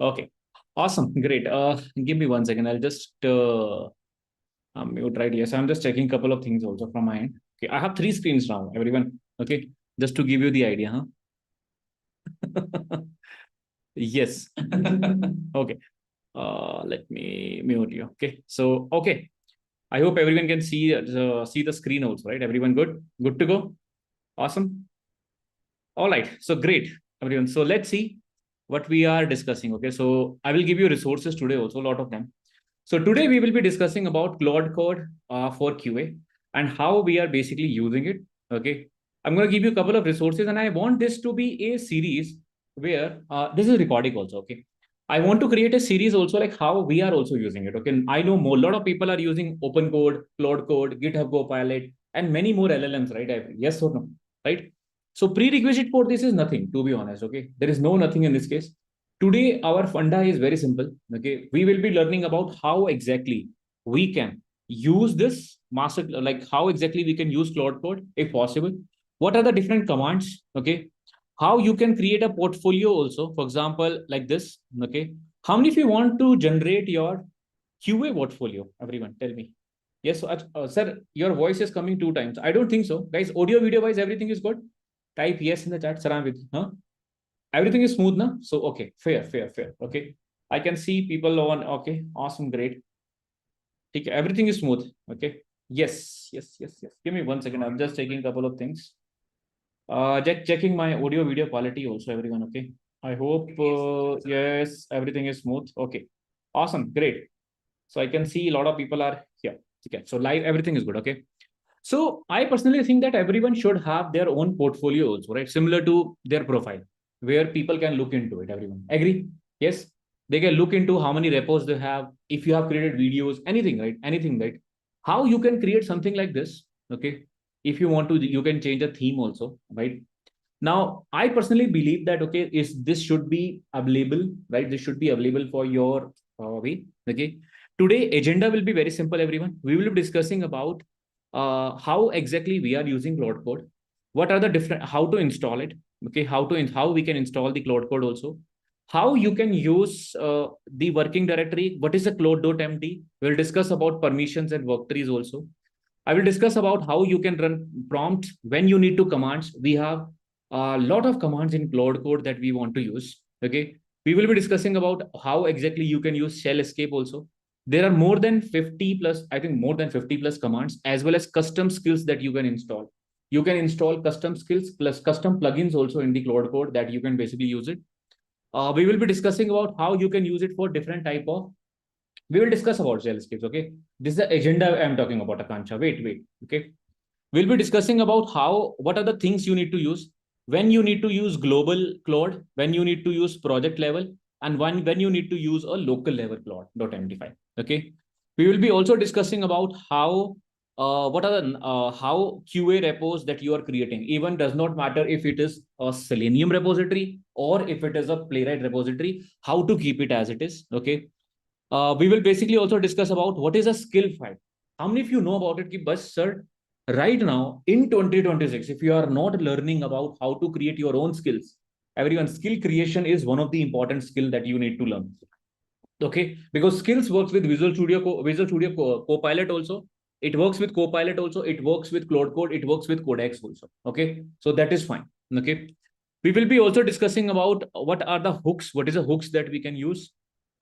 Okay, awesome, great. Give me 1 second. I'll just mute right here. So I'm just checking a couple of things also from my end. Okay, I have 3 screens now, everyone. Okay, just to give you the idea, huh? Yes. Okay. Let me mute you. Okay. So okay. I hope everyone can see the screen also, right? Everyone good? Good to go? Awesome. All right. So great, everyone. So let's see what we are discussing. Okay. So I will give you resources today also, a lot of them. So today we will be discussing about Claude Code for QA and how we are basically using it. Okay. I'm going to give you a couple of resources, and I want this to be a series where this is recording also. Okay. I want to create a series also like how we are also using it. Okay. I know a lot of people are using Open Code, Claude Code, GitHub Copilot, and many more LLMs, right? Yes or no? Right? So prerequisite for this is nothing, to be honest. Okay. There is no nothing in this case. Today, our funda is very simple. Okay. We will be learning about how exactly we can use this master, like how exactly we can use Claude Code if possible. What are the different commands? Okay. How you can create a portfolio also, for example, like this. Okay. How many of you want to generate your QA portfolio? Everyone, tell me. Yes, sir, your voice is coming 2 times. I don't think so. Guys, audio, video wise, everything is good. Type yes in the chat. Sir, I'm with you. Huh? Everything is smooth now. So, okay, fair. Okay. I can see people on. Okay, awesome, great. Okay, everything is smooth. Okay. Yes. Give me 1 second. I'm just checking a couple of things. Checking my audio video quality also, everyone. Okay. I hope, yes, everything is smooth. Okay. Awesome, great. So I can see a lot of people are here. Okay. So live, everything is good. Okay. So I personally think that everyone should have their own portfolio also, right? Similar to their profile, where people can look into it. Everyone agree? Yes. They can look into how many repos they have. If you have created videos, anything, right? Anything, right? How you can create something like this. Okay. If you want to, you can change a theme also, right? Now, I personally believe that okay, is this should be available, right? This should be available for your way. Okay. Today, agenda will be very simple, everyone. We will be discussing about how exactly we are using Claude Code. What are the different how to install it? Okay, how we can install the Claude Code also. How you can use the working directory. What is a Claude.md? We'll discuss about permissions and work trees also. I will discuss about how you can run prompts when you need to commands. We have a lot of commands in Claude Code that we want to use. Okay. We will be discussing about how exactly you can use shell escape also. There are more than 50 plus, I think more than 50 plus commands, as well as custom skills that you can install. You can install custom skills plus custom plugins also in the Claude Code that you can basically use it. We will be discussing about how you can use it for different type of we will discuss about shell scripts. Okay. This is the agenda I'm talking about, Akanksha. Wait. Okay. We'll be discussing about what are the things you need to use, when you need to use global Claude, when you need to use project level, and when you need to use a local level Claude.md5. Okay. We will be also discussing about what are the how QA repos that you are creating. Even does not matter if it is a Selenium repository or if it is a Playwright repository, how to keep it as it is. Okay. We will basically also discuss about what is a skill file. How many of you know about it? Ki, bus, sir, right now in 2026, if you are not learning about how to create your own skills, everyone, skill creation is one of the important skill that you need to learn. Okay, because skills works with Visual Studio Copilot also. It works with Copilot also. It works with Claude Code. It works with Codex also. Okay, so that is fine. Okay, we will be also discussing about what are the hooks. What is the hooks that we can use?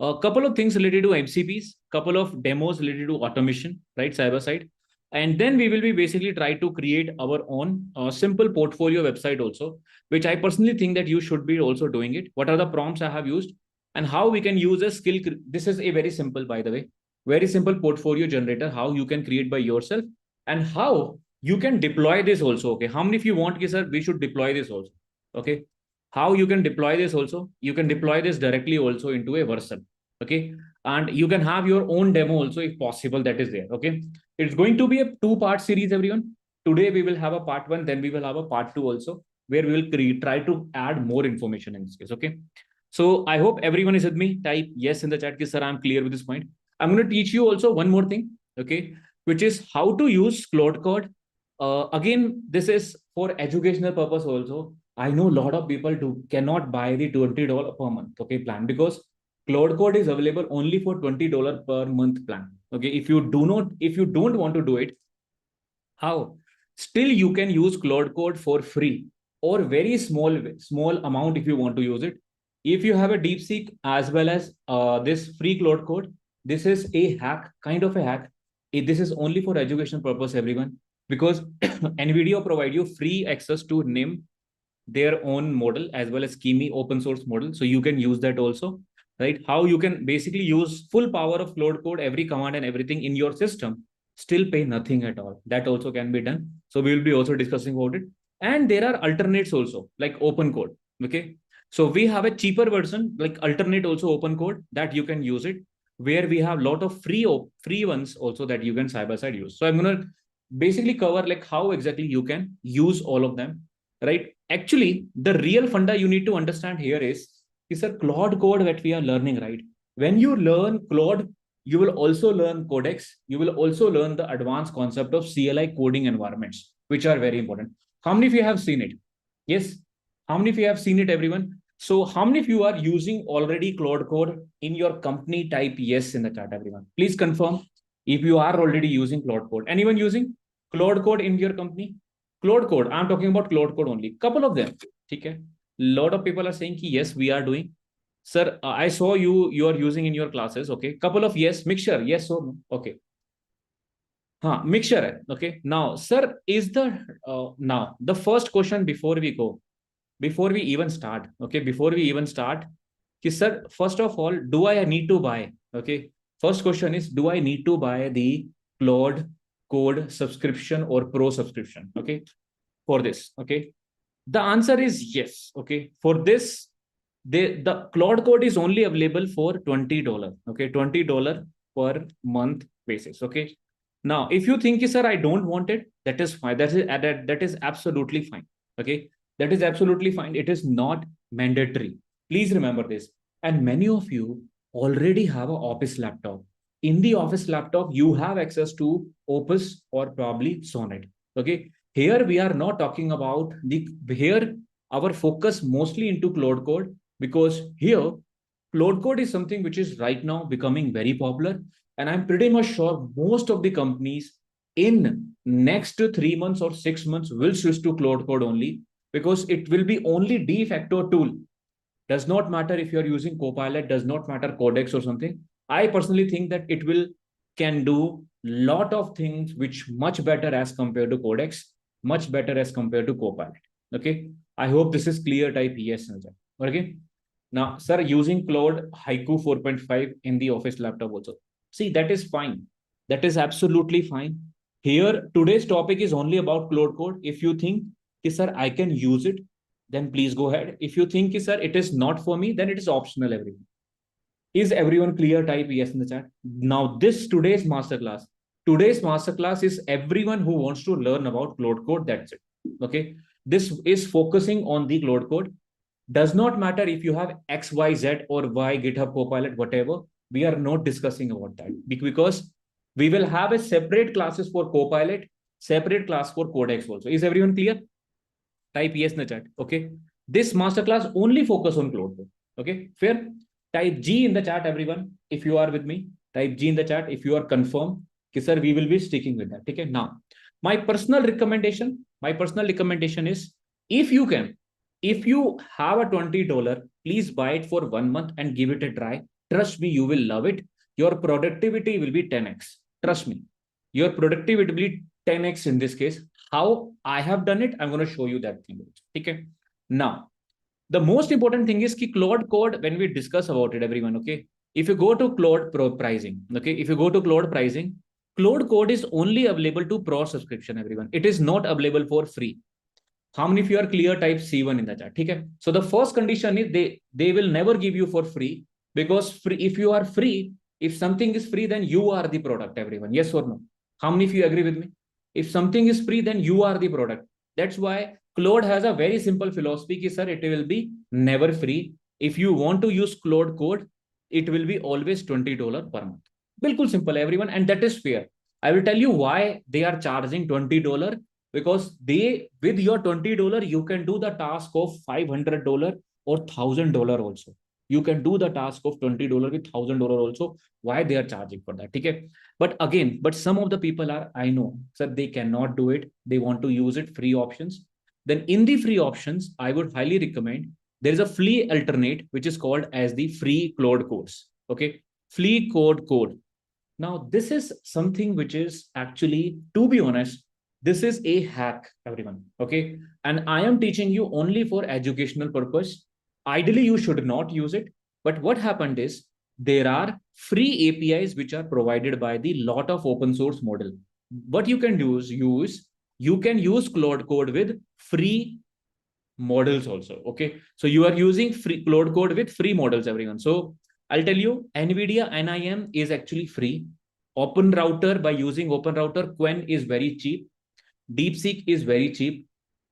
A couple of things related to MCPs, couple of demos related to automation, right, cyber side. And then we will be basically try to create our own simple portfolio website also, which I personally think that you should be also doing it. What are the prompts I have used and how we can use a skill. This is a very simple, by the way, very simple portfolio generator, how you can create by yourself and how you can deploy this also. Okay. How many of you want, sir, we should deploy this also? Okay. How you can deploy this also? You can deploy this directly also into a version. Okay. And you can have your own demo also if possible. That is there. Okay. It's going to be a 2-part series, everyone. Today we will have a part 1, then we will have a part 2 also, where we will try to add more information in this case. Okay. So I hope everyone is with me. Type yes in the chat, sir, I'm clear with this point. I'm going to teach you also one more thing, okay, which is how to use Claude Code. Again, this is for educational purpose also. I know a lot of people cannot buy the $20 per month, okay, plan, because Cloud Code is available only for $20 per month plan. Okay, if you don't want to do it, how? Still, you can use Cloud Code for free or very small amount if you want to use it. If you have a DeepSeek as well as this free Cloud Code, this is a hack, kind of a hack. This is only for education purpose, everyone, because NVIDIA provide you free access to name their own model as well as Kimi open source model. So you can use that also, right? How you can basically use full power of Cloud Code, every command and everything in your system, still pay nothing at all. That also can be done. So we will be also discussing about it. And there are alternates also, like open code. Okay. So we have a cheaper version, like alternate also open code that you can use it, where we have a lot of free ones also that you can side by side use. So I'm gonna basically cover like how exactly you can use all of them, right? Actually, the real funda you need to understand here is a Claude code that we are learning, right? When you learn Claude, you will also learn codex. You will also learn the advanced concept of CLI coding environments, which are very important. How many of you have seen it? Yes. How many of you have seen it, everyone? So how many of you are using already Claude code in your company? Type yes in the chat, everyone. Please confirm if you are already using Claude code. Anyone using Claude code in your company? Claude code. I'm talking about Claude code only. Couple of them. Okay. Lot of people are saying yes, we are doing. Sir, I saw you are using in your classes. Okay. Couple of yes. Mixture. Yes or no? Okay. Mixture. Okay. Now, sir, is now the first question before we even start. Okay. Before we even start, sir, first of all, do I need to buy? Okay. First question is, do I need to buy the Claude code subscription or pro subscription? Okay. For this. Okay. The answer is yes. Okay. For this, the Claude code is only available for $20. Okay. $20 per month basis. Okay. Now, if you think, sir, I don't want it, that is fine. That is absolutely fine. Okay. That is absolutely fine. It is not mandatory. Please remember this. And many of you already have an office laptop. In the office laptop, you have access to Opus or probably Sonnet. Okay. Here we are not talking about here our focus mostly into Claude code, because here Claude code is something which is right now becoming very popular. And I'm pretty much sure most of the companies in next 3 months or 6 months will switch to Claude code only, because it will be only de facto tool. Does not matter if you're using Copilot, does not matter Codex or something. I personally think that it will can do lot of things which much better as compared to Codex, much better as compared to Copilot. Okay. I hope this is clear. Type yes. Okay. Now, sir, using Claude Haiku 4.5 in the office laptop also. See, that is fine. That is absolutely fine. Here, today's topic is only about Claude code. If you think, sir, I can use it, then please go ahead. If you think, sir, it is not for me, then it is optional, everyone. Is everyone clear? Type yes in the chat. Now, today's masterclass. Today's masterclass is everyone who wants to learn about Claude code. That's it. Okay. This is focusing on the Claude code. Does not matter if you have X, Y, Z or Y, GitHub Copilot, whatever. We are not discussing about that, because we will have a separate classes for Copilot, separate class for Codex also. Is everyone clear? Type yes in the chat. Okay. This masterclass only focus on Claude code. Okay. Fair. Type G in the chat, everyone. If you are with me, type G in the chat. If you are confirmed, okay, sir, we will be sticking with that. Okay. Now, my personal recommendation is, if you can, if you have a $20, please buy it for 1 month and give it a try. Trust me, you will love it. Your productivity will be 10x. Trust me. Your productivity will be 10x in this case. How I have done it, I'm going to show you that thing. Okay. Now, the most important thing is ki Claude code, when we discuss about it, everyone, okay? If you go to Claude Pro pricing, okay? If you go to Claude pricing, Claude code is only available to Pro subscription, everyone. It is not available for free. How many of you are clear? Type C1 in the chat. Okay. So the first condition is they will never give you for free, because if you are free, if something is free, then you are the product, everyone. Yes or no? How many of you agree with me? If something is free, then you are the product. That's why Claude has a very simple philosophy, sir, it will be never free. If you want to use Claude code, it will be always $20 per month. Bilkul simple, everyone. And that is fair. I will tell you why they are charging $20, because they, with your $20, you can do the task of $500 or $1,000 also. You can do the task of $20 with $1,000 also. Why they are charging for that? Okay. But again, but some of the people are, I know, so they cannot do it. They want to use it free options. Then in the free options, I would highly recommend there is a free alternate, which is called as the free Claude course. Okay. Free code. Now, this is something which is actually, to be honest, this is a hack, everyone. Okay. And I am teaching you only for educational purpose. Ideally, you should not use it. But what happened is there are free APIs which are provided by the lot of open source model. What you can do is you can use Claude Code with free models also. Okay. So you are using free Claude Code with free models, everyone. So I'll tell you, NVIDIA NIM is actually free. Open Router, by using Open Router, Quen is very cheap. DeepSeek is very cheap.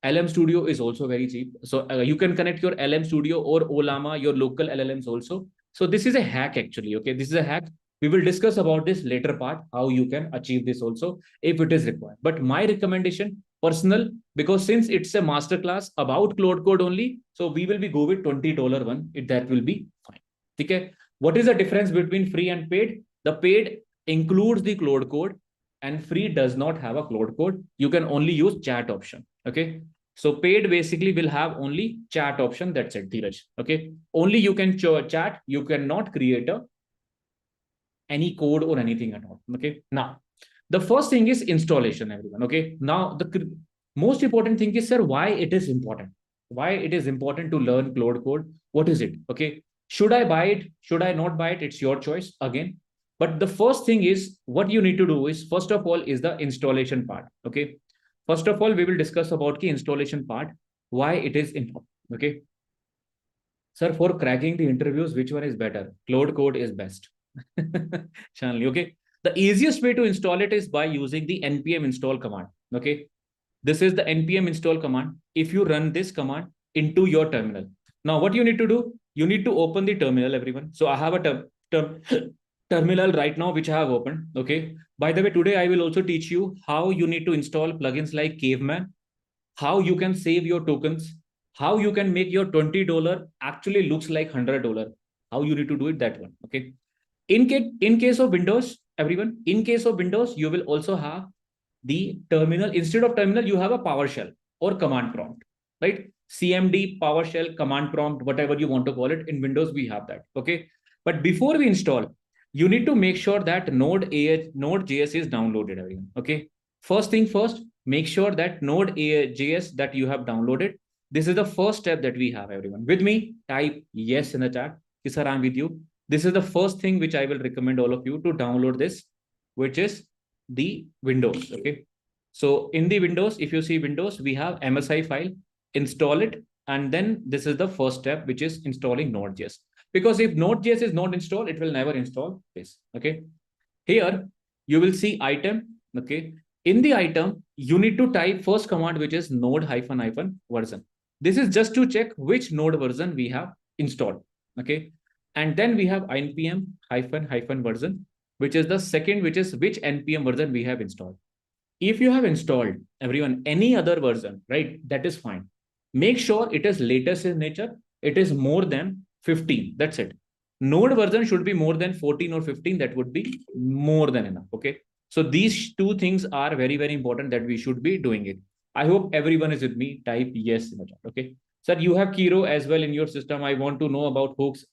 LM Studio is also very cheap. So you can connect your LM Studio or Olama, your local LLMs also. So this is a hack actually. Okay, this is a hack. We will discuss about this later part, how you can achieve this also if it is required. But my recommendation, personal, because since it's a masterclass about Claude Code only, so we will be go with $20 one. That will be fine. Okay. What is the difference between free and paid? The paid includes the Claude Code and free does not have a Claude Code. You can only use chat option. Okay. So paid basically will have only chat option. That's it, Dheeraj. Okay. Only you can chat. You cannot create any code or anything at all. Okay. Now, the first thing is installation, everyone. Okay. Now, the most important thing is, sir, why it is important. Why it is important to learn Claude Code. What is it? Okay. Should I buy it? Should I not buy it? It's your choice again. But the first thing is what you need to do is, first of all, is the installation part. Okay. First of all, we will discuss about the installation part, why it is important. Okay. Sir, for cracking the interviews, which one is better? Claude Code is best. Shanley, okay. The easiest way to install it is by using the npm install command. Okay. This is the npm install command. If you run this command into your terminal. Now, what you need to do, you need to open the terminal, everyone. So I have a terminal right now, which I have opened. Okay. By the way, today I will also teach you how you need to install plugins like Caveman, how you can save your tokens, how you can make your $20 actually looks like $100. How you need to do it, that one. Okay. In case of Windows, everyone, in case of Windows, you will also have the terminal. Instead of terminal, you have a PowerShell or command prompt, right? CMD, PowerShell, command prompt, whatever you want to call it. In Windows, we have that. Okay. But before we install, you need to make sure that Node.js is downloaded, everyone. Okay. First thing first, make sure that Node.js that you have downloaded. This is the first step that we have, everyone. With me, type yes in the chat. Sir, I'm with you. This is the first thing which I will recommend all of you to download this, which is the Windows. Okay. So in the Windows, if you see Windows, we have MSI file, install it. And then this is the first step, which is installing Node.js. Because if Node.js is not installed, it will never install this. Okay. Here you will see item. Okay. In the item, you need to type first command, which is node ---- version. This is just to check which node version we have installed. Okay. And then we have npm ---- version, which is the second, which is which npm version we have installed. If you have installed, everyone, any other version, right, that is fine. Make sure it is latest in nature. It is more than 15. That's it. Node version should be more than 14 or 15. That would be more than enough. Okay. So these two things are very, very important that we should be doing it. I hope everyone is with me. Type yes in the chat. Okay. Sir, you have Kiro as well in your system. I want to know about hooks.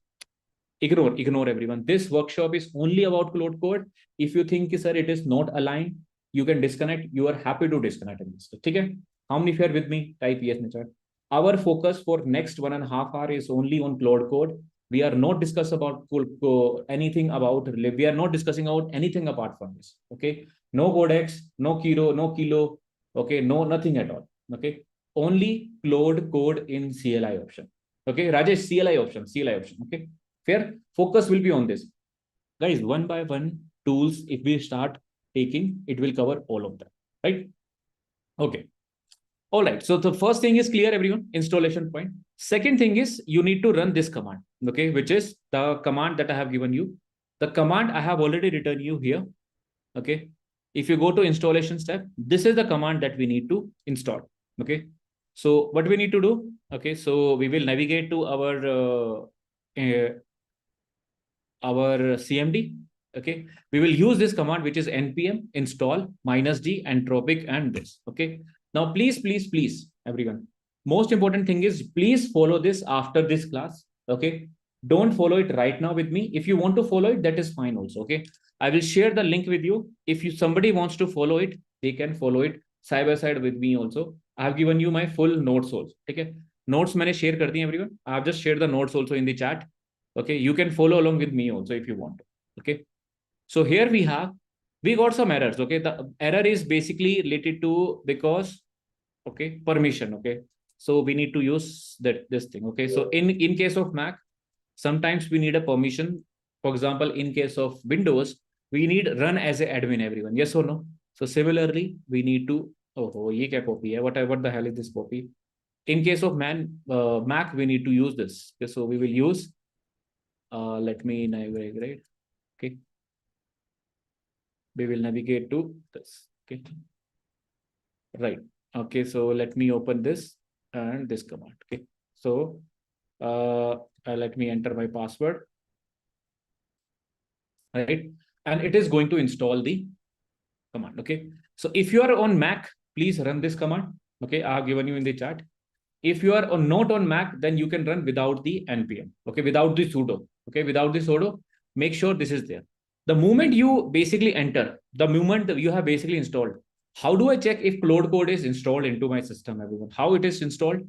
Ignore everyone. This workshop is only about Claude Code. If you think, sir, it is not aligned, you can disconnect. You are happy to disconnect in this. Okay. How many of you are with me? Type yes in the chat. Our focus for next 1.5 hours is only on Claude Code. We are not discussing about anything about, we are not discussing about anything apart from this. Okay. No Codex, no Kiro, no Kilo. Okay. No, nothing at all. Okay. Only Claude Code in CLI option. Okay. Rajesh, CLI option. Okay. Fair. Focus will be on this. Guys, one by one tools, if we start taking, it will cover all of them. Right. Okay. All right. So the first thing is clear, everyone. Installation point. Second thing is you need to run this command. Okay. Which is the command that I have given you. The command I have already written you here. Okay. If you go to installation step, this is the command that we need to install. Okay. So what we need to do? Okay. So we will navigate to our CMD. Okay. We will use this command, which is npm install -d entropic and this. Okay. Now, please, everyone. Most important thing is please follow this after this class. Okay. Don't follow it right now with me. If you want to follow it, that is fine also. Okay. I will share the link with you. If somebody wants to follow it, they can follow it side by side with me also. I have given you my full notes also. Okay. Notes मैंने share कर दी everyone. I have just shared the notes also in the chat. Okay. You can follow along with me also if you want. Okay. So here we got some errors. Okay. The error is basically related to because, okay, permission. Okay. So we need to use this thing. Okay. So in case of Mac, sometimes we need a permission. For example, in case of Windows, we need run as an admin, everyone. Yes or no? So similarly, we need to, ye kya copy hai? What the hell is this copy? In case of Mac, we need to use this. Okay, so we will use, let me navigate. Okay. We will navigate to this. Okay. Right. Okay. So let me open this and this command. Okay. So let me enter my password. Right. And it is going to install the command. Okay. So if you are on Mac, please run this command. Okay. I have given you in the chat. If you are not on Mac, then you can run without the npm. Okay. Without the sudo. Okay. Without the sudo, make sure this is there. The moment you basically enter, the moment you have basically installed, how do I check if Claude Code is installed into my system, everyone? How it is installed?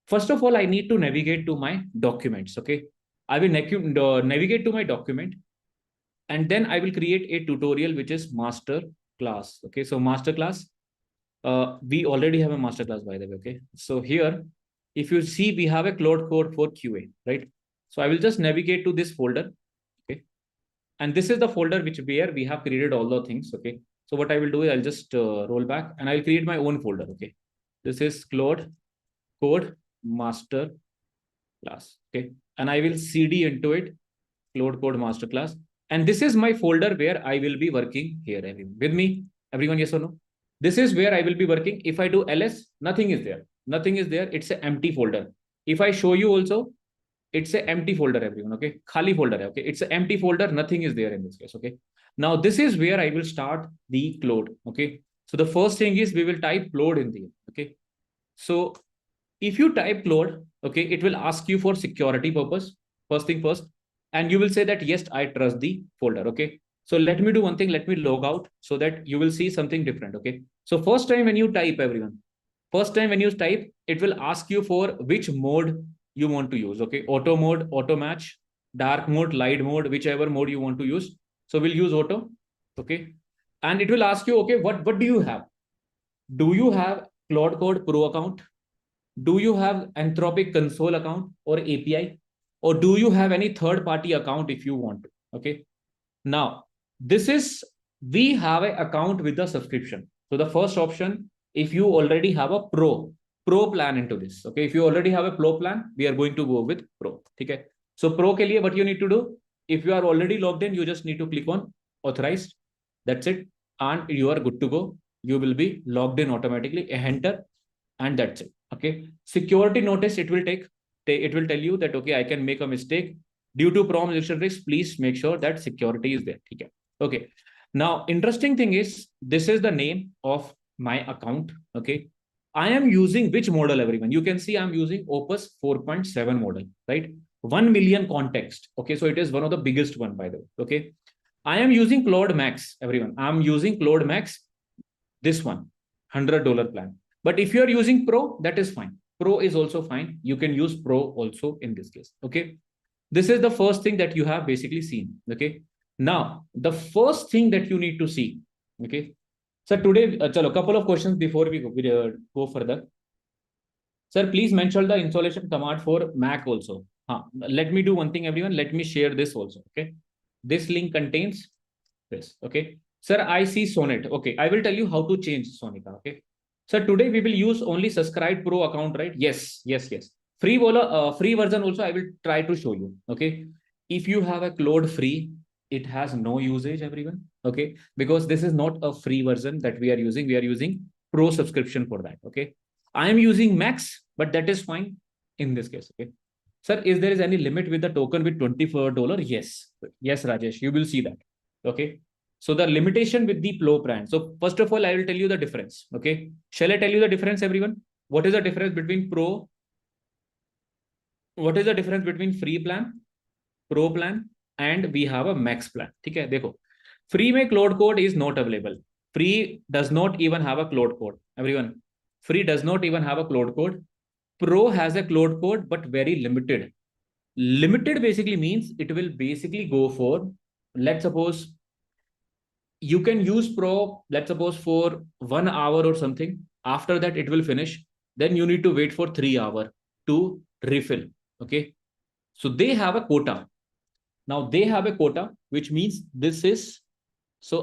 First of all, I need to navigate to my documents. Okay. I will navigate to my document, and then I will create a tutorial, which is master class. Okay. So master class, we already have a master class, by the way. Okay. So here, if you see, we have a Claude Code for QA, right? So I will just navigate to this folder. Okay. And this is the folder where we have created all the things. Okay. So what I will do is I'll just roll back and I'll create my own folder. Okay. This is Claude Code master class. Okay. And I will CD into it, Claude Code master class. And this is my folder where I will be working here. Everyone. With me, everyone, yes or no? This is where I will be working. If I do ls, nothing is there. Nothing is there. It's an empty folder. If I show you also, it's an empty folder, everyone. Okay. Khali folder. Okay. It's an empty folder. Nothing is there in this case. Okay. Now this is where I will start the Claude. Okay. So the first thing is we will type Claude in there. Okay. So if you type Claude, okay, it will ask you for security purpose. First thing first. And you will say that, yes, I trust the folder. Okay. So let me do one thing. Let me log out so that you will see something different. Okay. So first time when you type, everyone, first time when you type, it will ask you for which mode you want to use. Okay. Auto mode, auto match, dark mode, light mode, whichever mode you want to use. So we'll use auto. Okay. And it will ask you, okay, what do you have? Do you have Claude Code Pro account? Do you have Anthropic console account or API? Or do you have any third party account if you want to? Okay. Now, this is, we have an account with the subscription. So the first option, if you already have a pro plan into this. Okay. If you already have a pro plan, we are going to go with pro. Okay. So pro ke liye, what you need to do, if you are already logged in, you just need to click on authorized. That's it. And you are good to go. You will be logged in automatically. Enter. And that's it. Okay. Security notice, it will tell you that, okay, I can make a mistake due to PROM injection risk. Please make sure that security is there. Okay. Okay. Now, interesting thing is, this is the name of my account. Okay. I am using which model, everyone? You can see I'm using Opus 4.7 model, right? 1 million context. Okay. So it is one of the biggest one, by the way. Okay. I am using Claude Max, everyone. I'm using Claude Max, this one, $100 plan. But if you're using Pro, that is fine. Pro is also fine. You can use Pro also in this case. Okay. This is the first thing that you have basically seen. Okay. Now, the first thing that you need to see. Okay. So today, a couple of questions before we go further. Sir, please mention the installation command for Mac also. Let me do one thing, everyone. Let me share this also. Okay. This link contains this. Okay. Sir, I see Sonnet. Okay. I will tell you how to change Sonnet. Okay. So today we will use only subscribe pro account, right? Yes. Free version also I will try to show you. Okay. If you have a Claude free, it has no usage, everyone. Okay, because this is not a free version that we are using. We are using pro subscription for that. Okay, I am using max, but that is fine in this case. Okay, sir, is there is any limit with the token with $24? Yes, yes, Rajesh, you will see that. Okay, so the limitation with the pro plan. So first of all, I will tell you the difference. Okay, shall I tell you the difference, everyone? What is the difference between pro? What is the difference between free plan, pro plan, and we have a max plan? ठीक है, देखो, free में cloud code is not available. Free does not even have a cloud code. Everyone, free does not even have a cloud code. Pro has a cloud code, but very limited. Limited basically means it will basically go for, let's suppose, you can use pro, let's suppose, for 1 hour or something. After that it will finish, then you need to wait for 3 hours to refill. Okay, so they have a quota. Now they have a quota, which means this is, so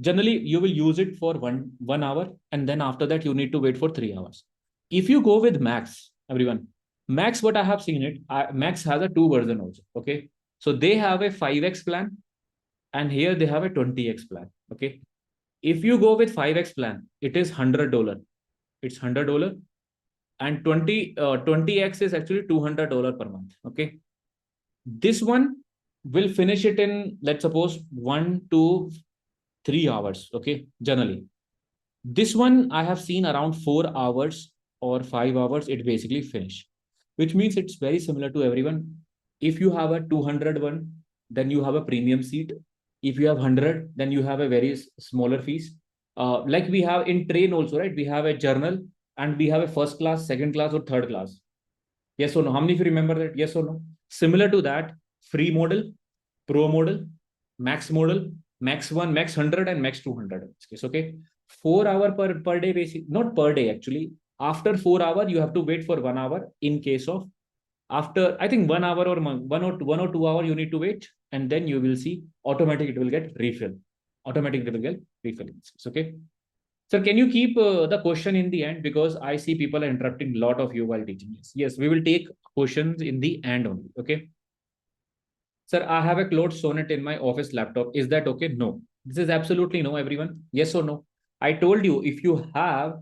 generally you will use it for one hour, and then after that you need to wait for 3 hours. If you go with max, everyone, max, what I have seen it, max has a 2 version also. Okay, so they have a 5x plan, and here they have a 20x plan. Okay, if you go with 5x plan, it is $100. It's $100, and 20x is actually $200 per month. Okay, this one will finish it in, let's suppose, 1 to 3 hours. Okay, generally this one I have seen around 4 hours or 5 hours it basically finish, which means it's very similar to everyone. If you have a 200 one, then you have a premium seat. If you have 100, then you have a very smaller fees. Like we have in train also, right? We have a journal, and we have a first class, second class, or third class. Yes or no? How many of you remember that? Yes or no? Similar to that, free model, pro model, max model, max 1, max 100, and max 200 in this case. Okay, 4 hour per day, basic, not per day actually. After 4 hours, you have to wait for 1 hour. In case of, after, I think, 1 hour or 1 or 2 hours, you need to wait, and then you will see automatic it will get refill. Automatic it will get refill. Okay. Sir, can you keep the question in the end, because I see people are interrupting a lot of you while teaching. Yes, we will take questions in the end only. Okay. Sir, I have a Claude Sonnet in my office laptop. Is that okay? No. This is absolutely no, everyone. Yes or no? I told you, if you have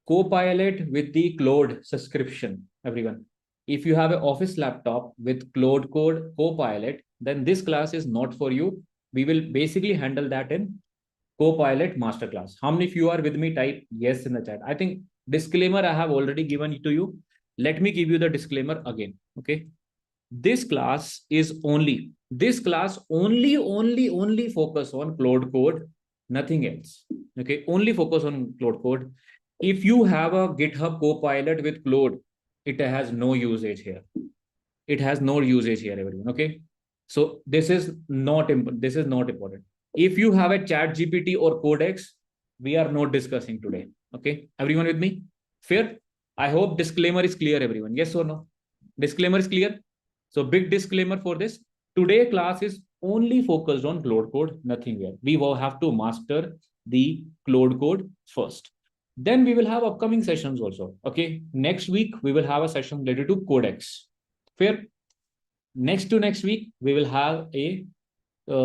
Copilot with the Claude subscription, everyone, if you have an office laptop with Claude Code Copilot, then this class is not for you. We will basically handle that in Copilot Masterclass. How many of you are with me? Type yes in the chat. I think disclaimer I have already given to you. Let me give you the disclaimer again. Okay. This class only focus on Claude Code, nothing else. Okay. Only focus on Claude Code. If you have a GitHub Copilot with Claude, it has no usage here. It has no usage here, everyone. Okay. So this is not important. If you have a chat GPT or Codex, we are not discussing today. Okay. Everyone with me? Fair? I hope disclaimer is clear, everyone. Yes or no? Disclaimer is clear? So big disclaimer for this. Today class is only focused on Claude Code, nothing here. We will have to master the Claude Code first. Then we will have upcoming sessions also. Okay. Next week, we will have a session related to Codex. Fair? Next week, we will have a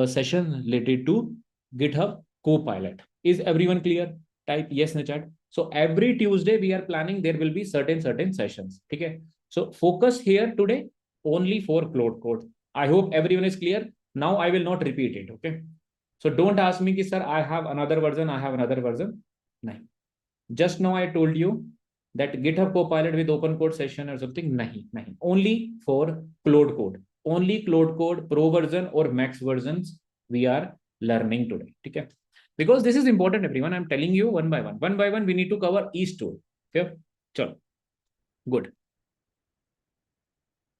session related to GitHub Copilot. Is everyone clear? Type yes in the chat. So every Tuesday we are planning, there will be certain sessions. Okay. So focus here today only for Claude Code. I hope everyone is clear. Now I will not repeat it. Okay. So don't ask me, sir, I have another version. No. Just now I told you that GitHub Copilot with open code session or something. Nahi. Only for Claude Code. Only Claude Code Pro version or Max versions we are learning today. Okay. Because this is important, everyone. I'm telling you one by one. One by one, we need to cover each tool. Okay. Sure. Good.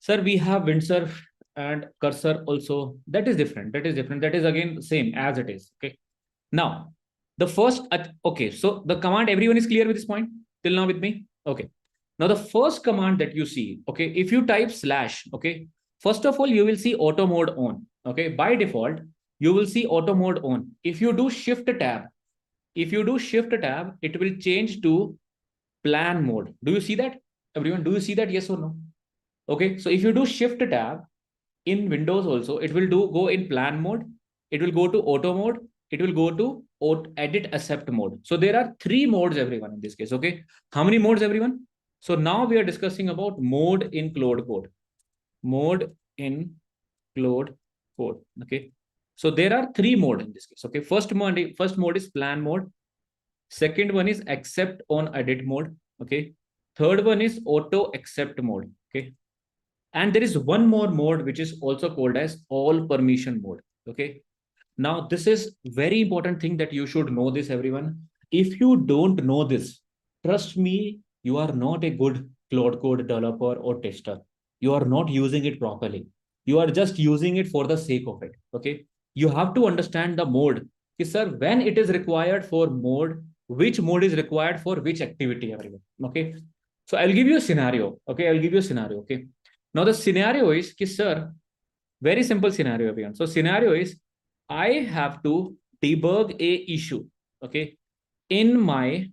Sir, we have windsurf and cursor also. That is different. That is again same as it is. Okay. Now, the first, okay. So the command, everyone is clear with this point till now with me? Okay. Now the first command that you see, okay, if you type slash, okay, first of all, you will see auto mode on. Okay. By default, you will see auto mode on. If you do shift tab, it will change to plan mode. Do you see that? Everyone, do you see that? Yes or no? Okay. So if you do shift tab in Windows also, it will go in plan mode. it will go to auto mode, it will go to edit accept mode. So there are three modes, everyone, in this case. Okay. How many modes, everyone? So now we are discussing about mode in Claude Code. Mode in Claude Code. Okay. So there are three modes in this case. Okay. First mode is plan mode. Second one is accept on edit mode. Okay. Third one is auto accept mode. Okay. And there is one more mode which is also called as all permission mode. Okay. Now, this is very important thing that you should know this, everyone. If you don't know this, trust me, you are not a good Claude Code developer or tester. You are not using it properly. You are just using it for the sake of it. Okay. You have to understand the mode. Okay, sir, when it is required for mode, which mode is required for which activity, everyone. Okay. So I'll give you a scenario. Okay. I'll give you a scenario. Okay. Now the scenario is, sir, very simple scenario, everyone. So scenario is I have to debug a issue, okay, in my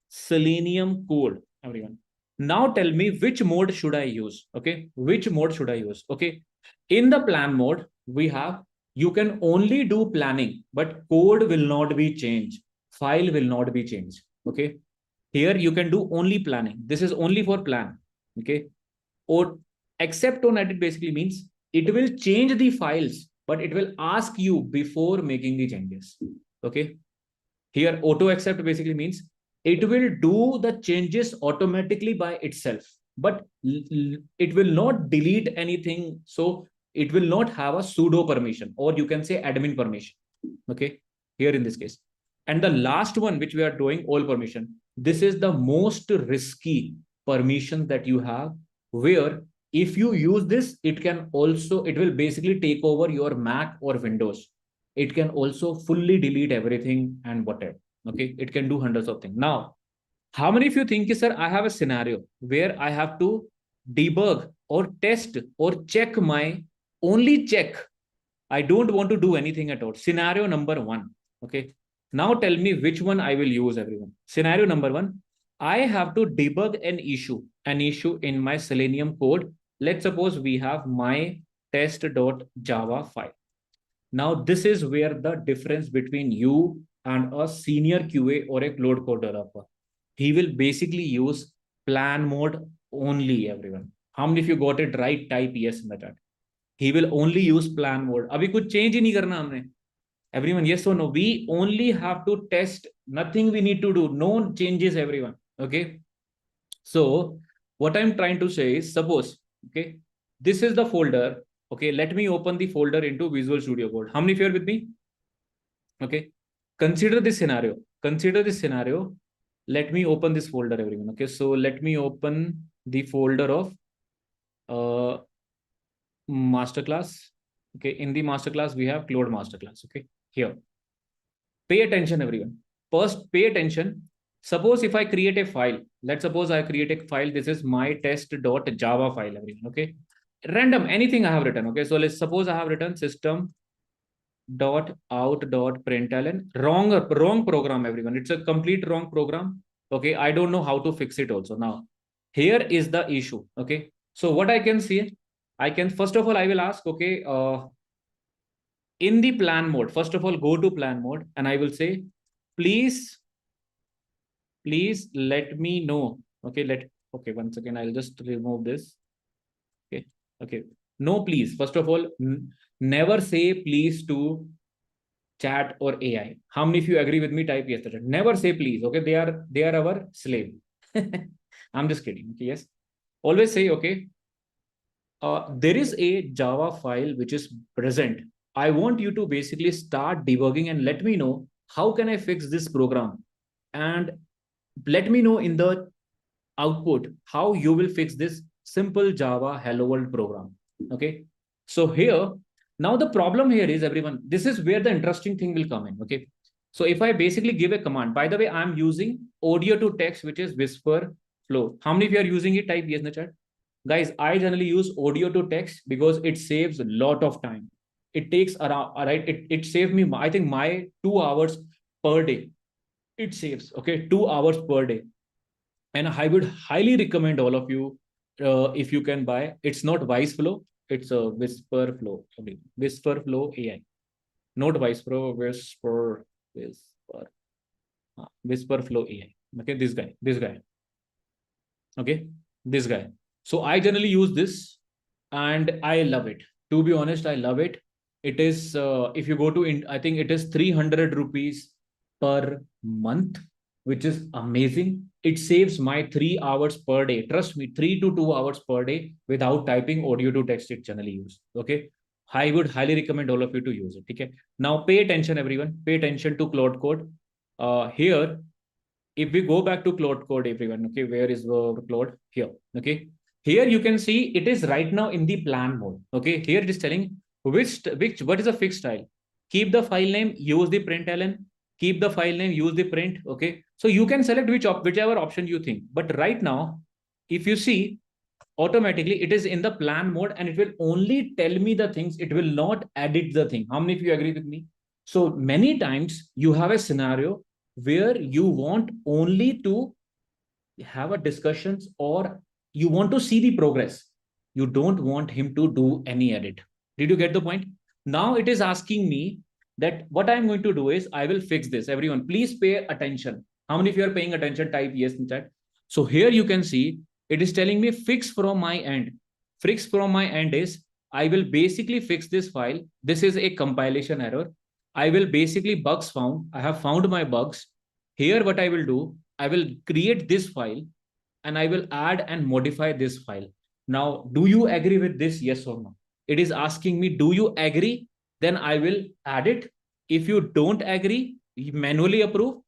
Selenium code, everyone. Now tell me which mode should I use, okay? Which mode should I use, okay? In the plan mode, we have, you can only do planning, but code will not be changed. File will not be changed, okay? Here you can do only planning. This is only for plan, okay? Or accept on edit basically means it will change the files, but it will ask you before making the changes. Okay. Here, auto accept basically means it will do the changes automatically by itself, but it will not delete anything. So it will not have a sudo permission, or you can say admin permission. Okay. Here in this case. And the last one, which we are doing all permission, this is the most risky permission that you have, where if you use this, it will basically take over your Mac or Windows. It can also fully delete everything and whatever. Okay. It can do hundreds of things. Now, how many of you think, sir, I have a scenario where I have to debug or test or check my only check. I don't want to do anything at all. Scenario number one. Okay. Now tell me which one I will use, everyone. Scenario number one, I have to debug an issue in my Selenium code. Let's suppose we have my test.java file. Now, this is where the difference between you and a senior QA or a Claude Code developer. He will basically use plan mode only, everyone. How many of you got it right? Type yes in the chat. He will only use plan mode. अभी कुछ change ही नहीं करना हमने. Everyone, yes or no? We only have to test. Nothing we need to do. No changes, everyone. Okay. So what I'm trying to say is, suppose, okay, this is the folder. Okay, let me open the folder into Visual Studio Code. How many of you are with me? Okay. Consider this scenario. Consider this scenario. Let me open this folder, everyone. Okay, so let me open the folder of masterclass. Okay, in the masterclass, we have Claude masterclass. Okay, here. Pay attention, everyone. First, pay attention. Suppose if I create a file, let's suppose I create a file. This is my test.java file, everyone. Okay, random, anything I have written. Okay, so let's suppose I have written system.out.println. Wrong program, everyone. It's a complete wrong program. Okay, I don't know how to fix it also. Now, here is the issue. Okay, so what I can see, I can, first of all, I will ask, okay, in the plan mode, first of all, go to plan mode and I will say, please let me know. Okay, okay, once again, I'll just remove this. Okay, no, please. First of all, never say please to chat or AI. How many of you agree with me? Type yes. Never say please. Okay, they are our slave. I'm just kidding. Okay, yes. Always say, okay, there is a Java file which is present. I want you to basically start debugging and let me know how can I fix this program, and let me know in the output how you will fix this simple Java hello world program. Okay, so here, now the problem here is, everyone, this is where the interesting thing will come in. Okay, so if I basically give a command, by the way, I'm using audio to text, which is whisper flow. How many of you are using it? Type yes in the chat. Guys, I generally use audio to text because it saves a lot of time. It takes around, right, it saves me, I think, my 2 hours per day. It saves, okay, 2 hours per day. And I would highly recommend all of you, if you can buy, it's not Voice Flow, it's a Whisper Flow. Whisper Flow AI. Not Whisper, Whisper Flow AI. Okay, this guy. Okay, this guy. So I generally use this, and I love it. To be honest, I love it. It is if you go to I think it is 300 rupees per month, which is amazing. It saves my 3 hours per day. Trust me, 3 to 2 hours per day without typing audio to text. It generally use. Okay, I would highly recommend all of you to use it. Okay, now pay attention, everyone. Pay attention to Claude Code. Here, if we go back to Code, everyone, okay, where is the Claude? Here, okay. Here you can see it is right now in the plan mode. Okay, here it is telling what is a fixed style. Keep the file name, use the println. Keep the file name, use the print. Okay, so you can select whichever option you think. But right now, if you see, automatically it is in the plan mode and it will only tell me the things. It will not edit the thing. How many of you agree with me? So many times you have a scenario where you want only to have a discussions, or you want to see the progress. You don't want him to do any edit. Did you get the point? Now it is asking me that what I'm going to do is I will fix this. Everyone, please pay attention. How many of you are paying attention? Type yes in chat. So here you can see it is telling me fix from my end. Fix from my end is I will basically fix this file. This is a compilation error. I will basically bugs found. I have found my bugs. Here, what I will do, I will create this file and I will add and modify this file. Now, do you agree with this? Yes or no? It is asking me, do you agree? Then I will add it. If you don't agree, manually approve.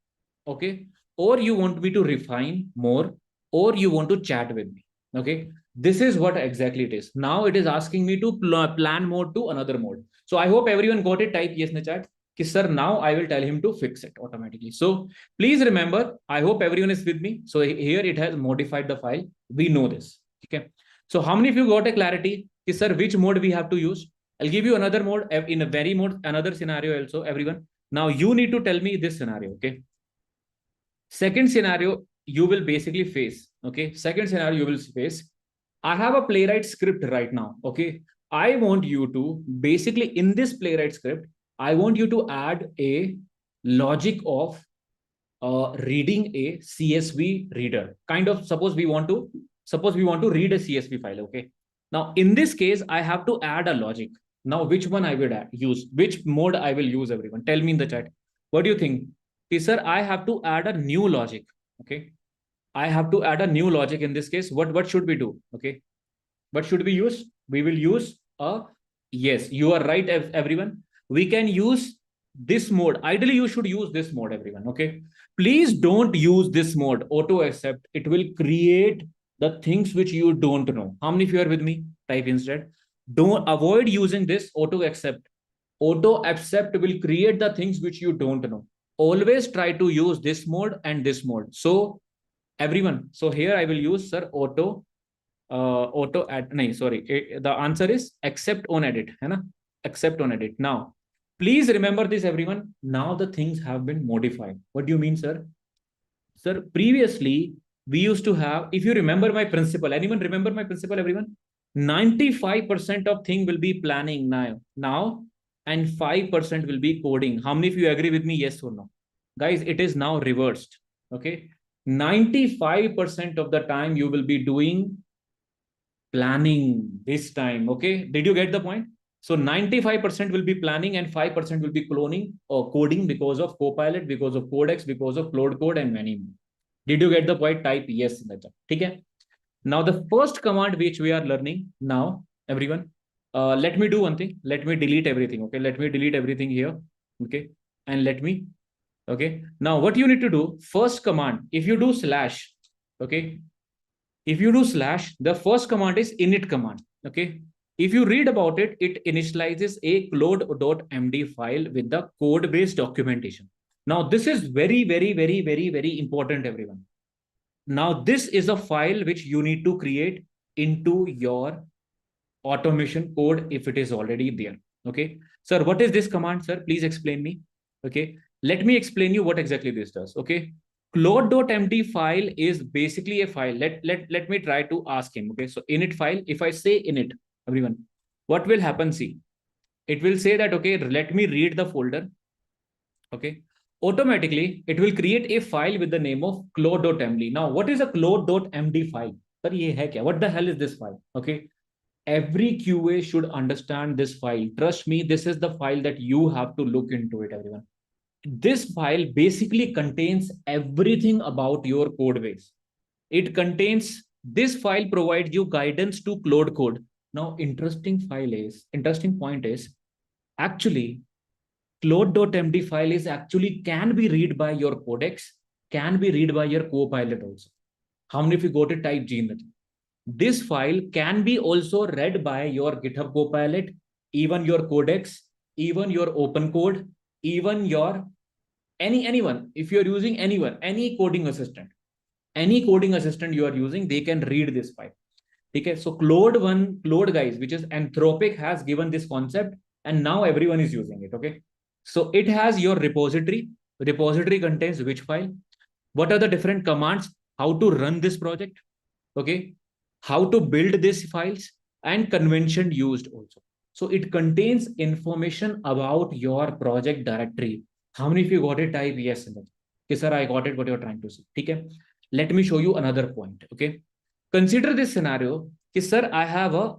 Okay. Or you want me to refine more, or you want to chat with me. Okay. This is what exactly it is. Now it is asking me to plan mode to another mode. So I hope everyone got it. Type yes in the chat. Sir, now I will tell him to fix it automatically. So please remember, I hope everyone is with me. So here it has modified the file. We know this. Okay. So how many of you got a clarity? Sir, which mode we have to use? I'll give you another mode in a very mode, another scenario also, everyone. Now you need to tell me this scenario. Okay. Second scenario you will basically face. Okay. Second scenario you will face. I have a playwright script right now. Okay. I want you to basically in this playwright script, I want you to add a logic of reading a CSV reader. Kind of suppose we want to read a CSV file. Okay. Now in this case, I have to add a logic. Now which one I will use? Which mode I will use? Everyone, tell me in the chat. What do you think? Okay, sir, I have to add a new logic. Okay. I have to add a new logic in this case. What should we do? Okay. What should we use? We will use a yes. You are right, everyone. We can use this mode. Ideally, you should use this mode, everyone. Okay. Please don't use this mode, auto accept. It will create the things which you don't know. How many of you are with me? Type instead. Don't avoid using this auto accept. Auto accept will create the things which you don't know. Always try to use this mode and this mode. So everyone. So here I will use sir auto add. No, sorry. The answer is accept on edit. है ना? Accept on edit. Now, please remember this, everyone. Now the things have been modified. What do you mean, sir? Sir, previously we used to have, if you remember my principle, anyone remember my principle, everyone? 95% of thing will be planning now, and 5% will be coding. How many of you agree with me? Yes or no? Guys, it is now reversed. Okay. 95% of the time you will be doing planning this time. Okay. Did you get the point? So 95% will be planning and 5% will be cloning or coding because of Copilot, because of Codex, because of Claude Code and many more. Did you get the point? Type yes in the chat. Okay. Now the first command which we are learning now, everyone, let me do one thing. Let me delete everything. Okay. Let me delete everything here. Okay. And let me, okay. Now what you need to do, first command, if you do slash, okay. If you do slash, the first command is init command. Okay. If you read about it, it initializes a claude.md file with the code based documentation. Now, this is very, very, very, very, very important, everyone. Now, this is a file which you need to create into your automation code if it is already there. Okay. Sir, what is this command, sir? Please explain me. Okay. Let me explain you what exactly this does. Okay. Claude.md file is basically a file. Let me try to ask him. Okay. So init file, if I say init, everyone, what will happen? See, it will say that, okay, let me read the folder. Okay. Automatically, it will create a file with the name of claude.md. Now, what is a claude.md file? Sir, ye hai kya? What the hell is this file? Okay. Every QA should understand this file. Trust me, this is the file that you have to look into it, everyone. This file basically contains everything about your code base. It contains, this file provides you guidance to Claude code. Now, interesting point is, actually, Claude.md file is actually can be read by your codex, can be read by your copilot also. How many of you got it? Type G in the chat. This file can be also read by your GitHub Copilot, even your codex, even your open code, even your anyone. If you're using anyone, any coding assistant you are using, they can read this file. Okay, so Claude guys, which is Anthropic, has given this concept, and now everyone is using it. Okay, so it has your repository. Repository contains which file, what are the different commands, how to run this project, okay, how to build these files, and convention used also. So it contains information about your project directory. How many of you got it? Type yes in the okay, sir, I got it, what you're trying to say. Okay, let me show you another point. Okay, consider this scenario कि sir, I have a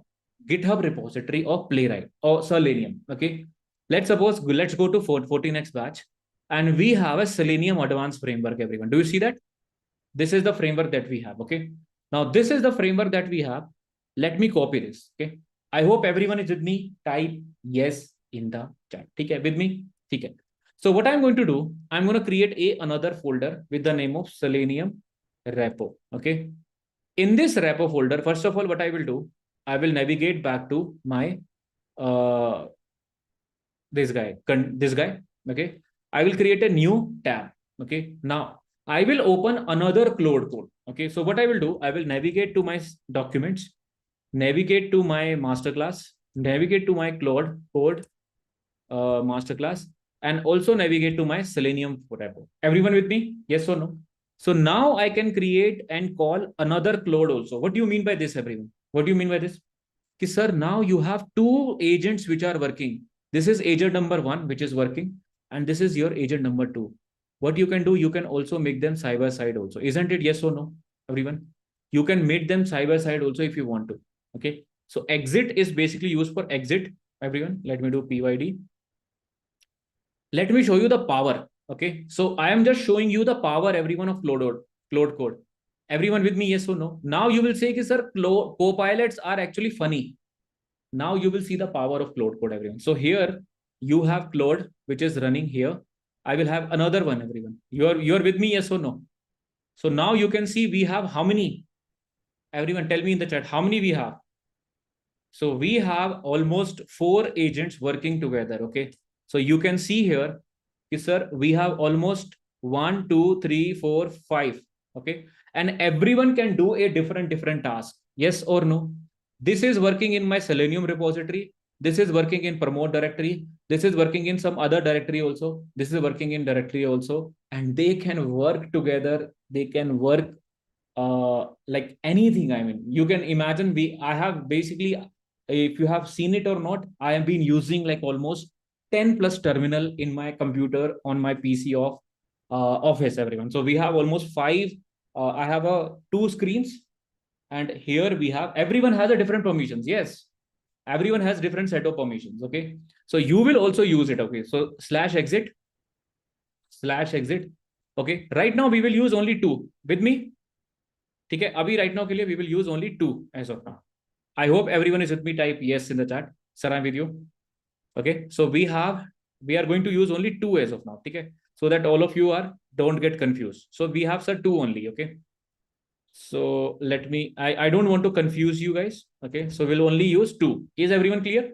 GitHub repository of Playwright or Selenium. Okay, let's go to 14x batch, and we have a Selenium advanced framework. Everyone, do you see that? This is the framework that we have. Okay, now this is the framework that we have. Let me copy this. Okay, I hope everyone is with me. Type yes in the chat. Okay, with me. Okay. So what I'm going to do, I'm going to create another folder with the name of Selenium repo. Okay, in this repo folder, first of all, what I will do, I will navigate back to my uh, this guy. Okay, I will create a new tab. Okay, now I will open another Claude code. Okay, so what I will do, I will navigate to my documents, navigate to my masterclass, navigate to my Claude code masterclass, and also navigate to my Selenium repo. Everyone with me? Yes or no? So now I can create and call another Claude also. What do you mean by this, everyone? What do you mean by this? Ki, sir, now you have two agents which are working. This is agent number one, which is working, and this is your agent number two. What you can do, you can also make them side by side also. Isn't it yes or no, everyone? You can make them side by side also if you want to. Okay. So exit is basically used for exit. Everyone, let me do PYD. Let me show you the power. Okay. So I am just showing you the power, everyone, of Claude code. Everyone with me, yes or no? Now you will say, sir, copilots are actually funny. Now you will see the power of Claude code, everyone. So here you have Claude, which is running here. I will have another one, everyone. You're with me, yes or no? So now you can see we have how many? Everyone tell me in the chat, how many we have? So we have almost 4 agents working together. Okay. So you can see here, sir, we have almost 1, 2, 3, 4, 5. Okay. And everyone can do a different task. Yes or no? This is working in my Selenium repository. This is working in promote directory. This is working in some other directory also. This is working in directory also. And they can work together. They can work like anything. I mean, you can imagine I have basically, if you have seen it or not, I have been using like almost 10 plus terminal in my computer on my PC of office, everyone. So we have almost 5. I have two screens, and here we have, everyone has a different permissions. Yes, everyone has different set of permissions. Okay, so you will also use it. Okay, so /exit. Okay, right now we will use only 2 with me. ठीक है, अभी right now के लिए we will use only 2 as of now. I hope everyone is with me. Type yes in the chat. Sir, I'm with you. Okay, so we are going to use only 2 as of now. Okay, so that all of you don't get confused. So we have, sir, 2 only. Okay, so let me, I don't want to confuse you guys. Okay, so we'll only use 2. Is everyone clear?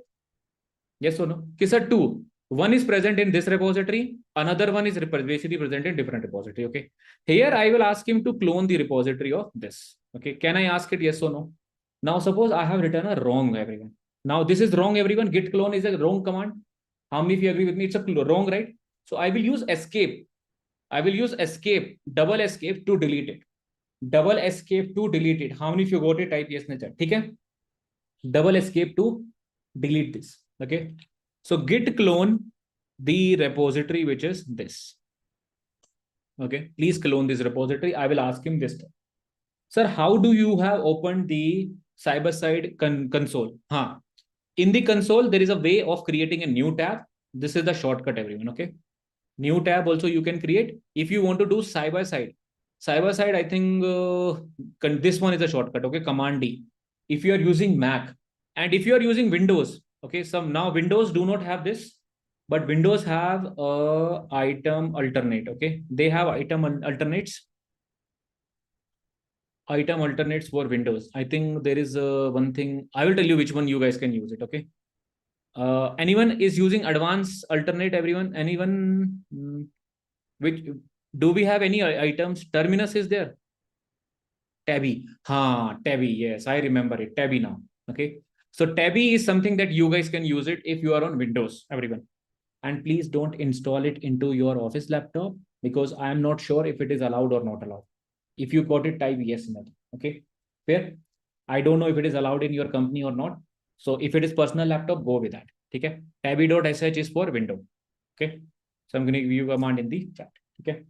Yes or no? Okay, sir, 2. One is present in this repository. Another one is basically present in different repository. Okay, here I will ask him to clone the repository of this. Okay, can I ask it yes or no? Now suppose I have written a wrong, everyone. Now this is wrong, everyone. Git clone is a wrong command. How many of you agree with me? It's a wrong, right? So I will use escape. I will use escape, double escape to delete it. Double escape to delete it. How many of you got it? Type yes in the chat. Okay, double escape to delete this. Okay, So git clone the repository, which is this. Okay, please clone this repository. I will ask him this. Sir, how do you have opened the cyber-side console? Huh. In the console, there is a way of creating a new tab. This is the shortcut, everyone. Okay. New tab also you can create if you want to do side by side. Side by side, I think this one is a shortcut. Okay. Command D. If you are using Mac and if you are using Windows, okay. Some now Windows do not have this, but Windows have item alternate. Okay. They have item alternates for Windows. I think there is one thing. I will tell you which one you guys can use it. Okay. Anyone is using advanced alternate? Everyone? Anyone? Which do we have any items? Terminus is there. Tabby. Ha, Tabby. Yes, I remember it. Tabby now. Okay. So Tabby is something that you guys can use it if you are on Windows, everyone. And please don't install it into your office laptop because I am not sure if it is allowed or not allowed. If you got it, type yes, no. Okay. Fair. I don't know if it is allowed in your company or not. So if it is personal laptop, go with that. Okay. Tabby.sh is for window. Okay. So I'm going to give you a command in the chat. Okay.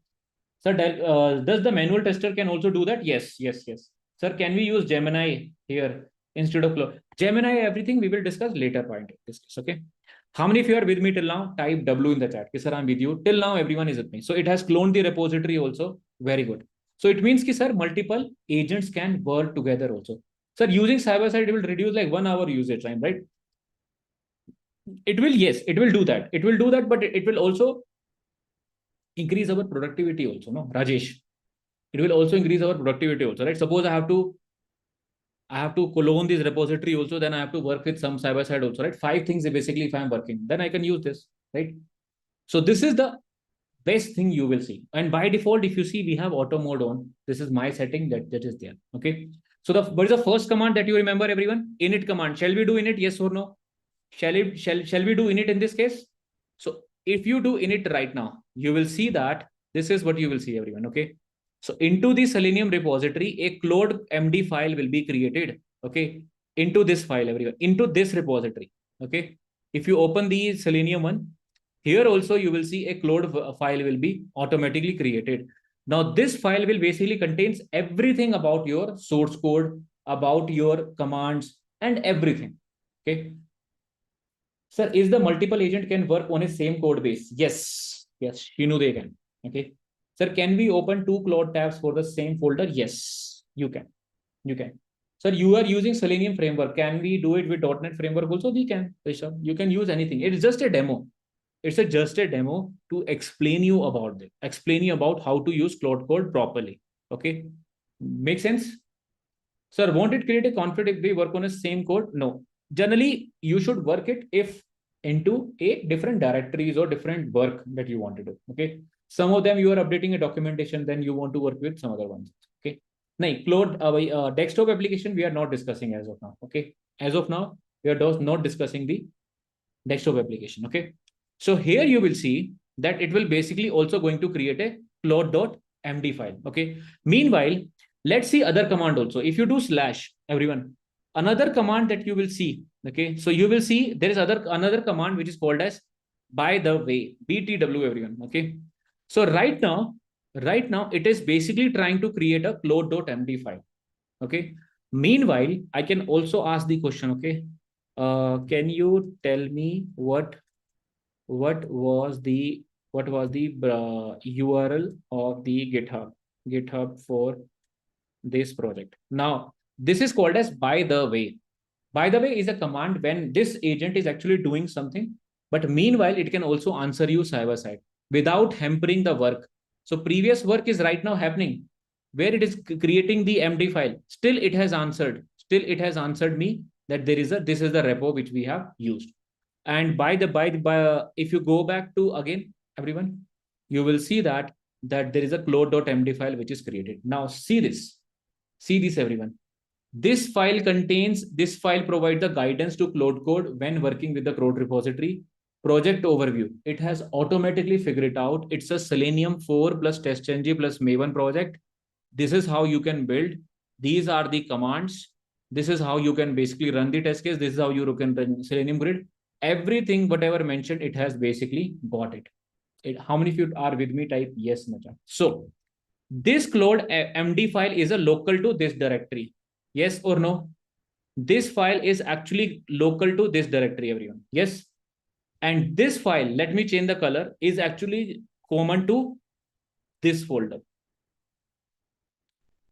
Sir, does the manual tester can also do that? Yes, yes, yes. Sir, can we use Gemini here instead of Claude? Gemini, everything we will discuss later point. Discuss, okay. How many of you are with me till now? Type W in the chat. Okay, sir, I'm with you. Till now, everyone is with me. So it has cloned the repository also. Very good. So it means, sir, multiple agents can work together also. Sir, using server-side, it will reduce like 1 hour usage time, right? It will, yes, it will do that. It will do that, but it will also increase our productivity also, no, Rajesh? It will also increase our productivity also, right? Suppose I have to clone this repository also, then I have to work with some cyber side also, right? 5 things basically if I'm working, then I can use this, right? So this is the best thing you will see. And by default, if you see, we have auto mode on. This is my setting that is there. Okay. So what is the first command that you remember, everyone? Init command. Shall we do init? Yes or no? Shall we do init in this case? So if you do init right now, you will see that this is what you will see, everyone. Okay. So into the Selenium repository, a Claude MD file will be created. Okay. Into this file, everyone, into this repository. Okay. If you open the Selenium one, here also you will see a Claude file will be automatically created. Now this file will basically contains everything about your source code, about your commands and everything. Okay. Sir, is the multiple agent can work on a same code base? Yes. Yes, you know they can. Okay. Sir, can we open 2 Claude tabs for the same folder? Yes, you can. You can. Sir, you are using Selenium framework. Can we do it with .NET framework also? We can. Rishabh. You can use anything. It's just a demo. It's just a demo to explain you about it. Explain you about how to use Claude Code properly. Okay. Make sense? Sir, won't it create a conflict if we work on the same code? No. Generally, you should work it if into a different directories or different work that you want to do. Okay. Some of them you are updating a documentation, then you want to work with some other ones. Okay. Now, Claude desktop application we are not discussing as of now. Okay. As of now, we are not discussing the desktop application. Okay. So here you will see that it will basically also going to create a Claude.md file. Okay. Meanwhile, let's see other command also. If you do slash, everyone, another command that you will see. Okay. So you will see there is another command which is called as by the way, BTW, everyone. Okay. So right now, it is basically trying to create a Claude.md file. Okay. Meanwhile, I can also ask the question. Okay. Can you tell me what was the URL of the GitHub for this project? Now, this is called as by the way. By the way is a command when this agent is actually doing something, but meanwhile, it can also answer you server side without hampering the work. So previous work is right now happening where it is creating the MD file. Still, it has answered. Still, it has answered me that this is the repo which we have used. And if you go back to again, everyone, you will see that there is a Claude.md file which is created. Now see this, everyone. This file provides the guidance to Claude Code when working with the Claude repository. Project overview. It has automatically figured it out. It's a Selenium 4 plus TestNG plus Maven project. This is how you can build. These are the commands. This is how you can basically run the test case. This is how you can run Selenium grid. everything, whatever mentioned, it has basically got it. How many of you are with me? Type yes in the chat. So this Claude MD file is a local to this directory. Yes or no? This file is actually local to this directory, everyone. Yes. And this file, let me change the color, is actually common to this folder.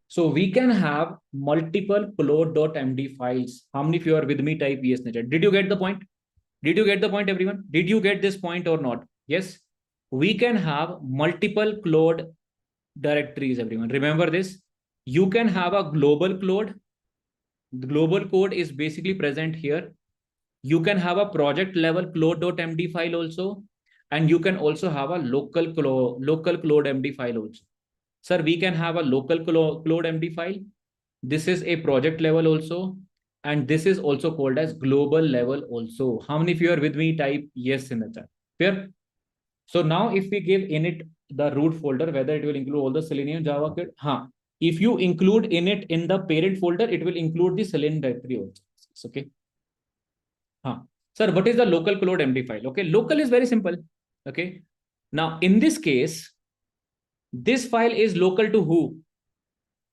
So we can have multiple Claude.md files. How many of you are with me? Type yes in the chat. Did you get the point? Did you get the point, everyone? Did you get this point or not? Yes. We can have multiple Claude directories, everyone. Remember this. You can have a global Claude. The global code is basically present here. You can have a project level Claude.md file also. And you can also have a local Claude.md file also. Sir, we can have a local Claude.md file. This is a project level also. And this is also called as global level also. How many of you are with me? Type yes in the chat. Clear? So now if we give init the root folder, whether it will include all the Selenium Java code, if you include init in the parent folder, it will include the Selenium directory also. Okay. Sir, what is the local Claude.md file? Okay, local is very simple. Okay. Now in this case, this file is local to who?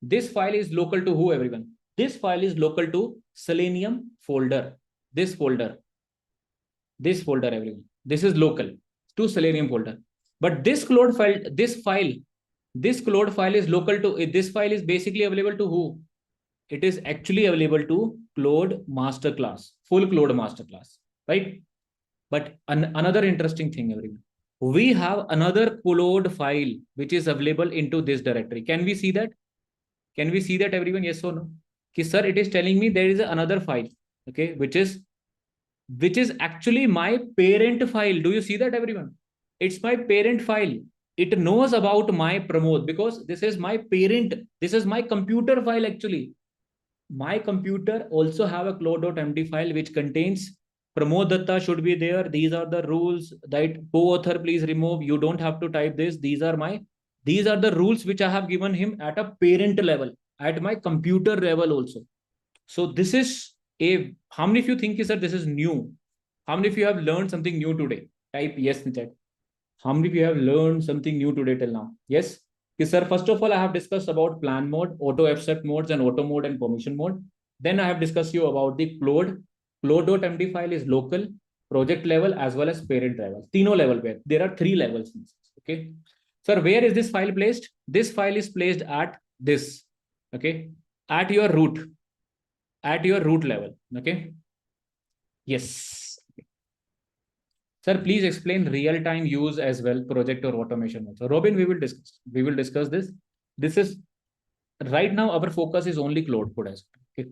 This file is local to who, everyone? This file is local to Selenium folder. This folder, everyone. This is local to Selenium folder. But this Claude file, this Claude file is local to, this file is basically available to who? It is actually available to Claude master class, full Claude master class, right? But another interesting thing, everyone. We have another Claude file which is available into this directory. Can we see that? Can we see that, everyone? Yes or no? Okay, sir, it is telling me there is another file, okay, which is actually my parent file. Do you see that, everyone? It's my parent file. It knows about my Pramod because this is my parent. This is my computer file actually. My computer also have a Claude.md file which contains Pramod Datta should be there. These are the rules that co-author please remove. You don't have to type this. These are the rules which I have given him at a parent level, at my computer level also. So this is how many of you think, sir, this is new? How many of you have learned something new today? Type yes in chat. How many of you have learned something new today till now? Yes. Okay, sir, first of all, I have discussed about plan mode, auto accept modes, and auto mode and permission mode. Then I have discussed you about the Claude. Claude.md file is local, project level, as well as parent level. Tino level where there are 3 levels. Okay. Sir, where is this file placed? This file is placed at this. Okay. At your root. At your root level. Okay. Yes. Sir, please explain real-time use as well, project or automation also. Robin, we will discuss. We will discuss this. This is right now our focus is only Claude code as well. Okay.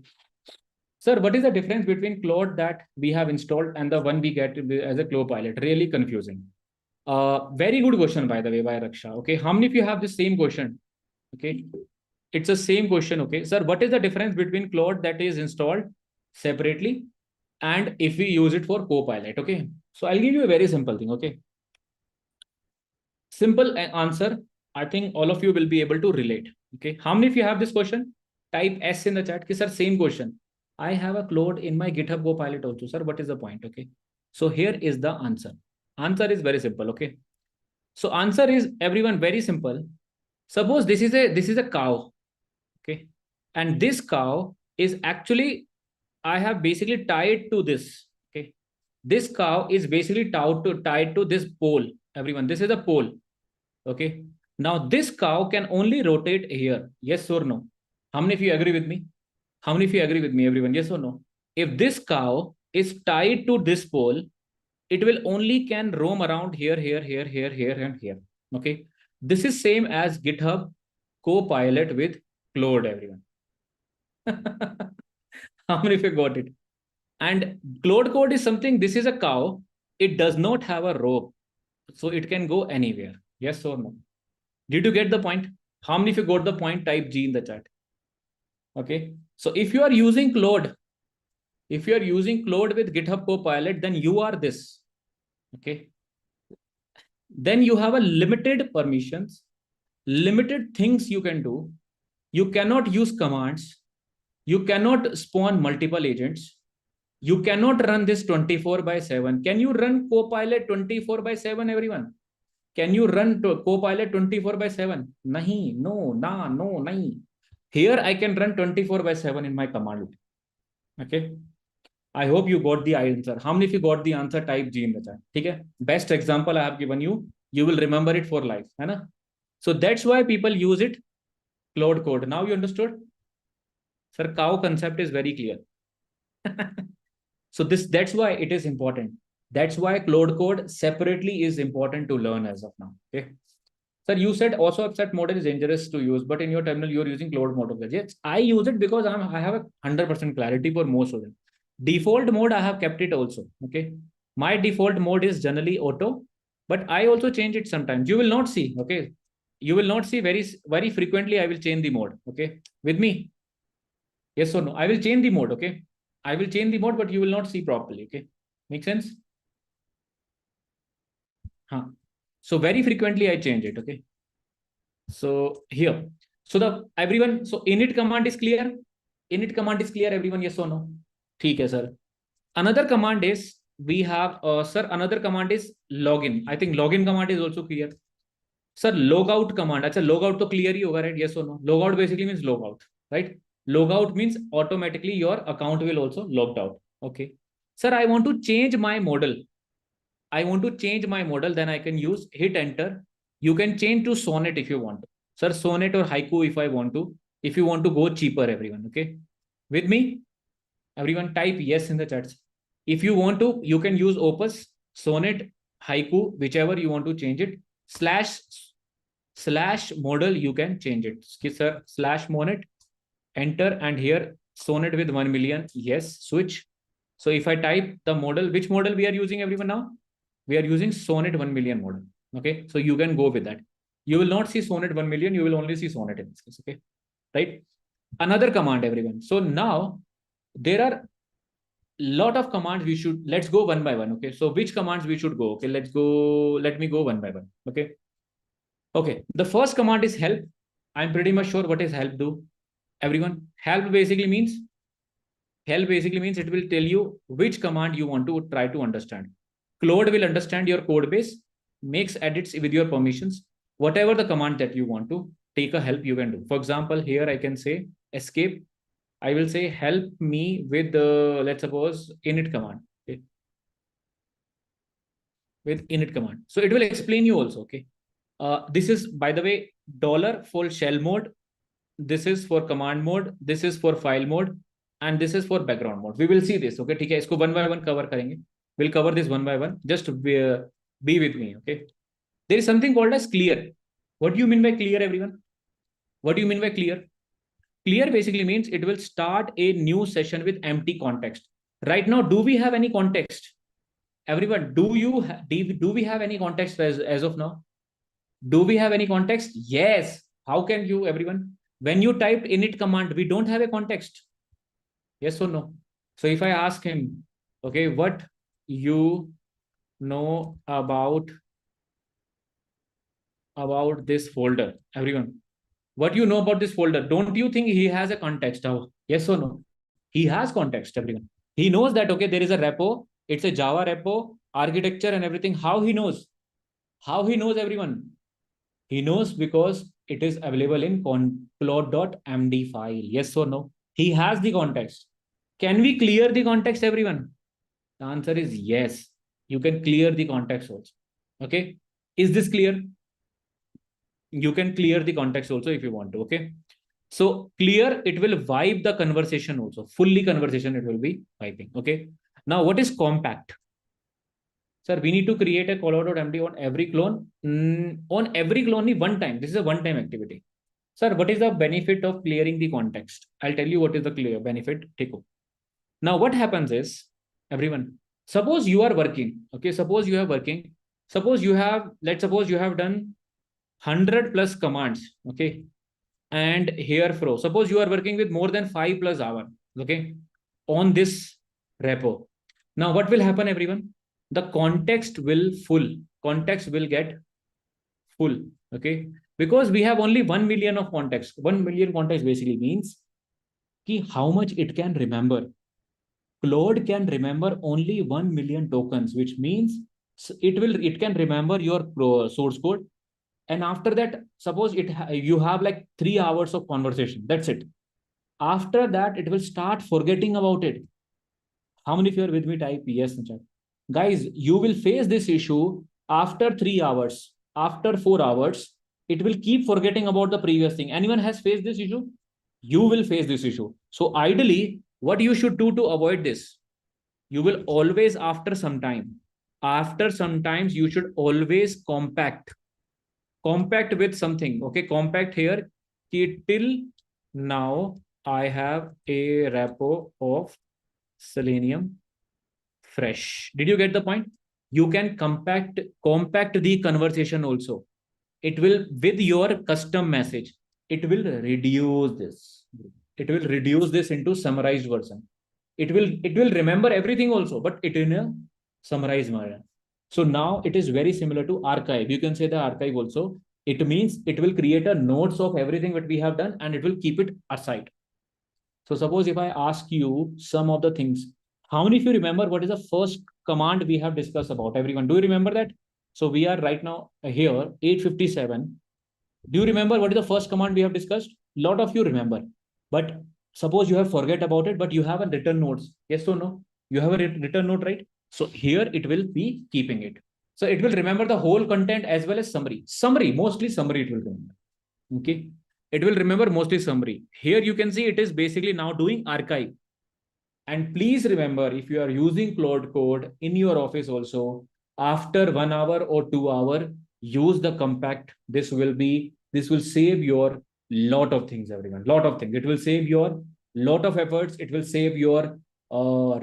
Sir, what is the difference between Claude that we have installed and the one we get as a Claude pilot? Really confusing. Very good question, by the way, by Raksha. Okay, how many of you have the same question? Okay, it's the same question. Okay, sir, what is the difference between Claude that is installed separately and if we use it for Copilot? Okay, so I'll give you a very simple thing. Okay, simple answer. I think all of you will be able to relate. Okay, how many of you have this question? Type S in the chat. Okay, sir, same question. I have a Claude in my GitHub Copilot also, sir. What is the point? Okay, so here is the answer. Answer is very simple. Okay, so answer is, everyone, very simple. Suppose this is a cow. Okay, and this cow is actually, I have basically tied to this. Okay, this cow is basically tied to this pole. Everyone, this is a pole. Okay, now this cow can only rotate here. Yes or no? How many of you agree with me? How many of you agree with me, everyone? Yes or no? If this cow is tied to this pole, it will only can roam around here, and here. Okay, this is same as GitHub Copilot with Claude, everyone. How many of you got it? And Claude code is something, this is a cow. It does not have a rope. So it can go anywhere. Yes or no? Did you get the point? How many of you got the point? Type G in the chat. Okay. So if you are using Claude, with GitHub Copilot, then you are this. Okay. Then you have a limited permissions, limited things you can do. You cannot use commands. You cannot spawn multiple agents. You cannot run this 24/7. Can you run Copilot 24/7, everyone? Can you run to Copilot 24/7? Nahi, no, na, no, nahi. Here I can run 24/7 in my command. Okay. I hope you got the answer. How many of you got the answer? Type G in the chat. Okay. Best example I have given you. You will remember it for life. Hai na? So that's why people use it. Claude code. Now you understood? Sir, cow concept is very clear. So that's why it is important. That's why Claude code separately is important to learn as of now. Okay. Sir, you said also upset model is dangerous to use, but in your terminal you're using Claude model. Yes, I use it because I have a 100% clarity for most of them. Default mode I have kept it also. Okay. My default mode is generally auto, but I also change it sometimes. You will not see. Okay. You will not see very frequently. I will change the mode. Okay. With me. Yes or no? I will change the mode. Okay. I will change the mode, but you will not see properly. Okay. Make sense? Huh. So very frequently I change it. Okay. So here, so the everyone, so init command is clear. Init command is clear, everyone. Yes or no? ठीक है, sir. Another command is we have, sir. Another command is login. I think login command is also clear. Sir, logout command. अच्छा, logout तो clear ही होगा, right? Yes or no? Logout basically means logout, right? Logout means automatically your account will also logged out. Okay. Sir, I want to change my model. I want to change my model, then I can use hit enter. You can change to Sonnet if you want to. Sir, Sonnet or Haiku if I want to. If you want to go cheaper, everyone. Okay. With me? Everyone type yes in the chats. If you want to, you can use Opus, Sonnet, Haiku, whichever you want to change it. Slash model, you can change it. Sir, slash Monet, enter, and here Sonnet with 1 million. Yes, switch. So if I type the model, which model we are using, everyone now? We are using Sonnet 1 million model. Okay. So you can go with that. You will not see Sonnet 1 million. You will only see Sonnet in this case. Okay. Right. Another command, everyone. So now there are lot of commands we should, let's go one by one. Okay. So which commands we should go? Okay. Let's go. Let me go one by one. Okay. Okay. The first command is help. I'm pretty much sure what is help do. Everyone, help basically means it will tell you which command you want to try to understand. Claude will understand your code base, makes edits with your permissions. Whatever the command that you want to take a help, you can do. For example, here I can say escape. I will say help me with the, let's suppose, init command. Okay. With init command. So it will explain you also. Okay. This is, by the way, dollar for shell mode. This is for command mode. This is for file mode. And this is for background mode. We will see this. Okay. ठीक है, इसको one by one cover करेंगे. We'll cover this one by one. Just be with me. Okay. There is something called as clear. What do you mean by clear, everyone? What do you mean by clear? Clear basically means it will start a new session with empty context. Right now, do we have any context? Everyone, do we have any context as of now? Do we have any context? Yes. How can you, everyone? When you typed init command, we don't have a context. Yes or no? So if I ask him, okay, what you know about this folder, everyone, what you know about this folder, don't you think he has a context? Yes or no? He has context, everyone. He knows that, okay, there is a repo, it's a Java repo, architecture and everything. How he knows? How he knows, everyone? He knows because it is available in plot.md file. Yes or no? He has the context. Can we clear the context, everyone? The answer is yes. You can clear the context also. Okay. Is this clear? You can clear the context also if you want to. Okay. So clear, it will wipe the conversation also. Fully conversation, it will be wiping. Okay. Now, what is compact? Sir, we need to create a callout.md on every clone. On every clone, only one time. This is a one-time activity. Sir, what is the benefit of clearing the context? I'll tell you what is the clear benefit. Now, what happens is, everyone, suppose you are working. Okay, suppose you are working. Suppose you have, let's suppose you have done 100 plus commands. Okay, and here flow. Suppose you are working with more than 5 plus hour. Okay, on this repo. Now, what will happen, everyone? The context will get full. Okay, because we have only 1 million of context. 1 million context basically means ki how much it can remember. Claude can remember only 1 million tokens, which means it can remember your source code. And after that, suppose you have like 3 hours of conversation. That's it. After that, it will start forgetting about it. How many of you are with me? Type yes in chat. Guys, you will face this issue after 3 hours, after 4 hours. It will keep forgetting about the previous thing. Anyone has faced this issue? You will face this issue. So, ideally, what you should do to avoid this? You will always, after sometimes, you should always compact with something. Okay, compact here. Till now, I have a repo of Selenium fresh. Did you get the point? You can compact the conversation also. It will, with your custom message, it will reduce this. It will reduce this into summarized version. It will remember everything also, but it in a summarized manner. So now it is very similar to archive. You can say the archive also. It means it will create a notes of everything that we have done and it will keep it aside. So suppose if I ask you some of the things, how many of you remember what is the first command we have discussed about? Everyone, do you remember that? So we are right now here, 8:57. Do you remember what is the first command we have discussed? A lot of you remember, but suppose you have forget about it, but you have a written notes. Yes or no? You have a written note, right? So here it will be keeping it. So it will remember the whole content as well as summary. Mostly summary it will remember. Okay. It will remember mostly summary. Here you can see it is basically now doing archive. And please remember, if you are using Claude Code in your office also, after 1 hour or 2 hour, use the compact. This will save your lot of things, everyone. Lot of things. It will save your lot of efforts. It will save your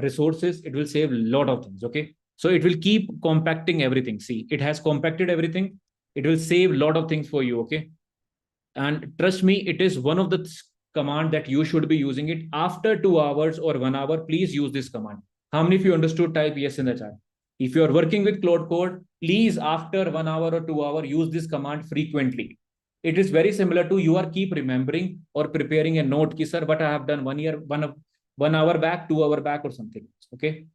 resources. It will save lot of things. Okay. So it will keep compacting everything. See, it has compacted everything. It will save lot of things for you. Okay. And trust me, it is one of the command that you should be using it after 2 hours or 1 hour. Please use this command. How many of you understood? Type yes in the chat. If you are working with Claude Code, please after 1 hour or 2 hour, use this command frequently. It is very similar to you are keep remembering or preparing a note. Ki, sir, what I have done 1 year, 1 hour back, 2 hour back or something. Okay.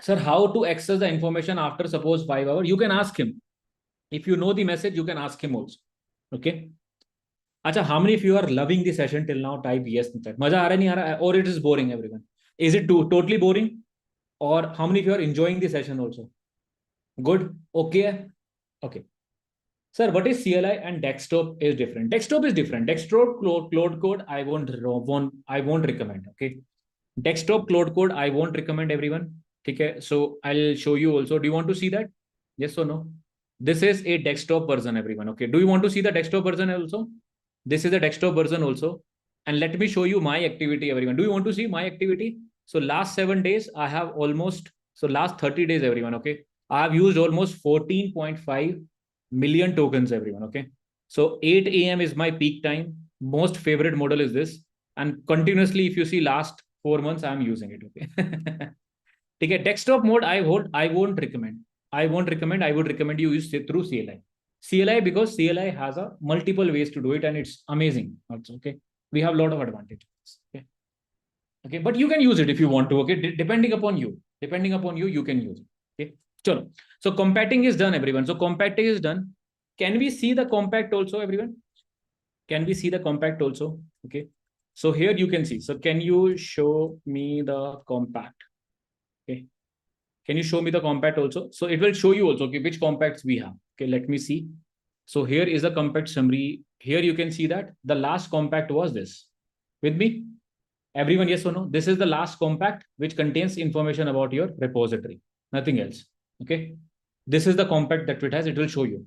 Sir, how to access the information after suppose 5 hours? You can ask him. If you know the message, you can ask him also. Okay. Acha, how many of you are loving the session till now? Type yes in chat. Maza aa raha, nahi aa raha, or it is boring, everyone? Is it totally boring? Or how many of you are enjoying the session also? Good. Okay. Okay. Sir, what is CLI and desktop is different? Desktop is different. Desktop Claude Code, I won't recommend. Okay. Desktop Claude Code, I won't recommend everyone. Okay. So I'll show you also. Do you want to see that? Yes or no? This is a desktop version, everyone. Okay. Do you want to see the desktop version also? This is the desktop version also. And let me show you my activity, everyone. Do you want to see my activity? So last 7 days, I have last 30 days, everyone. Okay. I have used almost 14.5 million tokens, everyone. Okay. So 8 a.m. is my peak time. Most favorite model is this. And continuously, if you see last 4 months, I'm using it. Okay. Okay. Desktop mode, I won't recommend. I won't recommend. I would recommend you use it through CLI. CLI because CLI has a multiple ways to do it and it's amazing. Okay. We have a lot of advantages. Okay. Okay. But you can use it if you want to. Okay. Depending upon you. Depending upon you, you can use it. Okay. So compacting is done, everyone. So compacting is done. Can we see the compact also, everyone? Can we see the compact also? Okay. So here you can see. So can you show me the compact? Okay. Can you show me the compact also? So it will show you also, okay, which compacts we have. Okay, let me see. So here is the compact summary. Here you can see that the last compact was this. With me? Everyone, yes or no? This is the last compact which contains information about your repository. Nothing else. Okay. This is the compact that it has. It will show you.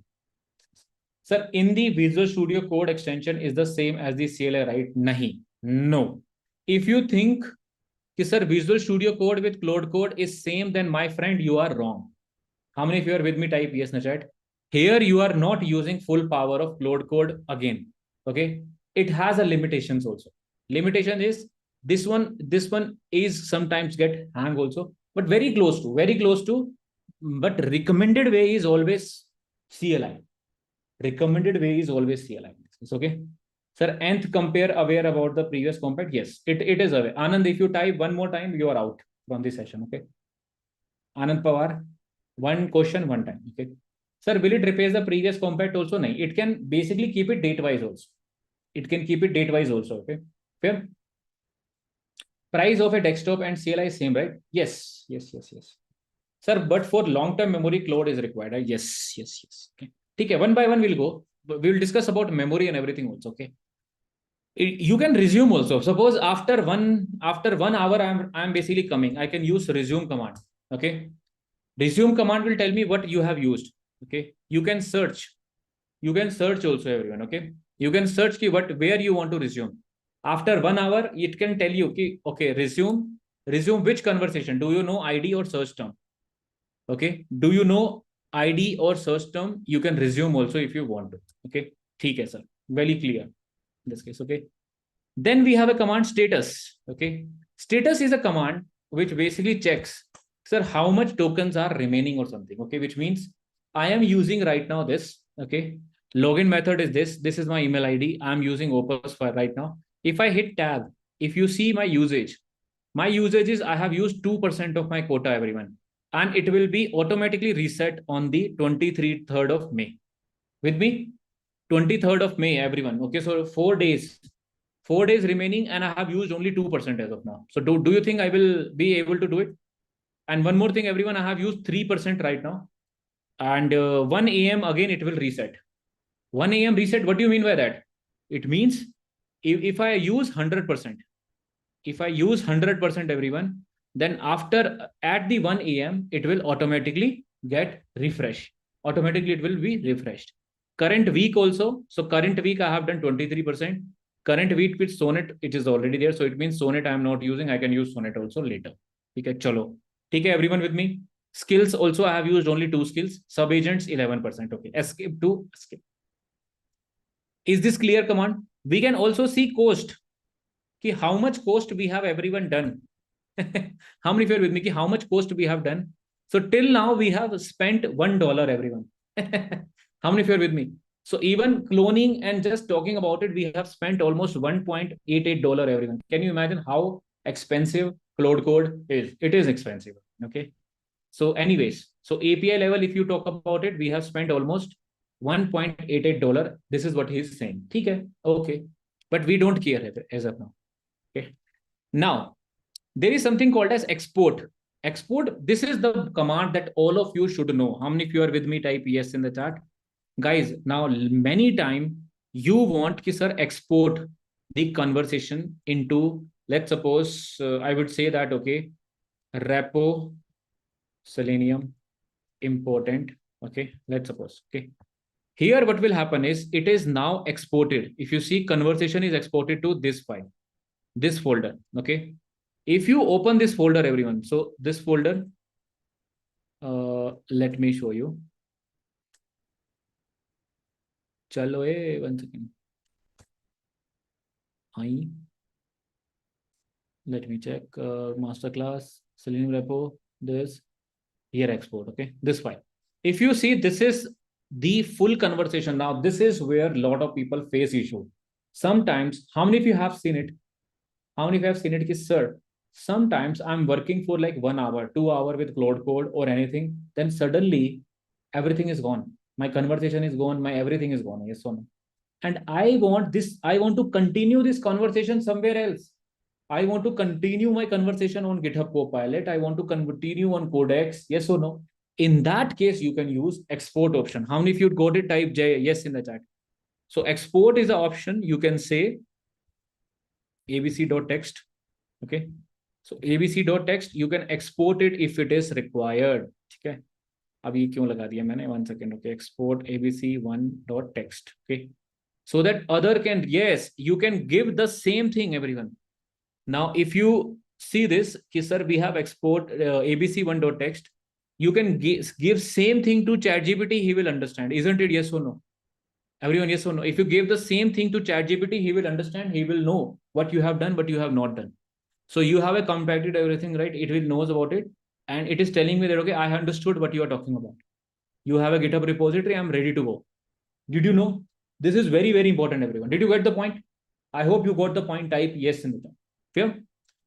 Sir, in the Visual Studio Code extension is the same as the CLI, right? Nahi. No. If you think कि sir Visual Studio Code with Claude Code is same, then my friend you are wrong. How many of you are with me? Type yes in the chat. Here you are not using full power of Claude Code again. Okay, it has a limitations also. Limitation is this one. This one is sometimes get hang also, but very close to, very close to. But recommended way is always CLI. Recommended way is always CLI. It's okay. Sir, nth compare aware about the previous compact? Yes, it is aware. Anand, if you type one more time, you are out from this session. Okay. Anand Pawar, one question, one time. Okay. Sir, will it replace the previous compact also? No. It can basically keep it date wise also. It can keep it date wise also. Okay. Fair. Price of a desktop and CLI is same, right? Yes. Yes. Yes. Yes. Sir, but for long-term memory, Claude is required. Right? Yes. Yes. Yes. Okay. Okay. One by one, we'll go. We will discuss about memory and everything also. Okay. You can resume also. Suppose after one hour, I'm basically coming. I can use resume command. Okay. Resume command will tell me what you have used. Okay. You can search. You can search also, everyone. Okay. You can search what where you want to resume. After 1 hour, it can tell you okay, resume which conversation. Do you know ID or search term? Okay. Do you know ID or search term? You can resume also if you want to. Okay. ठीक है, sir. Very clear in this case. Okay. Then we have a command status. Okay. Status is a command which basically checks, sir, how much tokens are remaining or something. Okay. Which means I am using right now this. Okay. Login method is this. This is my email ID. I'm using Opus for right now. If I hit tab, if you see my usage is I have used 2% of my quota, everyone. And it will be automatically reset on the 23rd of May. With me? 23rd of May, everyone. Okay. So 4 days. 4 days remaining, and I have used only 2% as of now. So do you think I will be able to do it? And one more thing, everyone, I have used 3% right now. And 1 a.m. again, it will reset. 1 a.m. reset, what do you mean by that? It means if I use 100%, if I use 100%, everyone, then after at the 1 a.m., it will automatically get refreshed. Automatically, it will be refreshed. Current week also. So current week, I have done 23%. Current week with Sonnet, it is already there. So it means Sonnet I am not using. I can use Sonnet also later. Okay, chalo. Okay, everyone with me? Skills also, I have used only 2 skills. Sub agents 11%. Okay, escape to escape. Is this clear command? We can also see cost. Ki how much cost we have everyone done. How many of you are with me? Ki how much cost we have done? So till now we have spent $1, everyone. How many of you are with me? So even cloning and just talking about it, we have spent almost $1.88, everyone. Can you imagine how expensive Claude Code is? It is expensive. Okay. So anyways, so API level, if you talk about it, we have spent almost $1.88. This is what he's saying. Okay. But we don't care as of now. Okay. Now, there is something called as export. Export, this is the command that all of you should know. How many of you are with me? Type yes in the chat. Guys, now many time you want ki sir export the conversation into, let's suppose, I would say that, okay, repo Selenium important. Okay, let's suppose. Okay. Here, what will happen is it is now exported. If you see, conversation is exported to this file, this folder. Okay. If you open this folder, everyone, so this folder, let me show you. Chalo, one second. Let me check. Masterclass, Selenium repo, this, here export. Okay, this file. If you see, this is the full conversation. Now, this is where a lot of people face issue. Sometimes, how many of you have seen it? How many of you have seen it? Sir, sometimes I'm working for like 1 hour, 2 hour with Claude Code or anything. Then suddenly everything is gone. My conversation is gone. My everything is gone. Yes or no? And I want to continue this conversation somewhere else. I want to continue my conversation on GitHub Copilot. I want to continue on Codex. Yes or no? In that case, you can use export option. How many of you got it? Type yes in the chat. So export is an option. You can say abc.text. Okay. So abc.text, you can export it if it is required. Okay. अभी क्यों लगा दिया मैंने? 1 second. Okay. Export abc1.text. Okay. So that other can, yes, you can give the same thing, everyone. Now, if you see this, sir, we have export abc1.text. You can give same thing to ChatGPT, he will understand. Isn't it? Yes or no? Everyone, yes or no? If you give the same thing to ChatGPT, he will understand. He will know what you have done, but you have not done. So you have a compacted everything, right? It will knows about it. And it is telling me that, okay, I understood what you are talking about. You have a GitHub repository. I'm ready to go. Did you know? This is very, very important, everyone. Did you get the point? I hope you got the point. Type yes in the chat. Fair?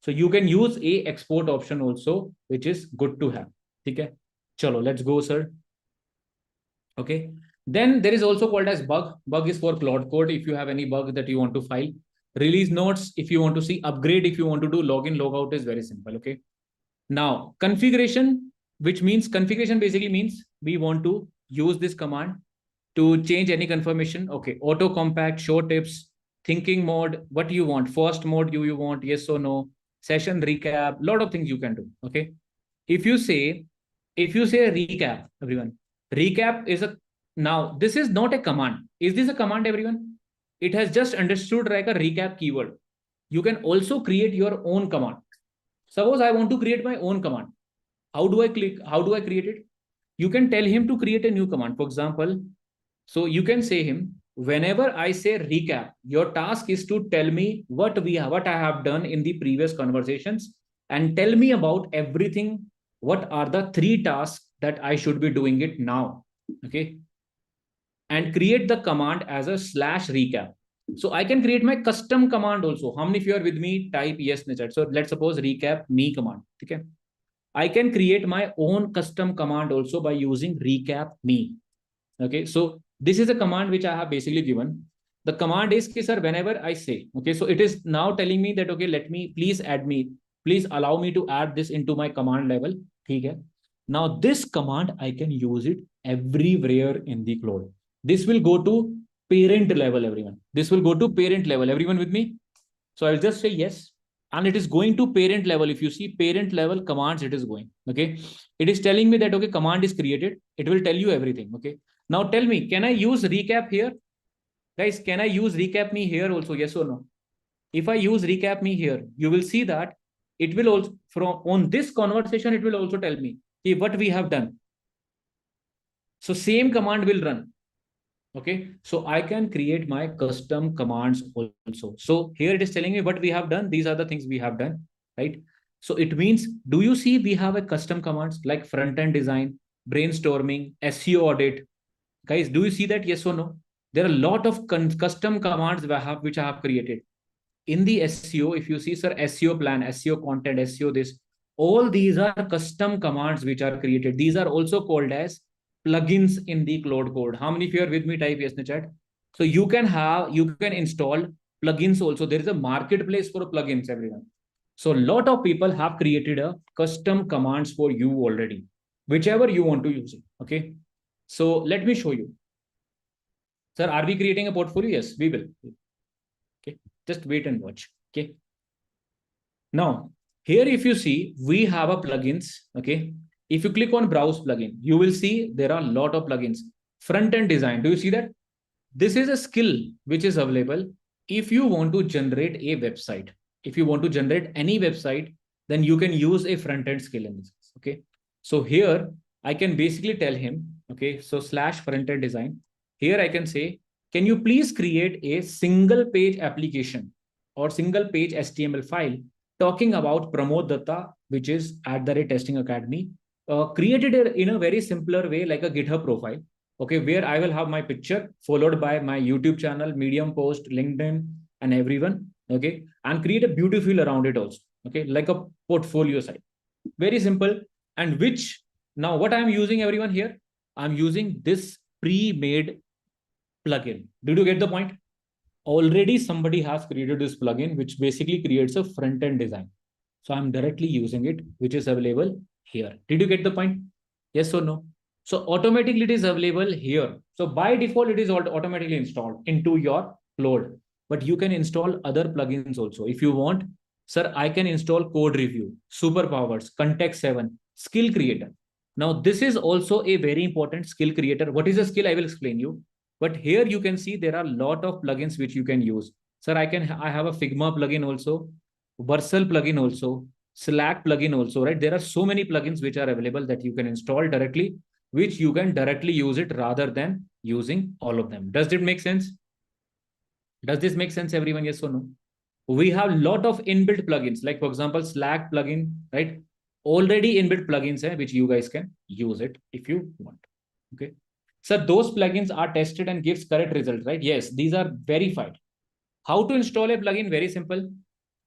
So you can use a export option also, which is good to have. Okay. Chalo, let's go, sir. Okay. Then there is also called as bug. Bug is for Claude code. If you have any bug that you want to file, release notes. If you want to see upgrade, if you want to do login, logout is very simple. Okay. Now configuration, which means configuration basically means we want to use this command to change any confirmation. Okay. Auto compact, show tips, thinking mode, what you want, first mode you want, yes or no, session recap, lot of things you can do. Okay. If you say, recap, everyone, recap is a, now this is not a command. Is this a command, everyone? It has just understood like a recap keyword. You can also create your own command. Suppose I want to create my own command. How do I create it? You can tell him to create a new command. For example, so you can say him, whenever I say recap, your task is to tell me what I have done in the previous conversations and tell me about everything. What are the 3 tasks that I should be doing it now? Okay. And create the command as a slash recap. So I can create my custom command also. How many of you are with me? Type yes in the chat. So let's suppose recap me command. Okay. I can create my own custom command also by using recap me. Okay, so this is a command which I have basically given. The command is, sir, whenever I say, okay, so it is now telling me that, okay, let me, please allow me to add this into my command level. Okay. Now this command, I can use it everywhere in the Claude. This will go to parent level, everyone. This will go to parent level. Everyone with me? So I'll just say yes. And it is going to parent level. If you see parent level commands, it is going. Okay. It is telling me that, okay, command is created. It will tell you everything. Okay. Now tell me, can I use recap here? Guys, can I use recap me here also? Yes or no? If I use recap me here, you will see that it will also, from on this conversation, it will also tell me what we have done. So same command will run. Okay, so I can create my custom commands also. So here it is telling me what we have done. These are the things we have done, right? So it means, do you see we have a custom commands like front end design, brainstorming, SEO audit? Guys, do you see that? Yes or no? There are a lot of custom commands which I have created. In the SEO, if you see, sir, SEO plan, SEO content, SEO this, all these are custom commands which are created. These are also called as plugins in the Claude code. How many of you are with me? Type yes in the chat. So you can install plugins also. There is a marketplace for plugins, everyone. So a lot of people have created a custom commands for you already, whichever you want to use it. Okay. So let me show you. Sir, are we creating a portfolio? Yes, we will. Okay. Just wait and watch. Okay. Now, here if you see, we have a plugins. Okay. If you click on browse plugin, you will see there are a lot of plugins. Front end design. Do you see that? This is a skill which is available if you want to generate a website. If you want to generate any website, then you can use a front end skill in this. Okay. So here I can basically tell him, okay, so slash front end design. Here I can say, can you please create a single page application or single page HTML file talking about Pramod Datta, which is at the rate testing academy, created in a very simpler way, like a GitHub profile. Okay, where I will have my picture followed by my YouTube channel, Medium post, LinkedIn, and everyone. Okay, and create a beautiful around it also. Okay, like a portfolio site. Very simple. And which now what I'm using, everyone, here, I'm using this pre-made plugin. Did you get the point? Already somebody has created this plugin, which basically creates a front end design. So I'm directly using it, which is available here. Did you get the point? Yes or no? So automatically it is available here. So by default, it is automatically installed into your Claude. But you can install other plugins also. If you want, sir, I can install code review, superpowers, context 7, skill creator. Now, this is also a very important skill creator. What is a skill? I will explain you. But here you can see there are a lot of plugins which you can use. Sir, I have a Figma plugin also, Versal plugin also, Slack plugin also, right? There are so many plugins which are available that you can install directly, which you can directly use it rather than using all of them. Does it make sense? Does this make sense, everyone? Yes or no? We have a lot of inbuilt plugins, like for example, Slack plugin, right? Already inbuilt plugins, which you guys can use it if you want. Okay. So those plugins are tested and gives correct results, right? Yes, these are verified. How to install a plugin? Very simple.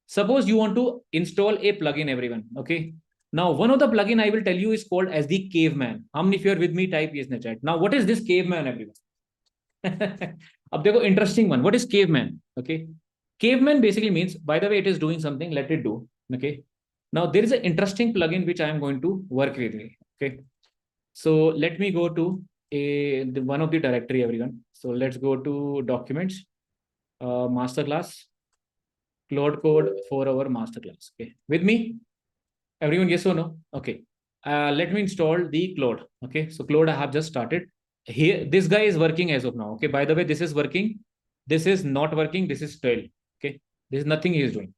Suppose you want to install a plugin, everyone. Okay. Now, one of the plugin I will tell you is called as the Caveman. How many if you are with me, type yes in the chat. Now, what is this Caveman, everyone? अब देखो interesting one. What is Caveman? Okay. Caveman basically means, by the way, it is doing something, let it do. Okay. Now, there is an interesting plugin which I am going to work with. Okay. So let me go to one of the directory, everyone. So let's go to documents, masterclass, Claude code for our masterclass. Okay, with me, everyone, yes or no? Okay, let me install the Claude. Okay, so Claude I have just started. Here, this guy is working as of now. Okay, by the way, this is working. This is not working. This is stale. Okay, this is nothing he is doing.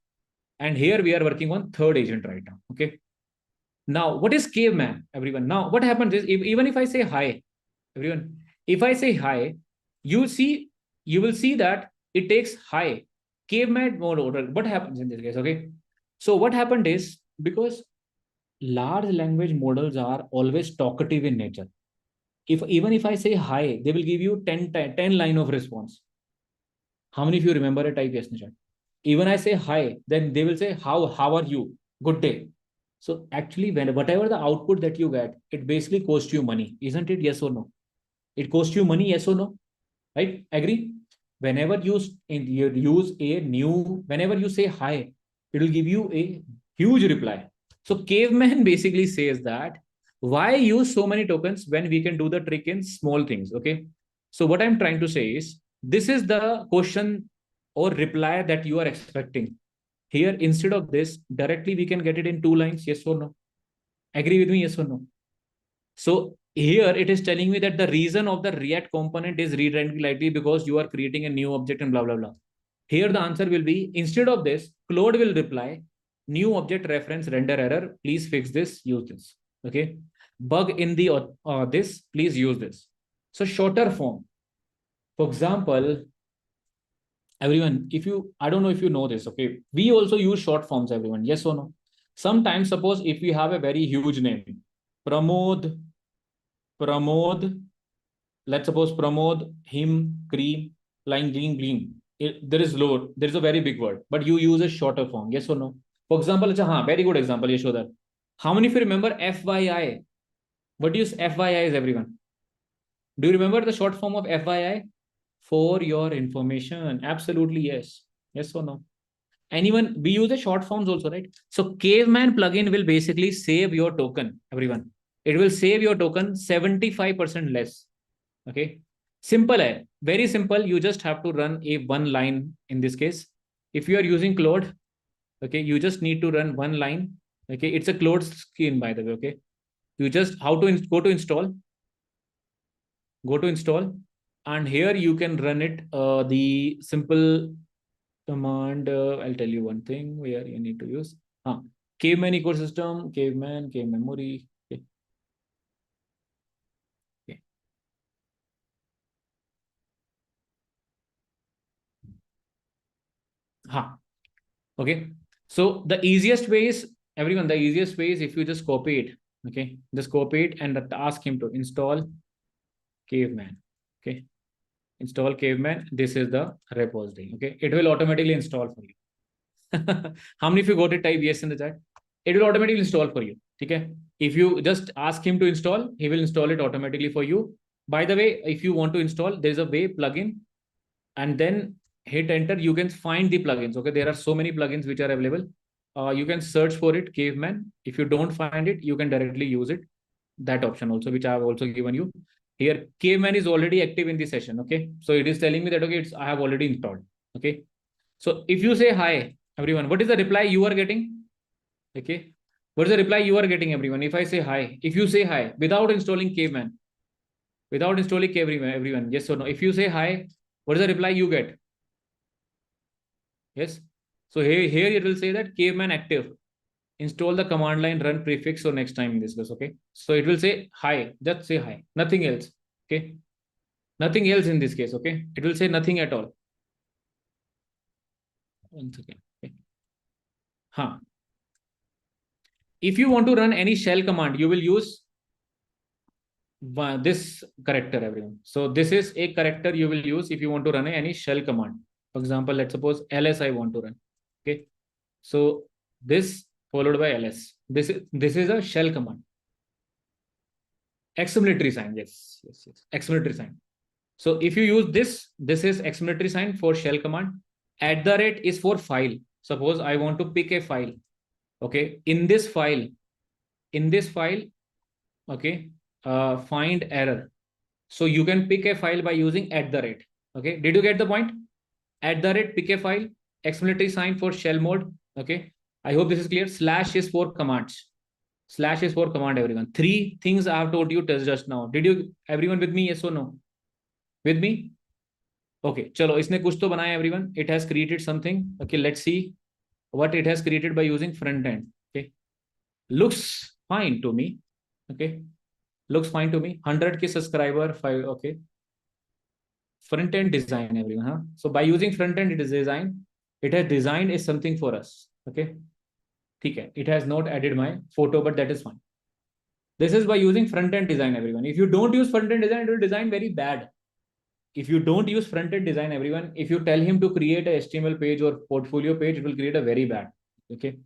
And here we are working on third agent right now. Okay, now what is caveman, everyone? Now what happens is even if I say hi, everyone, if I say hi, you see, you will see that it takes hi. Caveman mode order. What happens in this case? Okay. So what happened is because large language models are always talkative in nature. If even if I say hi, they will give you 10 line of response. How many of you remember a type yes in chat? Even I say hi, then they will say how are you? Good day. So actually, when whatever the output that you get, it basically costs you money, isn't it? Yes or no? It costs you money, yes or no? Right? Agree? Whenever you use a new, whenever you say hi, it will give you a huge reply. So caveman basically says that why use so many tokens when we can do the trick in small things? Okay. So what I'm trying to say is this is the question or reply that you are expecting. Here, instead of this, directly we can get it in 2 lines, yes or no? Agree with me, yes or no? So here it is telling me that the reason of the React component is read randomly lightly because you are creating a new object and blah, blah, blah. Here the answer will be, instead of this, Claude will reply, new object reference render error, please fix this, use this. Okay. Bug in the this, please use this. So shorter form. For example, everyone, if you, I don't know if you know this, okay, we also use short forms, everyone, yes or no? Sometimes, suppose if we have a very huge name, Pramod, Pramod, let's suppose Pramod, him, cream, line, gleam, gleam. There is load, there is a very big word, but you use a shorter form, yes or no? For example, very good example, Yashodhar. How many of you remember FYI? What is FYI is, everyone? Do you remember the short form of FYI? For your information. Absolutely yes. Yes or no? Anyone? We use the short forms also, right? So Caveman plugin will basically save your token, everyone. It will save your token 75% less. Okay. Simple hai. Very simple. You just have to run a one line in this case. If you are using Claude, okay, you just need to run one line. Okay. It's a Claude skin, by the way. Okay. You just how to go to install, go to install, and here you can run it. The simple command, I'll tell you one thing where you need to use. Caveman ecosystem, caveman, cave memory. Okay. Okay. Okay. So the easiest way is, everyone, the easiest way is if you just copy it. Okay. Just copy it and ask him to install caveman. Okay. Install caveman. This is the repository. Okay. It will automatically install for you. How many of you got it? Type yes in the chat. It will automatically install for you. Okay. If you just ask him to install, he will install it automatically for you. By the way, if you want to install, there's a way plugin, and then hit enter. You can find the plugins. Okay. There are so many plugins which are available. You can search for it, caveman. If you don't find it, you can directly use it. That option also, which I have also given you. Here, caveman is already active in the session. Okay. So it is telling me that, okay, I have already installed. Okay. So if you say hi, everyone, what is the reply you are getting? Okay. What is the reply you are getting, everyone? If I say hi, if you say hi without installing caveman, without installing caveman, everyone, yes or no? If you say hi, what is the reply you get? Yes. So here it will say that caveman active. Install the command line run prefix. So next time in this case, okay. So it will say hi. Just say hi. Nothing else. Okay. Nothing else in this case. Okay. It will say nothing at all. Once again. Okay. Huh. If you want to run any shell command, you will use this character, everyone. So this is a character you will use if you want to run any shell command. For example, let's suppose ls I want to run. Okay. So this followed by ls. This is a shell command. Exclamatory sign. Yes, yes, yes. Exclamatory sign. So if you use this is exclamatory sign for shell command. At the rate is for file. Suppose I want to pick a file. Okay. In this file, okay, find error. So you can pick a file by using at the rate. Okay. Did you get the point? At the rate, pick a file, exclamatory sign for shell mode. Okay. I hope this is clear. Slash is for commands. Slash is for command, everyone. Three things I have told you just now. Did you, everyone with me? Yes or no? With me? Okay. Chalo, isne kuch to banaya, everyone. It has created something. Okay. Let's see what it has created by using front end. Okay. Looks fine to me. Okay. Looks fine to me. 100K subscriber, 5. Okay. Front end design, everyone. Huh? So by using front end, it is design. It has designed is something for us. Okay. Okay. It has not added my photo, but that is fine. This is by using front end design, everyone. If you don't use front end design, it will design very bad. If you don't use front end design, everyone, if you tell him to create a HTML page or portfolio page, it will create a very bad. Okay.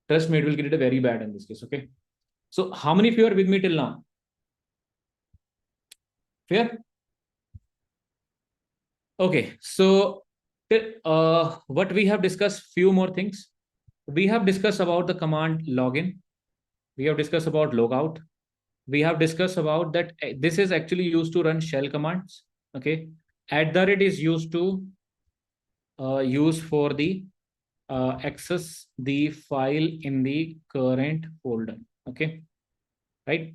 Trust me, it will create a very bad in this case. Okay. So how many of you are with me till now? Fair? Okay. So what we have discussed, few more things. We have discussed about the command login. We have discussed about logout. We have discussed about that this is actually used to run shell commands. Okay. At the rate is used to use for the access the file in the current folder. Okay. Right.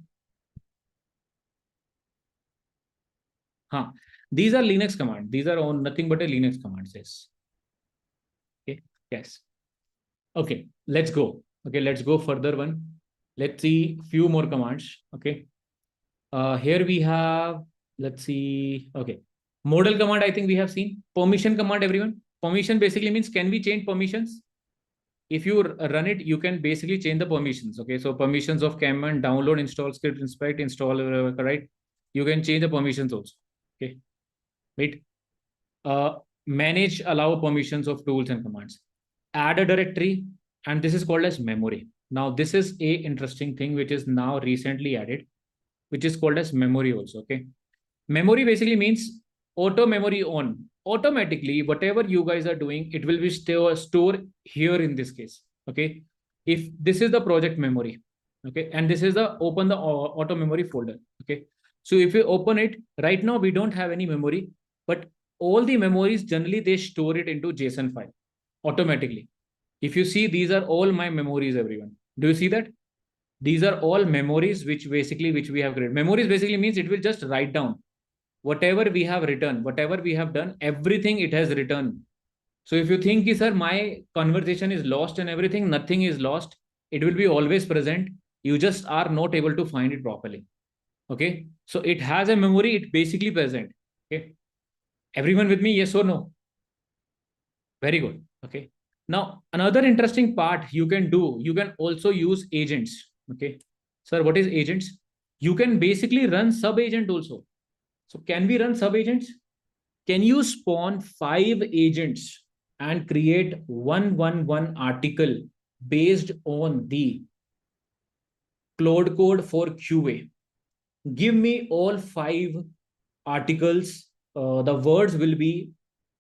Huh. These are Linux commands. These are on nothing but a Linux command says. Okay. Yes. Okay. Let's go. Okay. Let's go further one. Let's see few more commands. Okay. Here we have, let's see. Okay. Modal command, I think we have seen. Permission command, everyone. Permission basically means can we change permissions? If you run it, you can basically change the permissions. Okay. So permissions of command, download, install, script, inspect, install, right? You can change the permissions also. Okay. Right. Manage, allow permissions of tools and commands. Add a directory, and this is called as memory. Now, this is a interesting thing which is now recently added, which is called as memory also. Okay. Memory basically means auto memory on. Automatically, whatever you guys are doing, it will be stored here in this case. Okay. If this is the project memory, okay, and this is the open the auto memory folder. Okay. So if you open it right now, we don't have any memory, but all the memories generally they store it into JSON file automatically. If you see, these are all my memories, everyone. Do you see that? These are all memories which we have created. Memories basically means it will just write down whatever we have written, whatever we have done, everything it has written. So if you think, sir, my conversation is lost and everything, nothing is lost. It will be always present. You just are not able to find it properly. Okay. So it has a memory, it basically present. Okay. Everyone with me, yes or no? Very good. Okay. Now, another interesting part you can do, you can also use agents. Okay. Sir, what is agents? You can basically run sub agent also. So can we run sub agents? Can you spawn 5 agents and create 111 article based on the Claude code for QA? Give me all 5 articles. The words will be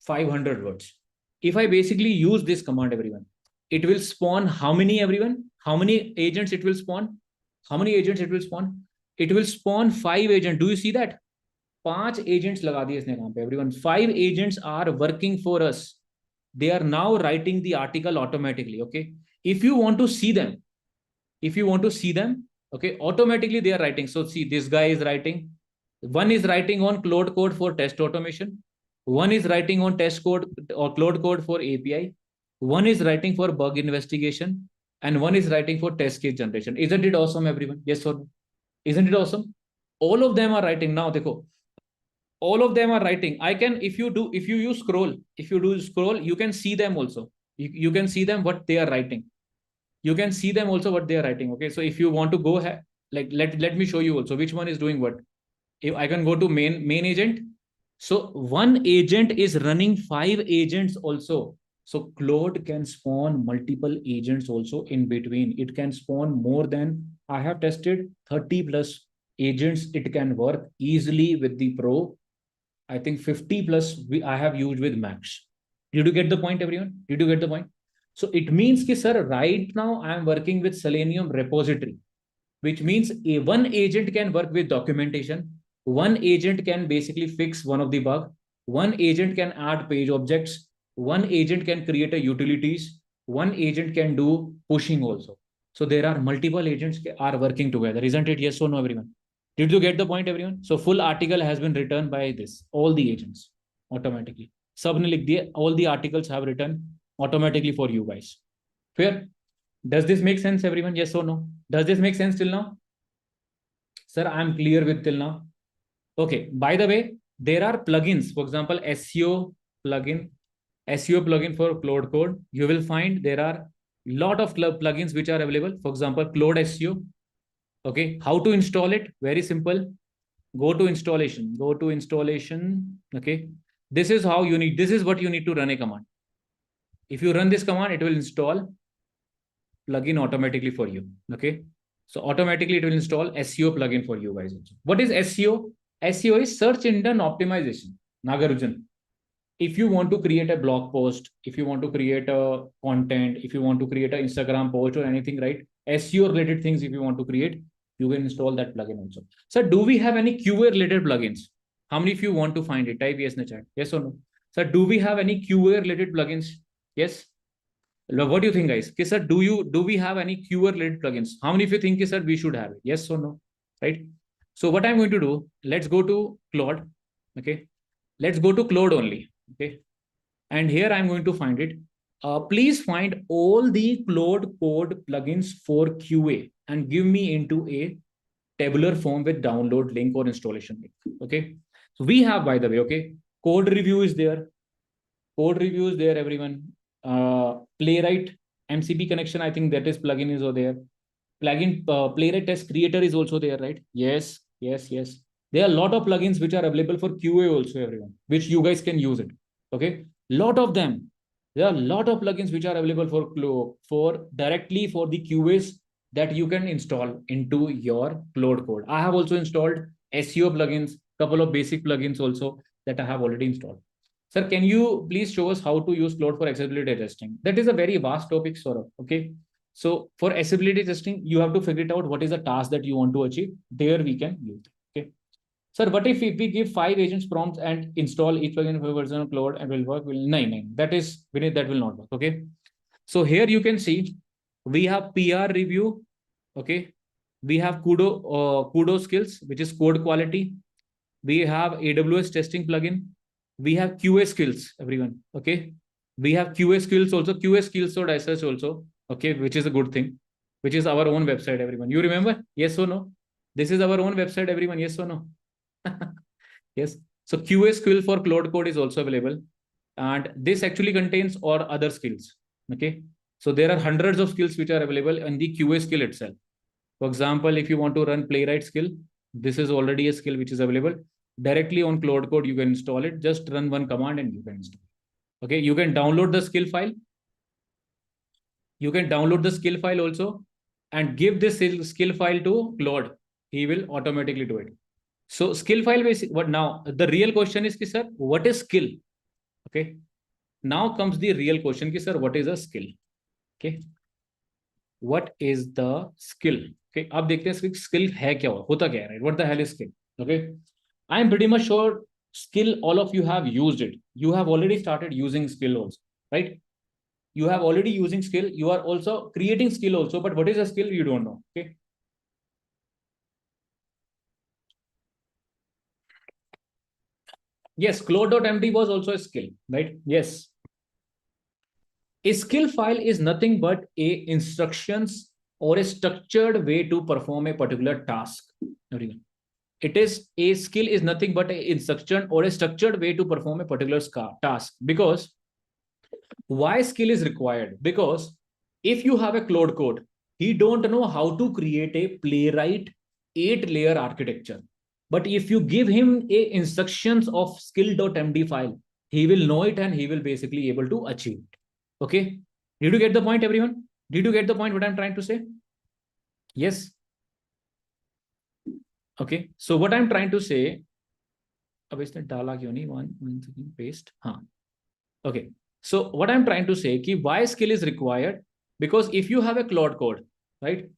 500 words. If I basically use this command, everyone, it will spawn how many, everyone? How many agents it will spawn? How many agents it will spawn? It will spawn 5 agents. Do you see that? 5 agents लगा दिए इसने यहाँ पे, everyone. 5 agents are working for us. They are now writing the article automatically. Okay. If you want to see them, okay, automatically they are writing. So see, this guy is writing. One is writing on Claude code for test automation. One is writing on test code or Claude code for API. One is writing for bug investigation, and one is writing for test case generation. Isn't it awesome, everyone? Yes or no? Isn't it awesome? All of them are writing now. Dekho, all of them are writing. I can, if you use scroll, you can see them also. You can see them what they are writing. You can see them also what they are writing. Okay. So if you want to go ahead, like let me show you also which one is doing what. If I can go to main agent. So one agent is running 5 agents also. So Claude can spawn multiple agents also in between. It can spawn more than, I have tested 30 plus agents. It can work easily with the Pro. I think 50 plus I have used with Max. Did you get the point, everyone? Did you get the point? So it means that, sir, right now I am working with Selenium repository, which means one agent can work with documentation. One agent can basically fix one of the bug. One agent can add page objects. One agent can create a utilities. One agent can do pushing also. So there are multiple agents are working together, isn't it? Yes or no, everyone? Did you get the point, everyone? So full article has been written by this, all the agents automatically. All the articles have written automatically for you guys. Fair? Does this make sense, everyone? Yes or no? Does this make sense till now? Sir, I'm clear with till now. Okay. By the way, there are plugins. For example, plugin, SEO plugin for Claude Code. You will find there are lot of plugins which are available. For example, Claude SEO. Okay. How to install it? Very simple. Go to installation. Go to installation. Okay. This is how you need. This is what you need to run a command. If you run this command, it will install plugin automatically for you. Okay. So automatically it will install SEO plugin for you guys. What is SEO? SEO is search engine optimization. Nagarujan. If you want to create a blog post, if you want to create a content, if you want to create an Instagram post or anything, right? SEO related things, if you want to create, you can install that plugin also. So do we have any QA related plugins? How many of you want to find it? Type yes in the chat. Yes or no? So do we have any QA related plugins? Yes. What do you think, guys? Okay, sir, do we have any QA related plugins? How many of you think, sir, we should have it? Yes or no? Right? So what I'm going to do, let's go to Claude. Okay. Let's go to Claude only. Okay. And here I'm going to find it. Please find all the Claude Code plugins for QA and give me into a tabular form with download link or installation link. Okay. So we have, by the way, okay, code review is there. Code review is there, everyone. Playwright MCP connection, I think that is plugin is over there. Plugin Playwright test creator is also there, right? Yes, yes, yes. There are a lot of plugins which are available for QA also, everyone, which you guys can use it. Okay, lot of them. There are a lot of plugins which are available for directly for the QAs that you can install into your Claude Code. I have also installed SEO plugins, couple of basic plugins also that I have already installed. Sir, can you please show us how to use Claude for accessibility testing? That is a very vast topic, Saurabh. Okay. So for accessibility testing, you have to figure it out what is the task that you want to achieve. There we can use it. Okay. Sir, what if we give 5 agents prompts and install each plugin for version of Claude and will work? Nine. That is, that will not work. Okay. So here you can see we have PR review. Okay. We have Kudo skills, which is code quality. We have AWS testing plugin. We have QA skills, everyone. Okay. We have QA skills also, QA skills.sh also. Okay. Which is a good thing, which is our own website, everyone. You remember? Yes or no? This is our own website, everyone. Yes or no? Yes. So QA skill for Claude Code is also available. And this actually contains or other skills. Okay. So there are hundreds of skills which are available in the QA skill itself. For example, if you want to run Playwright skill, this is already a skill which is available directly on Claude Code. You can install it. Just run one command and you can install it. Okay. You can download the skill file. You can download the skill file also and give this skill file to Claude. He will automatically do it. So skill file basic. What now? The real question is, sir, what is skill? Okay. Now comes the real question, sir, what is a skill? Okay. What is the skill? Okay. अब देखते हैं skill है क्या होता क्या है, right? What the hell is skill? Okay. I am pretty much sure skill all of you have used it. You have already started using skill also, right? You have already using skill. You are also creating skill also, but what is a skill you don't know. Okay. Yes, Claude.md was also a skill, right? Yes. A skill file is nothing but a instructions or a structured way to perform a particular task. It is a skill is nothing but an instruction or a structured way to perform a particular task. Because why skill is required? Because if you have a Claude Code, he don't know how to create a Playwright 8-layer architecture. But if you give him a instructions of skill.md file, he will know it and he will basically able to achieve it. Okay. Did you get the point, everyone? Did you get the point what I'm trying to say? Yes. Okay. So what I'm trying to say, अब इसने डाला क्यों नहीं? One second, paste. हाँ. Okay. So what I'm trying to say कि why skill is required? Because if you have a Claude code, right?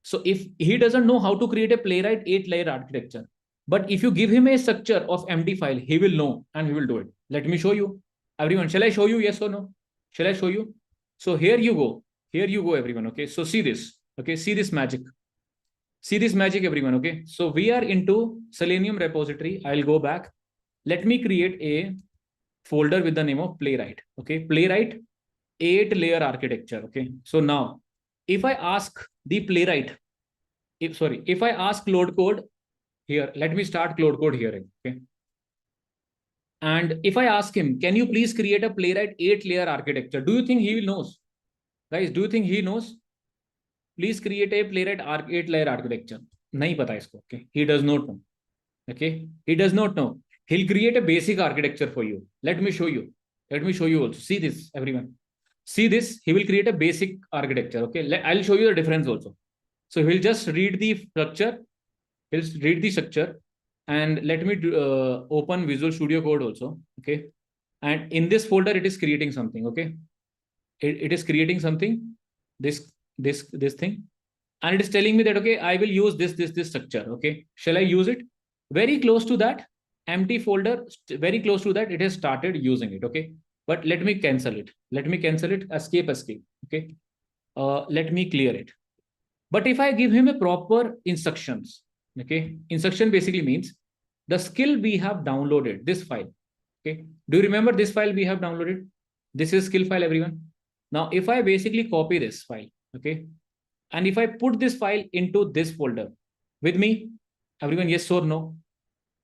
So if he doesn't know how to create a playwright 8-layer architecture, but if you give him a structure of MD file, he will know and he will do it. Let me show you. Everyone, shall I show you? Yes or no? Shall I show you? So here you go. Here you go, everyone. Okay. So see this. Okay. See this magic. See this magic, everyone. Okay. So we are into Selenium repository. I'll go back. Let me create a folder with the name of playwright. Okay. Playwright 8-layer architecture. Okay. So now if I ask the playwright, if I ask Claude code here, let me start Claude code here. Okay. And if I ask him, can you please create a playwright 8-layer architecture? Do you think he knows? Guys, do you think he knows? Please create a playwright 8-layer architecture. Nahi pata isko. Okay. He does not know. Okay. He does not know. He'll create a basic architecture for you. Let me show you. Let me show you also. See this, everyone. See this. He will create a basic architecture. Okay. I'll show you the difference also. So he'll just read the structure. He'll read the structure. And let me open Visual Studio Code also. Okay. And in this folder, it is creating something. Okay. It is creating something. This thing. And it is telling me that, okay, I will use this structure. Okay. Shall I use it? Very close to that empty folder, very close to that, it has started using it. Okay. But let me cancel it. Let me cancel it. Escape. Okay. Let me clear it. But if I give him a proper instructions, okay, instruction basically means the skill we have downloaded, this file. Okay. Do you remember this file we have downloaded? This is skill file, everyone. Now, if I basically copy this file, okay, and if I put this file into this folder with me, everyone, yes or no?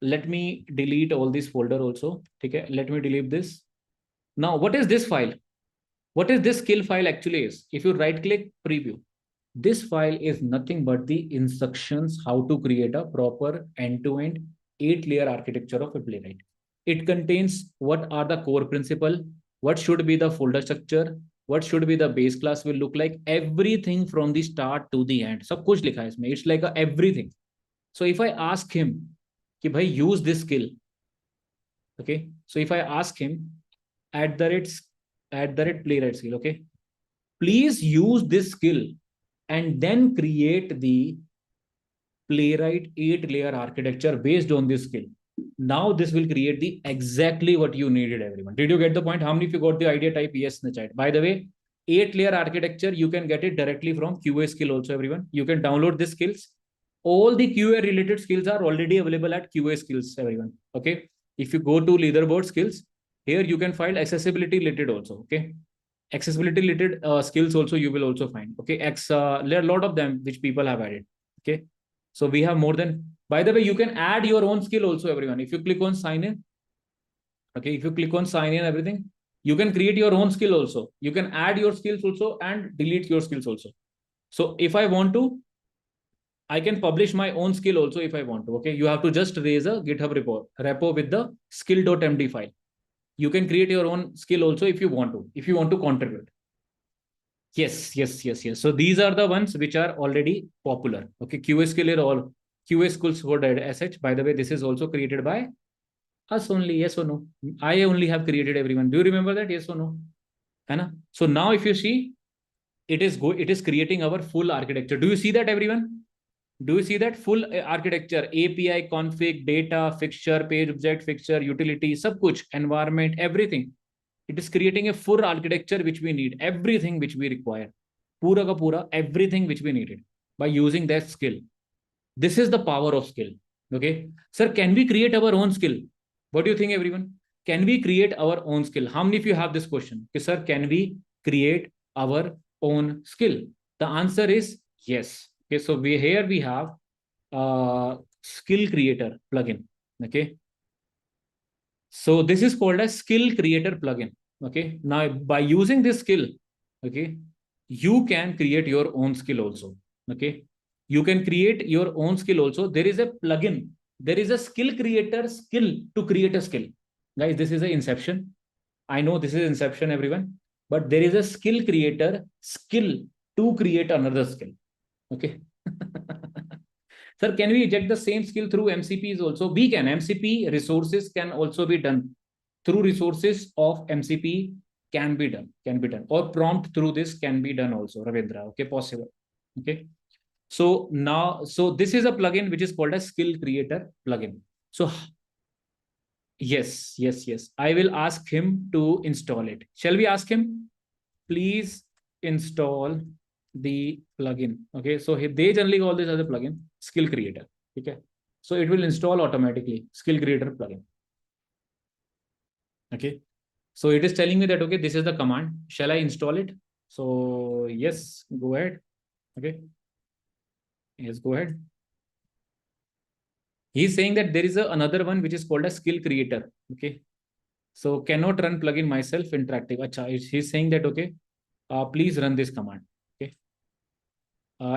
Let me delete all this folder also. Okay. Let me delete this. Now, what is this file? What is this skill file actually is? If you right click preview, this file is nothing but the instructions how to create a proper end-to-end 8-layer architecture of a playwright. It contains what are the core principle, what should be the folder structure, what should be the base class will look like, everything from the start to the end. सब कुछ लिखा है इसमें. It's like everything. So if I ask him कि भाई use this skill, okay. So if I ask him at the rate playwright skill, okay, please use this skill and then create the playwright 8-layer architecture based on this skill. Now this will create the exactly what you needed, everyone. Did you get the point? How many of you got the idea? Type yes in the chat. By the way, 8-layer architecture, you can get it directly from QA skill also, everyone. You can download the skills. All the QA related skills are already available at QA skills, everyone. Okay. If you go to leaderboard skills, here you can find accessibility related also. Okay. Accessibility related skills also you will also find. Okay. There are a lot of them which people have added. Okay. So we have more than, by the way, you can add your own skill also, everyone. If you click on sign in, okay, if you click on sign in, everything, you can create your own skill also. You can add your skills also and delete your skills also. So if I want to, I can publish my own skill also if I want to. Okay. You have to just raise a GitHub repo with the skill.md file. You can create your own skill also if you want to contribute. Yes. So these are the ones which are already popular. Okay. QA skill is all QA skills for SH. By the way, this is also created by us only. Yes or no? I only have created, everyone. Do you remember that? Yes or no? Anna? So now if you see, it is creating our full architecture. Do you see that, everyone? Do you see that full architecture? API, config, data, fixture, page object, fixture, utility, sab kuch, environment, everything. It is creating a full architecture which we need, everything which we require. Pura ka pura, everything which we needed by using that skill. This is the power of skill. Okay. Sir, can we create our own skill? What do you think, everyone? Can we create our own skill? How many of you have this question? Okay, sir, can we create our own skill? The answer is yes. Okay, so we have skill creator plugin. Okay. So this is called a skill creator plugin. Okay. Now by using this skill, okay, you can create your own skill also. Okay. You can create your own skill also. There is a plugin there is a skill creator skill to create a skill. Guys, this is an inception. I know this is inception, everyone, but there is a skill creator skill to create another skill. Okay. Sir, can we eject the same skill through MCPs also? We can. MCP resources can also be done through resources of MCP can be done, or prompt through this can be done also, Ravindra. Okay, possible. Okay. So now, so this is a plugin which is called a skill creator plugin. So yes. I will ask him to install it. Shall we ask him? Please install the plugin. Okay, so they generally call this as a plugin, skill creator. Okay, so it will install automatically skill creator plugin. Okay, so it is telling me that, okay, this is the command. Shall I install it? So yes, go ahead. Okay, yes, go ahead. He's saying that there is another one which is called a skill creator. Okay, so cannot run plugin myself interactive. Achha, he's saying that, okay, please run this command. Okay,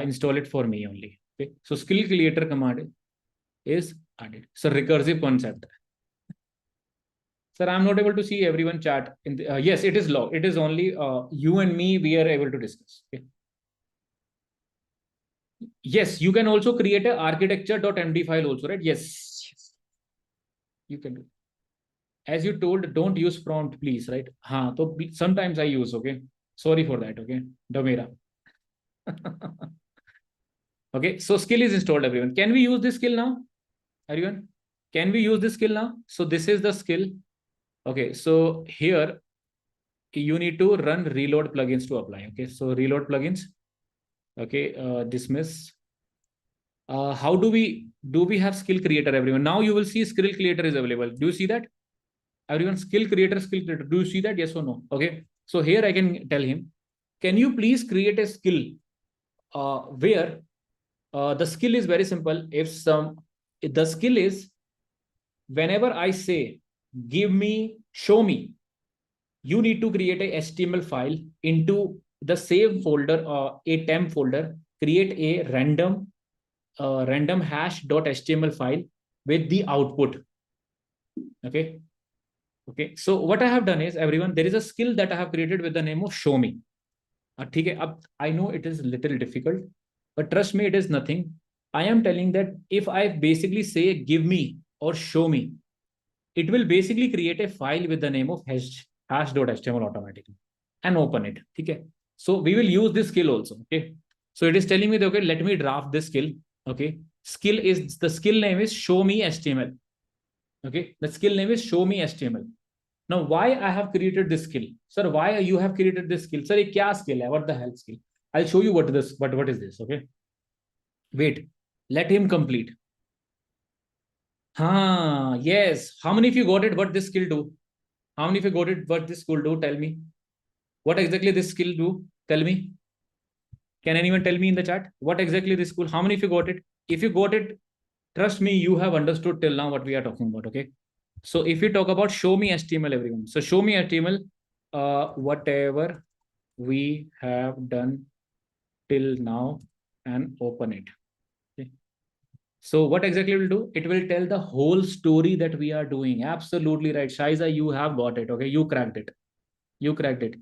install it for me only. Okay, so skill creator command is added. So recursive concept. Sir, I'm not able to see everyone chat. In the, yes, it is log. It is only you and me. We are able to discuss. Okay. Yes, you can also create a architecture.md file also, right? Yes, you can do. As you told, don't use prompt, please, right? So sometimes I use. Okay, sorry for that. Okay, Damera. Okay, so skill is installed, everyone. Can we use this skill now, everyone? Can we use this skill now? So this is the skill. Okay, so here you need to run reload plugins to apply. Okay, so reload plugins. Okay, dismiss. How do we have skill creator, everyone? Now you will see skill creator is available. Do you see that? Everyone, skill creator. Do you see that? Yes or no? Okay, so here I can tell him, can you please create a skill where the skill is very simple. If the skill is, whenever I say give me, show me, you need to create a HTML file into the save folder, a temp folder, create a random hash.html file with the output. Okay. Okay. So what I have done is, everyone, there is a skill that I have created with the name of show me. I know it is a little difficult, but trust me, it is nothing. I am telling that if I basically say give me or show me, it will basically create a file with the name of hash.html automatically and open it. Okay. So we will use this skill also. Okay. So it is telling me that, okay, let me draft this skill. Okay. The skill name is show me HTML. Okay. The skill name is show me HTML. Now, why I have created this skill? Sir, why you have created this skill? Sir, ये क्या skill है? What the hell skill? I'll show you what is this. Okay. Wait. Let him complete. Yes. How many of you got it? What this skill do? How many of you got it? What this skill do? Tell me. What exactly this skill do? Tell me. Can anyone tell me in the chat? What exactly this skill? How many of you got it? If you got it, trust me, you have understood till now what we are talking about. Okay. So if we talk about show me HTML, everyone. So show me HTML, whatever we have done till now, and open it. Okay. So what exactly will do? It will tell the whole story that we are doing. Absolutely right. Shaiza, you have got it. Okay. You cracked it. You cracked it.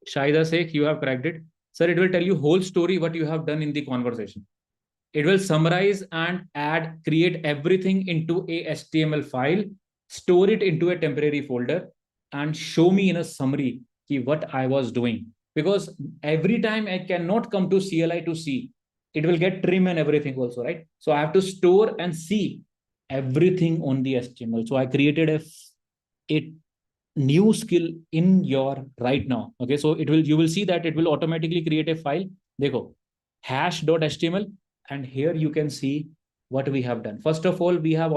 Shaiza Sheikh, you have cracked it. Sir, it will tell you whole story what you have done in the conversation. It will summarize and create everything into a HTML file, store it into a temporary folder, and show me in a summary what I was doing. Because every time I cannot come to CLI to see, it will get trim and everything also, right? So I have to store and see everything on the HTML. So I created a new skill in your right now. Okay, so you will see that it will automatically create a file. Dekho, hash.html, and here you can see what we have done. First of all, we have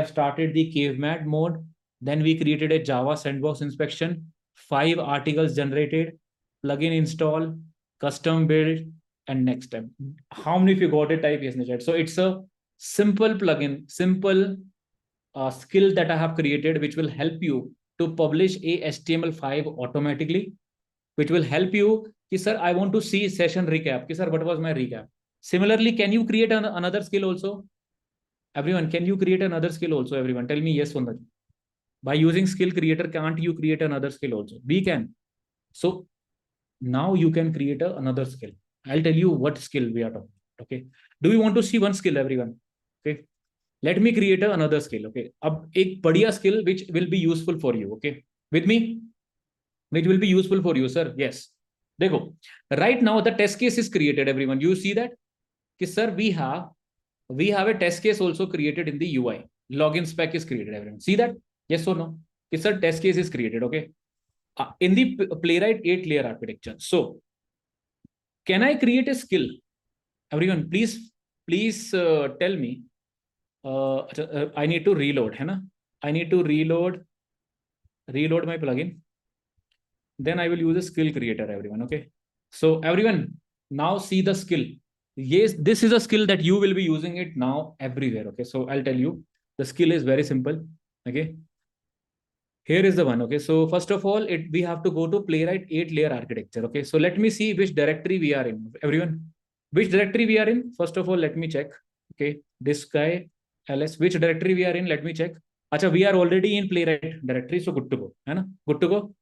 started the caveman mode. Then we created a Java sandbox inspection, 5 articles generated, plugin install, custom build, and next step. How many of you got it? Type yes in the chat. So it's a simple plugin, simple skill that I have created, which will help you to publish a HTML5 automatically, which will help you. Sir, I want to see session recap. Sir, what was my recap? Similarly, can you create another skill also? Everyone, can you create another skill also? Everyone, tell me yes on that. By using skill creator, can't you create another skill also? We can. So now you can create another skill. I'll tell you what skill we are talking. Okay. Do we want to see one skill, everyone? Okay. Let me create another skill. Okay. अब एक बढ़िया skill which will be useful for you. Okay. With me, which will be useful for you, sir. Yes. देखो. Right now the test case is created. Everyone, you see that? कि sir, we have a test case also created in the UI. Login spec is created. Everyone, see that? Yes or no? कि sir, test case is created. Okay. In the Playwright 8-layer architecture. So, can I create a skill? Everyone, please tell me. I need to reload, है ना? I need to reload my plugin. Then I will use a skill creator, everyone. Okay. So everyone, now see the skill. Yes, this is a skill that you will be using it now everywhere. Okay. So I'll tell you, the skill is very simple. Okay. Here is the one. Okay. So first of all, we have to go to Playwright 8-layer architecture. Okay. So let me see which directory we are in. Everyone, which directory we are in? First of all, let me check. Okay. This guy, ls, which directory we are in? Let me check. Acha, we are already in Playwright directory. So good to go. है ना? Good to go.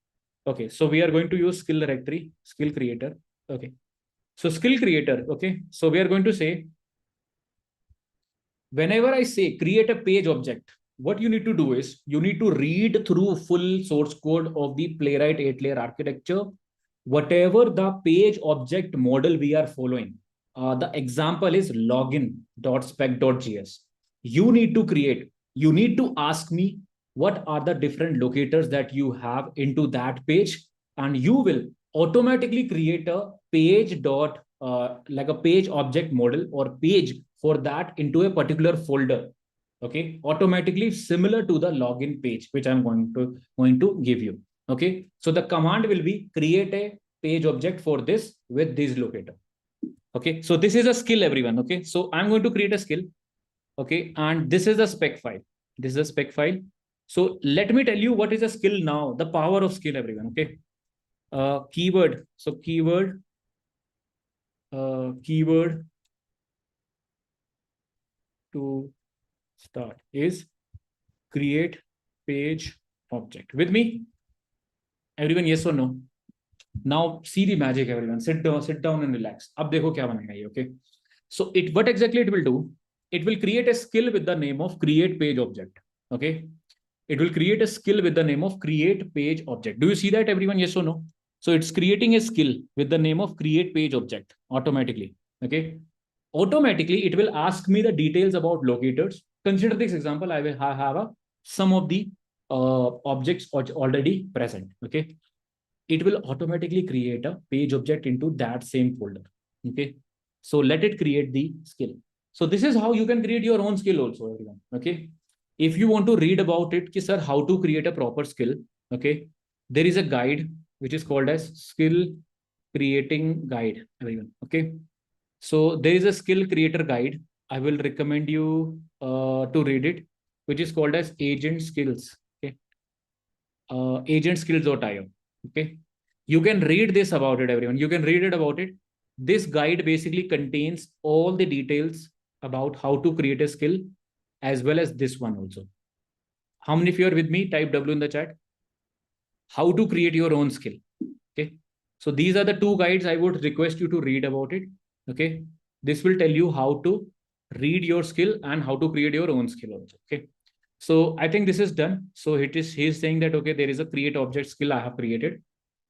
Okay. So we are going to use skill directory, skill creator. Okay. So skill creator. Okay. So we are going to say, whenever I say create a page object, what you need to do is you need to read through full source code of the Playwright 8-layer architecture, whatever the page object model we are following. The example is login.spec.js. You need to create, you need to ask me what are the different locators that you have into that page, and you will automatically create a page dot like a page object model or page for that into a particular folder. Okay, automatically similar to the login page which I'm going to give you. Okay, so the command will be create a page object for this with this locator. Okay, so this is a skill, everyone. Okay, so I'm going to create a skill. Okay, and this is a spec file. This is a spec file. So let me tell you what is a skill now, the power of skill, everyone. Okay, keyword. So keyword to start is create page object. With me, everyone? Yes or no? Now see the magic, everyone. Sit down and relax. अब देखो क्या बनेगा ये. Okay. So what exactly it will do? It will create a skill with the name of create page object. Okay. It will create a skill with the name of create page object. Do you see that, everyone? Yes or no? So it's creating a skill with the name of create page object automatically. Okay. Automatically, it will ask me the details about locators. Consider this example. I will have some of the objects already present. Okay. It will automatically create a page object into that same folder. Okay. So let it create the skill. So this is how you can create your own skill also, everyone. Okay. If you want to read about it, sir, how to create a proper skill. Okay. There is a guide which is called as skill creating guide, everyone. Okay. So there is a skill creator guide. I will recommend you to read it, which is called as agent skills. Okay. Agentskills.io. Okay. You can read this about it, everyone. You can read it about it. This guide basically contains all the details about how to create a skill, as well as this one also. How many of you are with me? Type W in the chat. How to create your own skill. Okay. So these are the two guides I would request you to read about it. Okay. This will tell you how to read your skill and how to create your own skill also. Okay. So I think this is done. So he's saying that, okay, there is a create object skill I have created.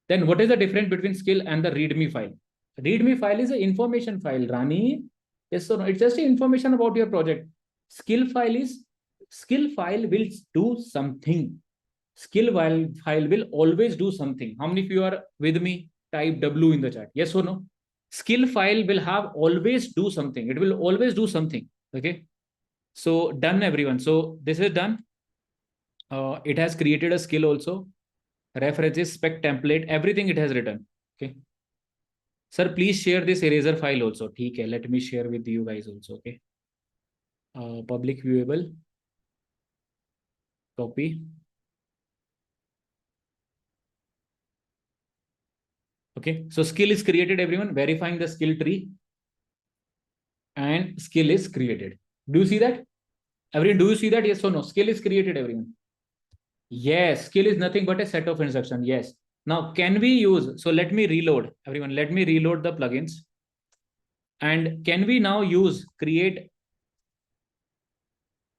Then what is the difference between skill and the readme file? Readme file is an information file, Rani. Yes or no? It's just information about your project. Skill file will do something. File will always do something. How many of you are with me? Type W in the chat. Yes or no? Skill file will have always do something. It will always do something. Okay. So done, everyone. So this is done. It has created a skill also. References, spec template, everything it has written. Okay. Sir, please share this eraser file also. Okay. Let me share with you guys also. Okay. Public viewable. Copy. Okay. So skill is created, everyone. Verifying the skill tree. And skill is created. Do you see that? Everyone, do you see that? Yes or no? Skill is created, everyone. Yes, skill is nothing but a set of instructions. Yes. Now, can we use, so let me reload, everyone, let me reload the plugins. And can we now use create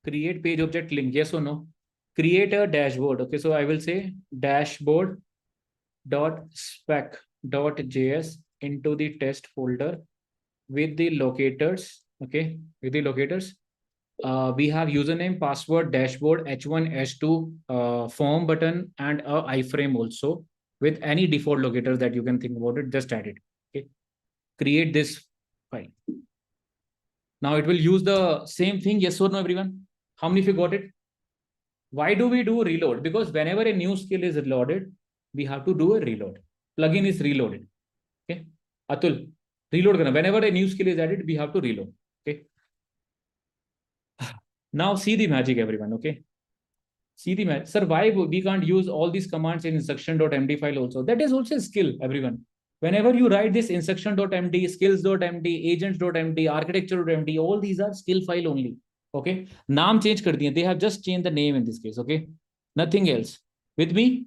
page object link? Yes or no? Create a dashboard. Okay, so I will say dashboard dot spec dot js into the test folder with the locators. Okay, with the locators. We have username, password, dashboard, h1, h2, form button, and a iframe also with any default locators that you can think about it. Just add it. Okay, create this file. Now it will use the same thing. Yes or no, everyone? How many of you got it? Why do we do reload? Because whenever a new skill is reloaded, we have to do a reload. Plugin is reloaded. Okay. Atul, reload karna. Whenever a new skill is added, we have to reload. Okay. Now see the magic, everyone. Okay. See the magic. Sir, why we can't use all these commands in instruction.md file also? That is also a skill, everyone. Whenever you write this instruction.md, skills.md, agents.md, architecture.md, all these are skill file only. Okay. Naam change kar diye. They have just changed the name in this case. Okay. Nothing else. With me?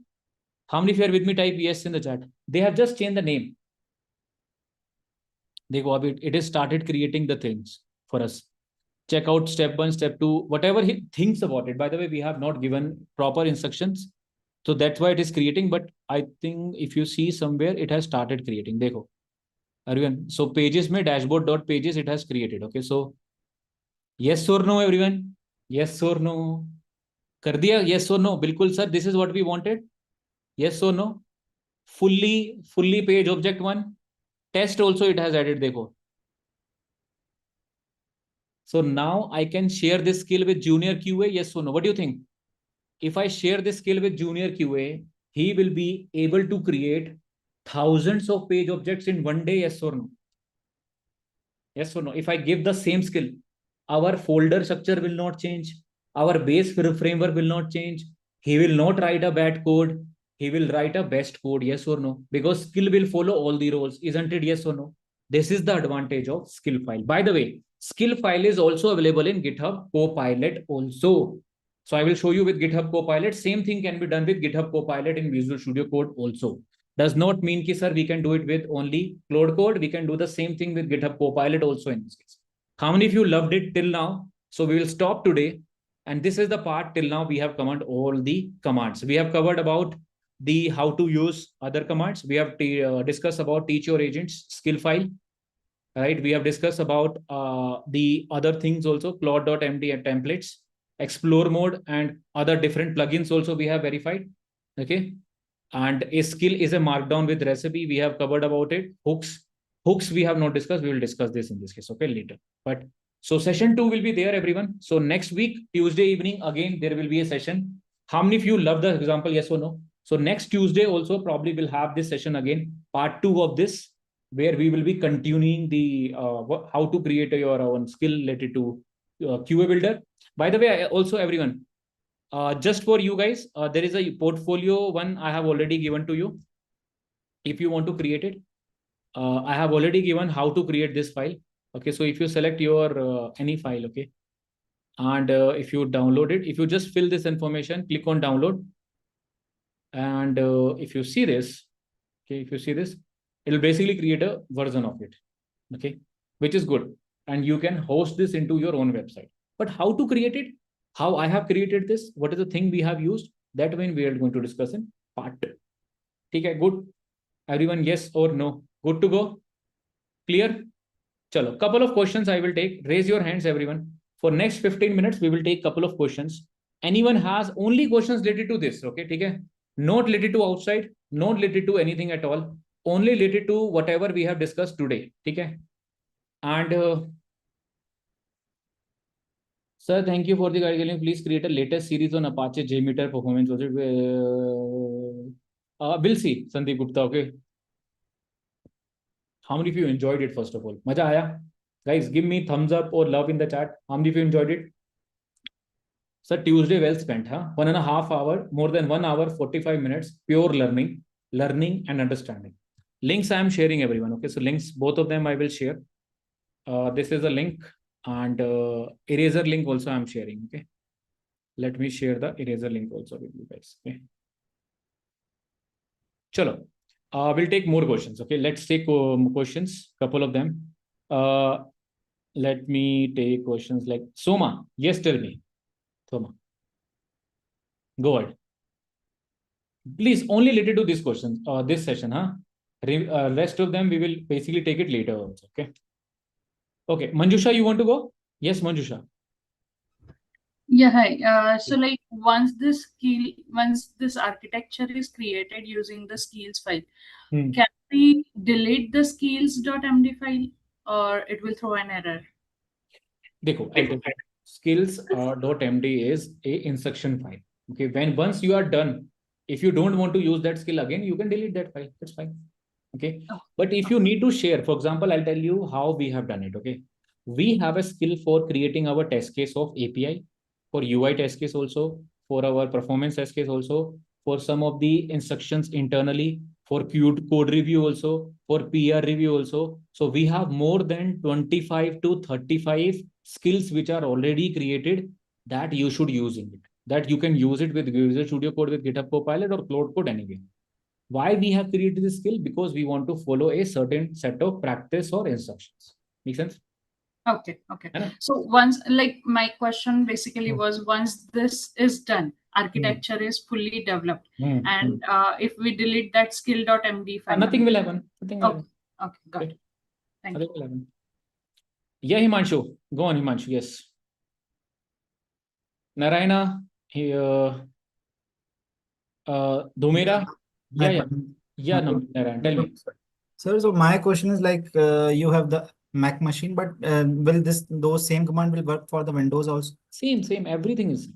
How many of you are with me? Type yes in the chat. They have just changed the name. It is started creating the things for us. Check out step 1, step 2, whatever he thinks about it. By the way, we have not given proper instructions. So that's why it is creating. But I think if you see somewhere, it has started creating. Dekho. Everyone. So pages mein dashboard.pages, it has created. Okay. So yes or no, everyone? Yes or no? Kar diya? Yes or no? Bilkul, sir. This is what we wanted. Yes or no? Fully page object one. Test also it has added. Dekho. So now I can share this skill with junior QA. Yes or no? What do you think? If I share this skill with junior QA, he will be able to create thousands of page objects in one day. Yes or no? Yes or no? If I give the same skill, our folder structure will not change. Our base framework will not change. He will not write a bad code. He will write a best code. Yes or no? Because skill will follow all the roles. Isn't it? Yes or no? This is the advantage of skill file. By the way, skill file is also available in GitHub Copilot also. So I will show you with GitHub Copilot. Same thing can be done with GitHub Copilot in Visual Studio Code also. Does not mean that, sir, we can do it with only Claude Code. We can do the same thing with GitHub Copilot also in this case. How many of you loved it till now? So we will stop today. And this is the part till now we have covered all the commands. We have covered about the how to use other commands. We have discussed about teach your agents skill file. Right? We have discussed about the other things also, Claude.md and templates, explore mode, and other different plugins also we have verified. Okay. And a skill is a markdown with recipe. We have covered about it. Hooks we have not discussed. We will discuss this in this case. Okay, later. But so session 2 will be there, everyone. So next week, Tuesday evening, again, there will be a session. How many of you love the example? Yes or no? So next Tuesday also probably will have this session again, part 2 of this, where we will be continuing the how to create your own skill related to QA builder. By the way, also everyone, just for you guys, there is a portfolio one I have already given to you. If you want to create it, I have already given how to create this file. Okay, so if you select your any file, okay, and if you download it, if you just fill this information, click on download, and if you see this, okay, if you see this, it will basically create a version of it, okay, which is good, and you can host this into your own website. But how to create it, how I have created this, what is the thing we have used, that when we are going to discuss in part 2. Okay, good. Everyone, yes or no? Good to go? Clear? Chalo, couple of questions I will take. Raise your hands, everyone. For next 15 minutes, we will take couple of questions. Anyone has only questions related to this, okay? Okay? Not related to outside, not related to anything at all. Only related to whatever we have discussed today. Okay? And sir, thank you for the guidance. Please create a latest series on Apache JMeter performance. We'll see, Sandeep Gupta. Okay. How many of you enjoyed it, first of all? Maja aaya? Guys, give me thumbs up or love in the chat. How many of you enjoyed it? Sir, Tuesday well spent, huh? 1.5 hour, more than 1 hour, 45 minutes, pure learning and understanding. Links I am sharing, everyone. Okay, so links, both of them I will share. This is a link. And eraser link also I'm sharing. Okay. Let me share the eraser link also with you guys. Okay. Chalo. We'll take more questions. Okay. Let's take questions, couple of them. Let me take questions like Soma. Yes, tell me. Soma. Go ahead. Please only related to this question, this session, huh? Rest of them we will basically take it later also. Okay. Okay. Manjusha, you want to go? Yes, Manjusha. Yeah, hi. So like once this architecture is created using the skills file, can we delete the skills.md file or it will throw an error? Dekho, I'll tell you. Skills.md is a instruction file. Okay. Once you are done, if you don't want to use that skill again, you can delete that file. That's fine. Okay. Oh, But if you need to share, for example, I'll tell you how we have done it. Okay. We have a skill for creating our test case of API, for UI test case also, for our performance test case also, for some of the instructions internally, for code review also, for PR review also. So we have more than 25 to 35 skills which are already created that you should use in it. That you can use it with Visual Studio Code, with GitHub Copilot or Claude Code anyway. Why we have created this skill? Because we want to follow a certain set of practice or instructions. Make sense? okay. So once, like, my question basically was, once this is done, architecture is fully developed, and if we delete that skill.md file, nothing will happen. Nothing will okay, happen. okay, got it. Thank Nothing you. will happen. Yeah, Himanshu. Go on, Himanshu. Yes. Narayana, Dhumera. Yeah, Narayana. Tell me. Sir, so my question is like you have the Mac machine, but will those same command will work for the Windows also? Same. Everything is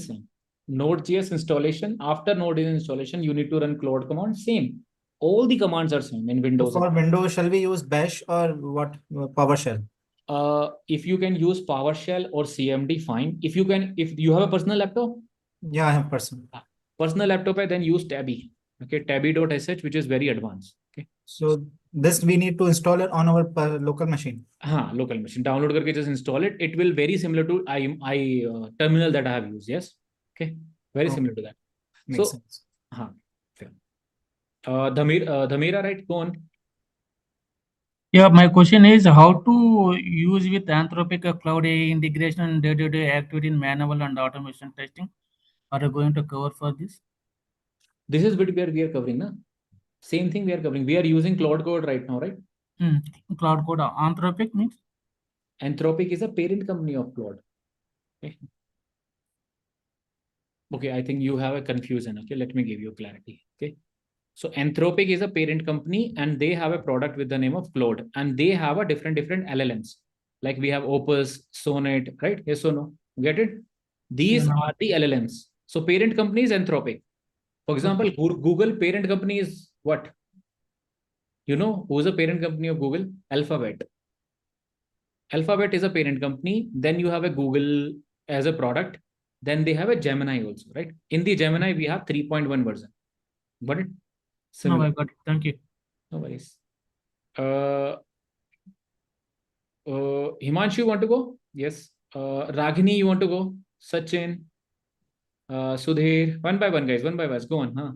same. Node.js installation. After Node.js installation, you need to run Claude command. Same. All the commands are same in Windows. So for Windows, shall we use Bash or what? PowerShell? If you can use PowerShell or CMD, fine. If you have a personal laptop, yeah, I have personal laptop, then use Tabby. Okay, tabby.sh, which is very advanced. Okay. So this we need to install it on our local machine. Local machine. Download करके just install it. It will very similar to I terminal that I have used. Yes. Okay. Very similar to that. Makes sense. Fair. Dhamira, right? Go on. Yeah, my question is how to use with Anthropic Cloud AI integration and day-to-day activity in manual and automation testing. Are you going to cover for this? This is what we are covering, na? Same thing we are covering. We are using Claude Code right now, right? Cloud Code. Anthropic means? Anthropic is a parent company of Claude. Okay, I think you have a confusion. Okay, let me give you clarity. Okay. So Anthropic is a parent company and they have a product with the name of Claude, and they have a different LLMs. Like we have Opus, Sonnet, right? Yes or no? Get it? These are the LLMs. So parent company is Anthropic. For example, Google parent company is what? You know who's a parent company of Google? Alphabet. Alphabet is a parent company. Then you have a Google as a product. Then they have a Gemini also, right? In the Gemini, we have 3.1 version. Got it? No, I got it. Thank you. No worries. Himanshu, you want to go? Yes. Raghini, you want to go? Sachin, Sudhir, one by one, guys. One by one. Go on. Huh?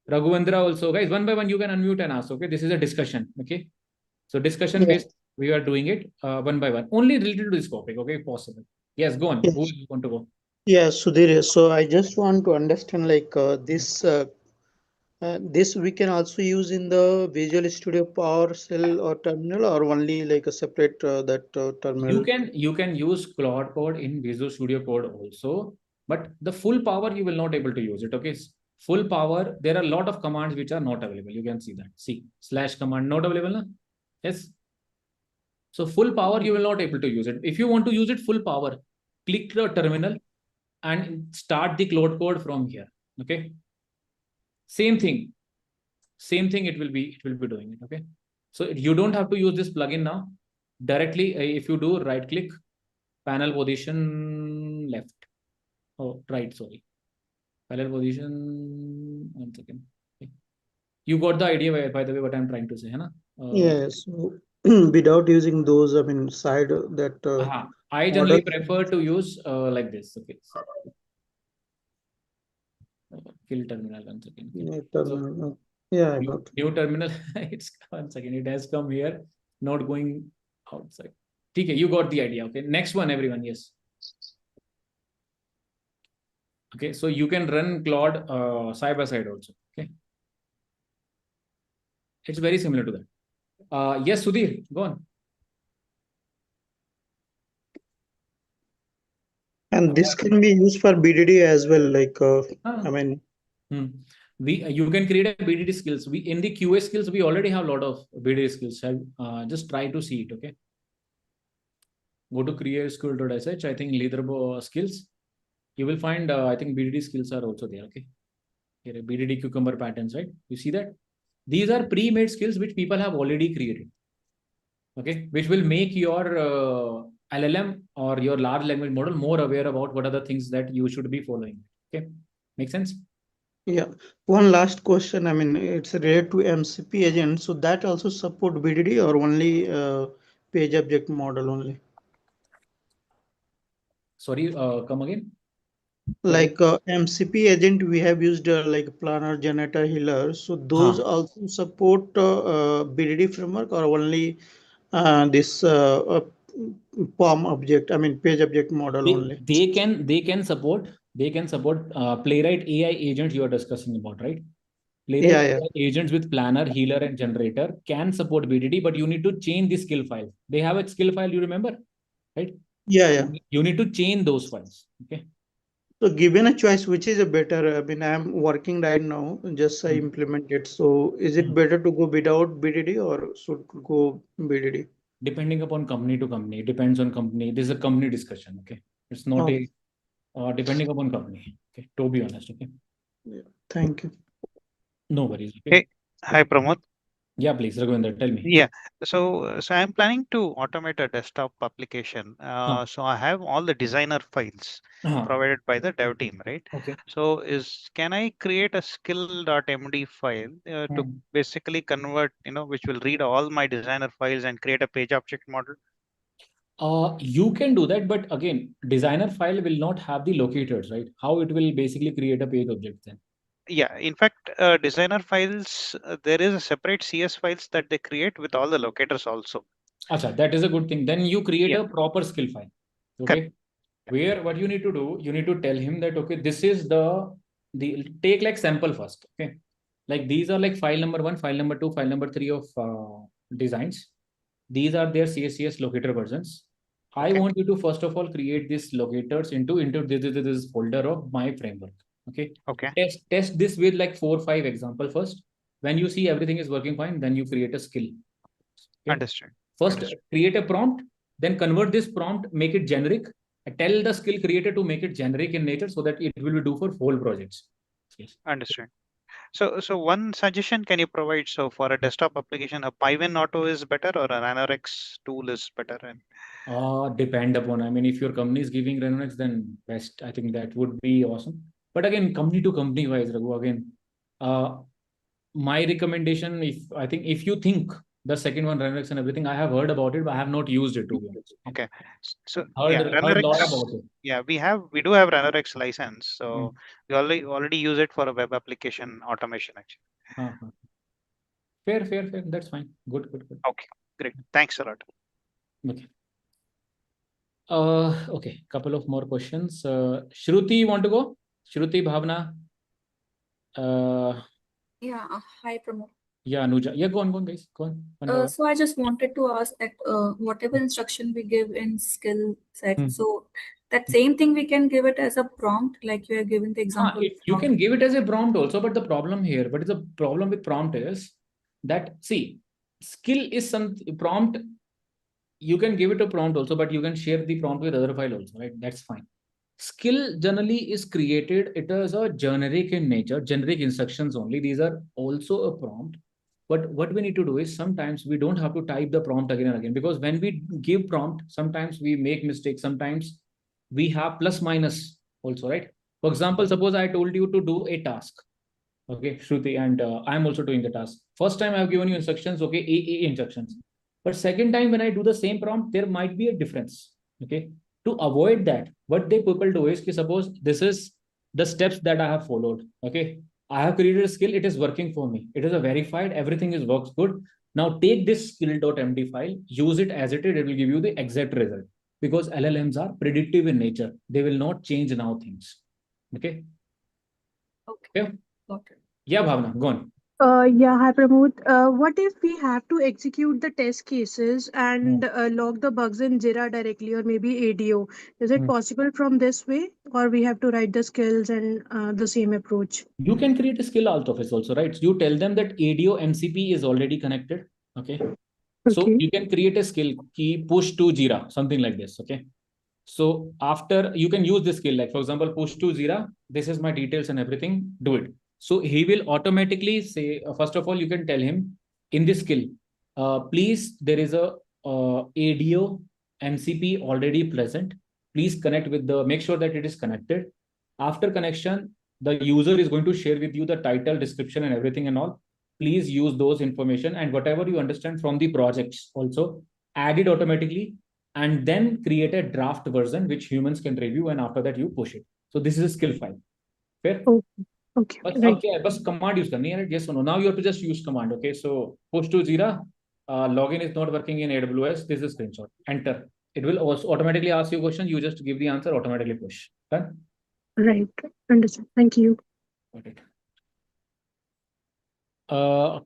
Raghuvendra also, guys. One by one, you can unmute and ask. Okay, this is a discussion. Okay, so discussion based. We are doing it one by one. Only related to this topic. Okay, if possible. Yes, go on. Yes. Who you want to go? Yeah, Sudhir. So I just want to understand like this we can also use in the Visual Studio PowerShell or terminal, or only like a separate terminal. You can use Claude Code in Visual Studio Code also, but the full power you will not able to use it. Okay, full power. There are a lot of commands which are not available. You can see that. See / command not available. Na? Yes. So full power you will not able to use it. If you want to use it full power, click the terminal and start the Claude Code from here. Okay. Same thing. It will be doing it. Okay. So you don't have to use this plugin now. Directly, if you do right click, panel position left. Oh, right, sorry. Panel position, 1 second. Okay. You got the idea by the way what I'm trying to say, huh? Yes. without using those, I mean, side that I model. generally prefer to use like this. Okay, so kill terminal once again. Yeah, So terminal. Yeah, I got it. new terminal. It's once again. It has come here, not going outside. Okay, you got the idea. Okay, next one, everyone. Yes. Okay, so you can run Claude side by side also. Okay, it's very similar to that. Yes, Sudhir, go on. And this can be used for BDD as well. Like, I mean, you can create a BDD skills. We in the QA skills we already have a lot of BDD skills. Just try to see it. Okay, go to createskill.sh. I think leaderboard skills. You will find I think BDD skills are also there. Okay, here BDD cucumber patterns. Right, you see that these are pre-made skills which people have already created. Okay, which will make your LLM or your large language model more aware about what are the things that you should be following. Okay, make sense? yeah. One last question. I mean, it's related to MCP agent. So that also support BDD or only page object model only? Sorry, come again. Like MCP agent, we have used like planner, generator, healer. So those also support BDD framework or only this POM object, I mean page object model only. They can support playwright AI agents you are discussing about, right? Playwright AI agents with planner, healer, and generator can support BDD, but you need to change the skill file. They have a skill file, you remember, right? Yeah. You need to change those files. Okay. So given a choice, which is a better? I mean, I'm working right now, just I implement it. So is it better to go without BDD or should go BDD? Depending upon company to company, it depends on company. This is a company discussion. Okay, it's not a depending upon company. Okay, to be honest. Okay. Yeah. Thank you. No worries. Okay. Hey, hi Pramod. Yeah, please, Raghuvinder, tell me. Yeah, so I'm planning to automate a desktop application. So I have all the designer files provided by the dev team, right? Okay. So can I create a skill.md file to basically convert, which will read all my designer files and create a page object model? You can do that, but again, designer file will not have the locators, right? How it will basically create a page object then? Yeah, in fact, designer files, there is a separate CS files that they create with all the locators also. Acha, that is a good thing. Then you create a proper skill file. Okay. Where what you need to do, you need to tell him that, okay, this is the take like sample first. Okay. Like these are like file number 1, file number 2, file number 3 of designs. These are their CSCS locator versions. I want you to first of all create these locators into this folder of my framework. Okay. Test this with like 4 or 5 example first. When you see everything is working fine, then you create a skill. Okay? Understand. First, create a prompt, then convert this prompt, make it generic. Tell the skill creator to make it generic in nature so that it will be do for whole projects. Yes. Understand. So one suggestion can you provide? So for a desktop application, a Python Auto is better or an Anorex tool is better? And depend upon. I mean, if your company is giving Renorex, then best. I think that would be awesome. But again, company to company wise, Raghu, again, my recommendation, if you think the second one, Renorex and everything, I have heard about it, but I have not used it to be honest. Okay. So heard a lot about it. Yeah, we do have Renorex license. So we already use it for a web application automation actually. Fair. That's fine. Good. Okay, great. Thanks a lot. Okay. Okay. Couple of more questions. Shruti, you want to go? Shruti, Bhavna. Yeah. Hi, Pramod. Yeah, Anuja. Yeah, go on, guys. Go on. So I just wanted to ask that whatever instruction we give in skill set, so that same thing we can give it as a prompt, like you are giving the example. You can give it as a prompt also, but the problem with prompt is that, see, skill is some prompt. You can give it a prompt also, but you can share the prompt with other file also, right? That's fine. Skill generally is created. It is a generic in nature, generic instructions only. These are also a prompt. But what we need to do is sometimes we don't have to type the prompt again and again, because when we give prompt, sometimes we make mistakes. Sometimes we have plus minus also, right? For example, suppose I told you to do a task. Okay, Shruti, and I'm also doing the task. First time I've given you instructions, okay, A instructions. But second time when I do the same prompt, there might be a difference. Okay. To avoid that, what they people do is, suppose this is the steps that I have followed. Okay. I have created a skill. It is working for me. It is a verified. Everything is works good. Now take this skill.md file, use it as it is. It will give you the exact result, because LLMs are predictive in nature. They will not change now things. Okay. Okay. Yeah. Got it. Yeah, Bhavna, go on. Yeah, hi Pramod. What if we have to execute the test cases and log the bugs in Jira directly or maybe ADO? Is it possible from this way, or we have to write the skills and the same approach? You can create a skill out of it also, right? You tell them that ADO MCP is already connected. Okay. So Okay. you can create a skill key push to Jira, something like this. Okay. So after you can use this skill, like for example, push to Jira, this is my details and everything, do it. So he will automatically say, first of all, you can tell him in this skill, please, there is a ADO MCP already present. Please connect with make sure that it is connected. After connection, the user is going to share with you the title, description, and everything and all. Please use those information, and whatever you understand from the projects also add it automatically, and then create a draft version which humans can review, and after that you push it. So this is a skill file. Fair? Okay. Okay. But Right. okay, but command use करनी है, right? Yes or no? Now you have to just use command. Okay, so push to Jira. Login is not working in AWS. This is screenshot. Enter. It will also automatically ask you a question. You just give the answer. Automatically push. Done. Right. Understand. Thank you. Got it.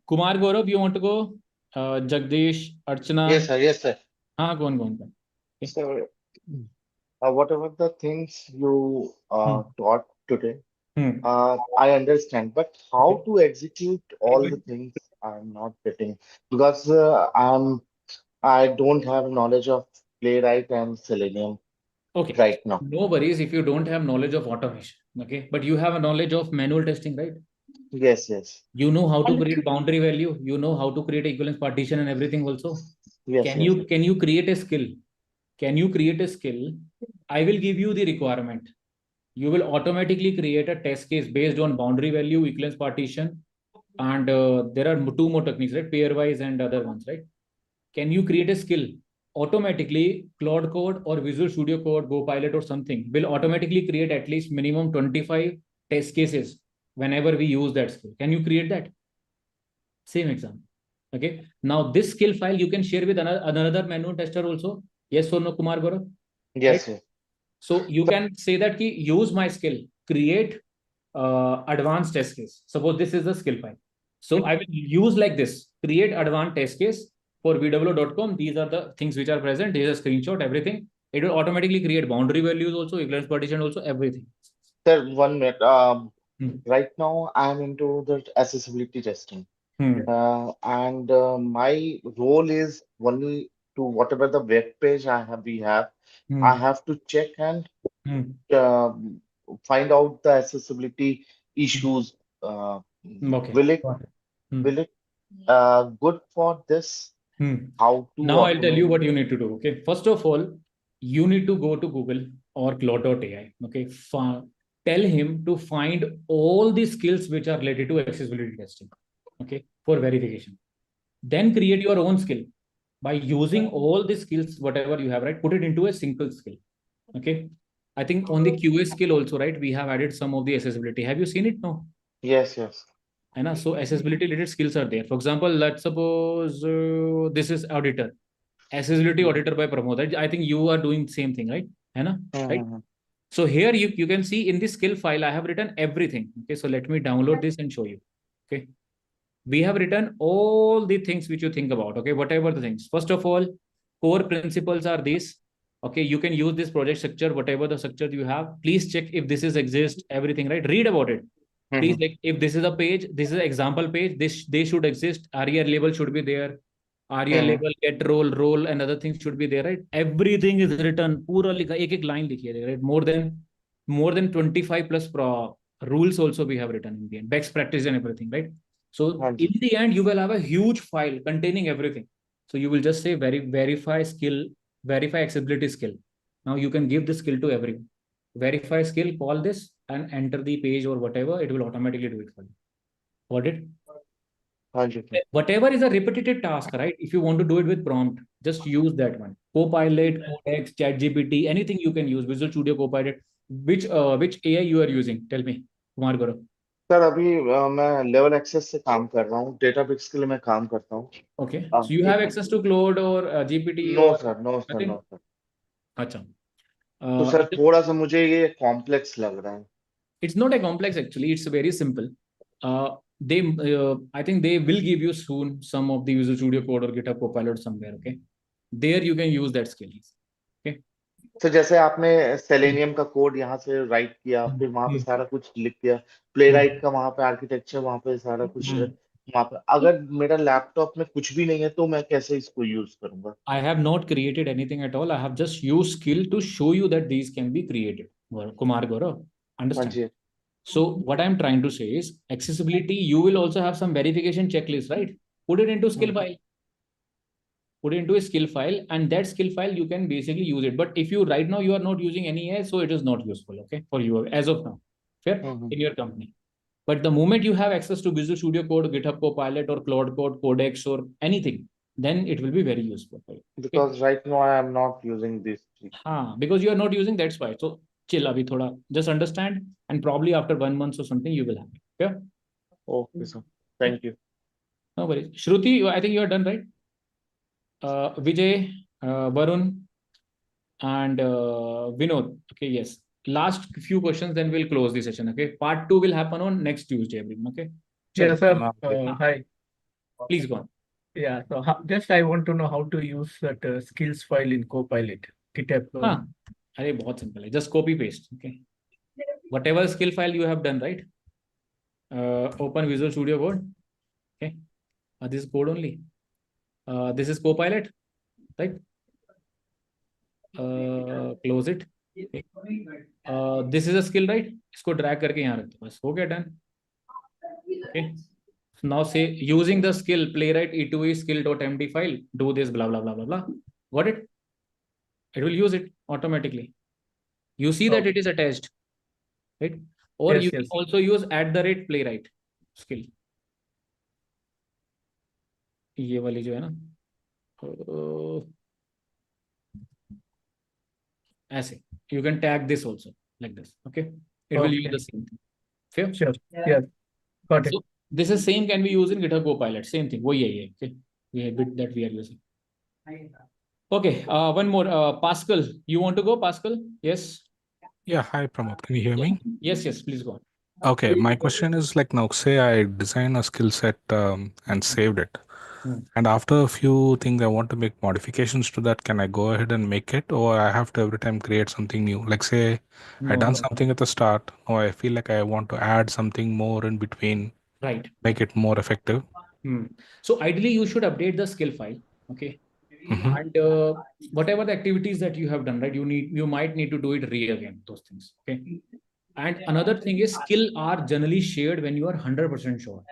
Kumar Gaurav, you want to go? Jagdish, Archana. Yes, sir. Yes, sir. Go on. Okay. So, whatever the things you taught today, I understand, but how to execute all the things I'm not getting, because I don't have knowledge of Playwright and Selenium Okay. right now. No worries if you don't have knowledge of automation. Okay. But you have a knowledge of manual testing, right? Yes, yes. You know how to create boundary value. You know how to create equivalence partition and everything also. Yes, Can yes. you create a skill? Can you create a skill? I will give you the requirement. You will automatically create a test case based on boundary value, equivalence partition, and there are two more techniques, right? Pairwise and other ones, right? Can you create a skill? Automatically, Claude Code or Visual Studio Code, Go or something will automatically create at least minimum 25 test cases whenever we use that skill. Can you create that? Same example. Okay. Now this skill file you can share with another manual tester also. Yes or no, Kumar Gaurav? Yes, Right? yes. So you can say that use my skill, create advanced test case. Suppose this is the skill file. So I will use like this, create advanced test case for vw.com. These are the things which are present. Here's a screenshot, everything. It will automatically create boundary values also, equivalence partition also, everything. Sir, 1 minute. Right now I'm into the accessibility testing. And my role is only to whatever the web page we have, I have to check and find out the accessibility issues. Okay. Will it good for this? How to Now I'll tell you automate? what you need to do. Okay. First of all, you need to go to Google or Claude.ai. Okay. Tell him to find all the skills which are related to accessibility testing. Okay. For verification. Then create your own skill by using all the skills, whatever you have, right? Put it into a single skill. Okay. I think on the QA skill also, right? We have added some of the accessibility. Have you seen it? No. Yes, yes. And so accessibility related skills are there. For example, let's suppose this is auditor, accessibility auditor by Pramod. I think you are doing same thing, right? Right. So here you can see in this skill file, I have written everything. Okay. So let me download this and show you. Okay. We have written all the things which you think about. Okay. Whatever the things. First of all, core principles are these. Okay. You can use this project structure, whatever the structure you have. Please check if this is exist, everything, right? Read about it. Please, like if this is a page, this is an example page, they should exist. ARIA label should be there. ARIA label, get role, and other things should be there, right? Everything is written. Pura likha, ek line likhi, right? More than 25 plus rules also we have written in the end. Best practice and everything, right? So in the end, you will have a huge file containing everything. So you will just say verify accessibility skill. Now you can give the skill to everyone. Verify skill, call this and enter the page or whatever, it will automatically do it for you. Got it? हाँ जी sir. Whatever is a repetitive task, right? If you want to do it with prompt, just use that one. Copilot, Codex, ChatGPT, anything you can use. Visual Studio Copilot. Which AI you are using? Tell me, Kumar Gaurav. Sir अभी मैं level access से काम कर रहा हूँ, Databricks के लिए मैं काम करता हूँ। Okay. So you have एक access to Claude or GPT no or sir, no sir, nothing? No sir. अच्छा. तो सर थोड़ा सा मुझे ये कॉम्प्लेक्स लग रहा है। It's not a complex actually. It's very simple. I think they will give you soon some of the Visual Studio Code or GitHub Copilot somewhere. Okay, there you can use that skill. Okay. तो जैसे आपने selenium का code यहाँ से right किया, फिर वहां पे सारा कुछ लिख दिया, प्ले राइट का वहां पे आर्किटेक्चर, वहां पे सारा कुछ वहां पे, अगर मेरा लैपटॉप में कुछ भी नहीं है तो मैं कैसे इसको यूज करूंगा? I have not created anything at all. I have just used skill to show you that these can be created. Kumar Gaurav, हाँ understand? Ji. So what I'm trying to say is accessibility. You will also have some verification checklist, right? Put it into skill file. Put it into a skill file, and that skill file you can basically use it. But if you right now you are not using any AI, so it is not useful, okay, for you as of now, fair, in your company. But the moment you have access to Visual Studio Code, GitHub Copilot, or Claude Code, Codex, or anything, then it will be very useful for you. Because right now I am not using this. Because you are not using, that's why. So chill, abhi thoda, just understand, and probably after 1 month or something, you will have it. Yeah. Okay, sir. Thank you. No worries. Shruti, I think you are done, right? Vijay, Varun, and Vinod. Okay, yes. Last few questions, then we'll close the session. Okay. Part 2 will happen on next Tuesday, everyone. Okay. Yes, sir. Hi. Please go on. Yeah, so just I want to know how to use that skills file in Copilot. GitHub. हाँ, अरे बहुत simple है. Just copy paste. Okay. Whatever skill file you have done, right? Open Visual Studio Code. Okay. This is code only. This is Copilot, right? Close it. Okay. This is a skill, right? इसको drag करके यहाँ रख दो बस. हो गया, done. Okay. So now say using the skill playwright e2e skill.md file, do this blah blah blah blah blah. Got it? It will use it automatically. You see that it is attached, right? Or Yes, you can also use @playwright skill. ये वाली जो है ना, ऐसे you can tag this also like this. Okay, it will use the same thing. Fair? Sure. Yeah. Got it. So this is same can be used in GitHub Copilot. Same thing. वही है ये. Okay, we have bit that we are using. Okay, one more. Pascal, you want to go, Pascal? Yes. Yeah, hi Pramod, can you hear me? Yes, please go on. Okay, my question is like now say I design a skill set and saved it. And after a few things I want to make modifications to that, can I go ahead and make it, or I have to every time create something new? Like say I done something at the start, or I feel like I want to add something more in between, right? Make it more effective. So ideally you should update the skill file, okay? And whatever the activities that you have done, right, you might need to do it again, those things, okay? And another thing is skill are generally shared when you are 100% sure.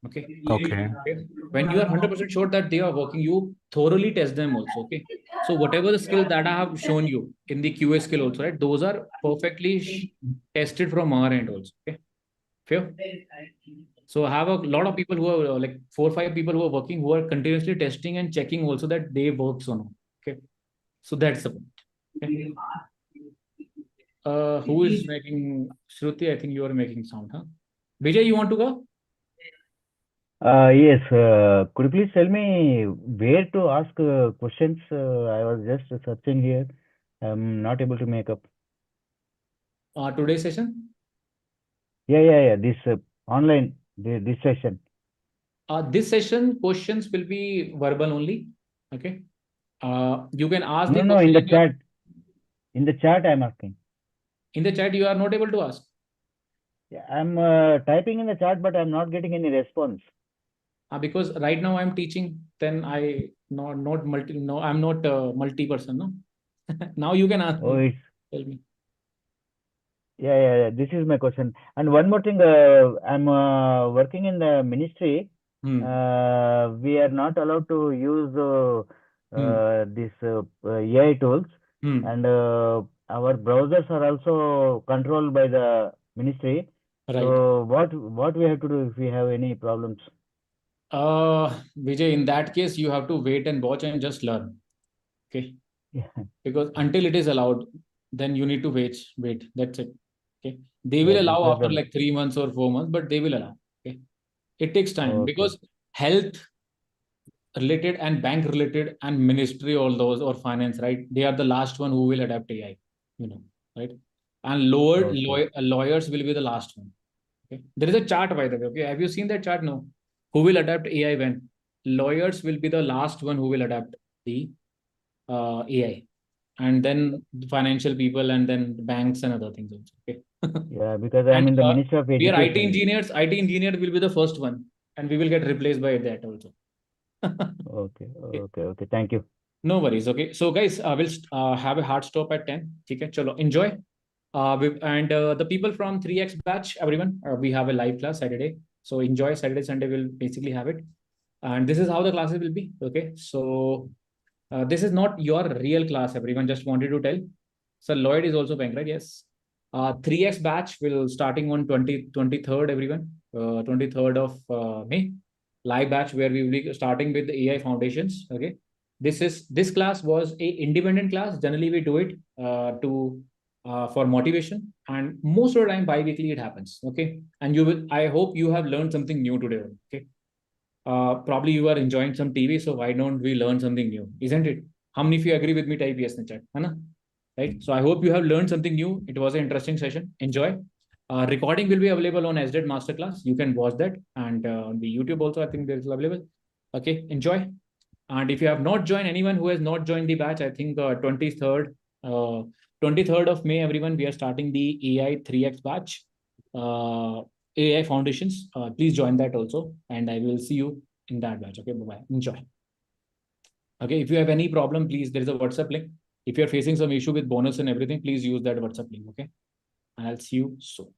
Okay. When you are 100% sure that they are working, you thoroughly test them also. Okay. So whatever the skill that I have shown you in the QA skill also, right, those are perfectly tested from our end also. Okay. Fair. So I have a lot of people who are like 4 or 5 people who are working, who are continuously testing and checking also that they work or not. Okay. So that's the point. Okay. Who is making Shruti? I think you are making sound, huh? Vijay, you want to go? Yes. Could you please tell me where to ask questions? I was just searching here. I'm not able to make up. Today's session? Yeah. This online, this session. This session questions will be verbal only. Okay. You can ask the No, question in the chat. In the chat, I'm asking. In the chat, you are not able to ask. Yeah, I'm typing in the chat, but I'm not getting any response. Because right now I'm teaching, then I'm not multi person. No. Now you can ask me. Tell me. Yeah. This is my question. And one more thing, I'm working in the ministry. We are not allowed to use this AI tools, and our browsers are also controlled by the ministry. Right. So what we have to do if we have any problems? Vijay, in that case, you have to wait and watch and just learn. Okay. Yeah. Because until it is allowed, then you need to wait. That's it. Okay. They will Yeah, allow because after the like 3 months or 4 months, but they will allow. Okay. It takes time okay. because health related and bank related and ministry, all those, or finance, right? They are the last one who will adapt AI, right? And Okay. lawyers will be the last one. Okay. There is a chart, by the way. Okay. Have you seen that chart? No. Who will adapt AI when? Lawyers will be the last one who will adapt the AI, and then the financial people, and then banks and other things also. Okay. Yeah, because And I'm in the Ministry of we are IT Education. engineers. IT engineer will be the first one, and we will get replaced by that also. Okay. Okay. Okay. Thank you. No worries. Okay. So guys, we'll have a hard stop at 10. Okay. Chalo, enjoy. The people from 3x batch, everyone, we have a live class Saturday. So enjoy Saturday, Sunday. We'll basically have it. And this is how the classes will be. Okay. So this is not your real class, everyone. Just wanted to tell. So Lloyd is also paying, right? Yes. 3x batch will starting on 23rd, everyone. 23rd of May. Live batch where we will be starting with the AI foundations. Okay. This class was a independent class. Generally, we do it for motivation, and most of the time bi-weekly it happens. Okay. And I hope you have learned something new today. Okay. Probably you are enjoying some TV, so why don't we learn something new? Isn't it? How many of you agree with me? Type yes in the chat. Right? So I hope you have learned something new. It was an interesting session. Enjoy. Recording will be available on SDET Masterclass. You can watch that. And on the YouTube also, I think there is available. Okay, enjoy. And if you have not joined, anyone who has not joined the batch, I think 23rd of May, everyone, we are starting the AI 3x batch. AI Foundations. Please join that also, and I will see you in that batch. Okay, bye bye. Enjoy. Okay, if you have any problem, please, there is a WhatsApp link. If you're facing some issue with bonus and everything, please use that WhatsApp link. Okay, and I'll see you soon.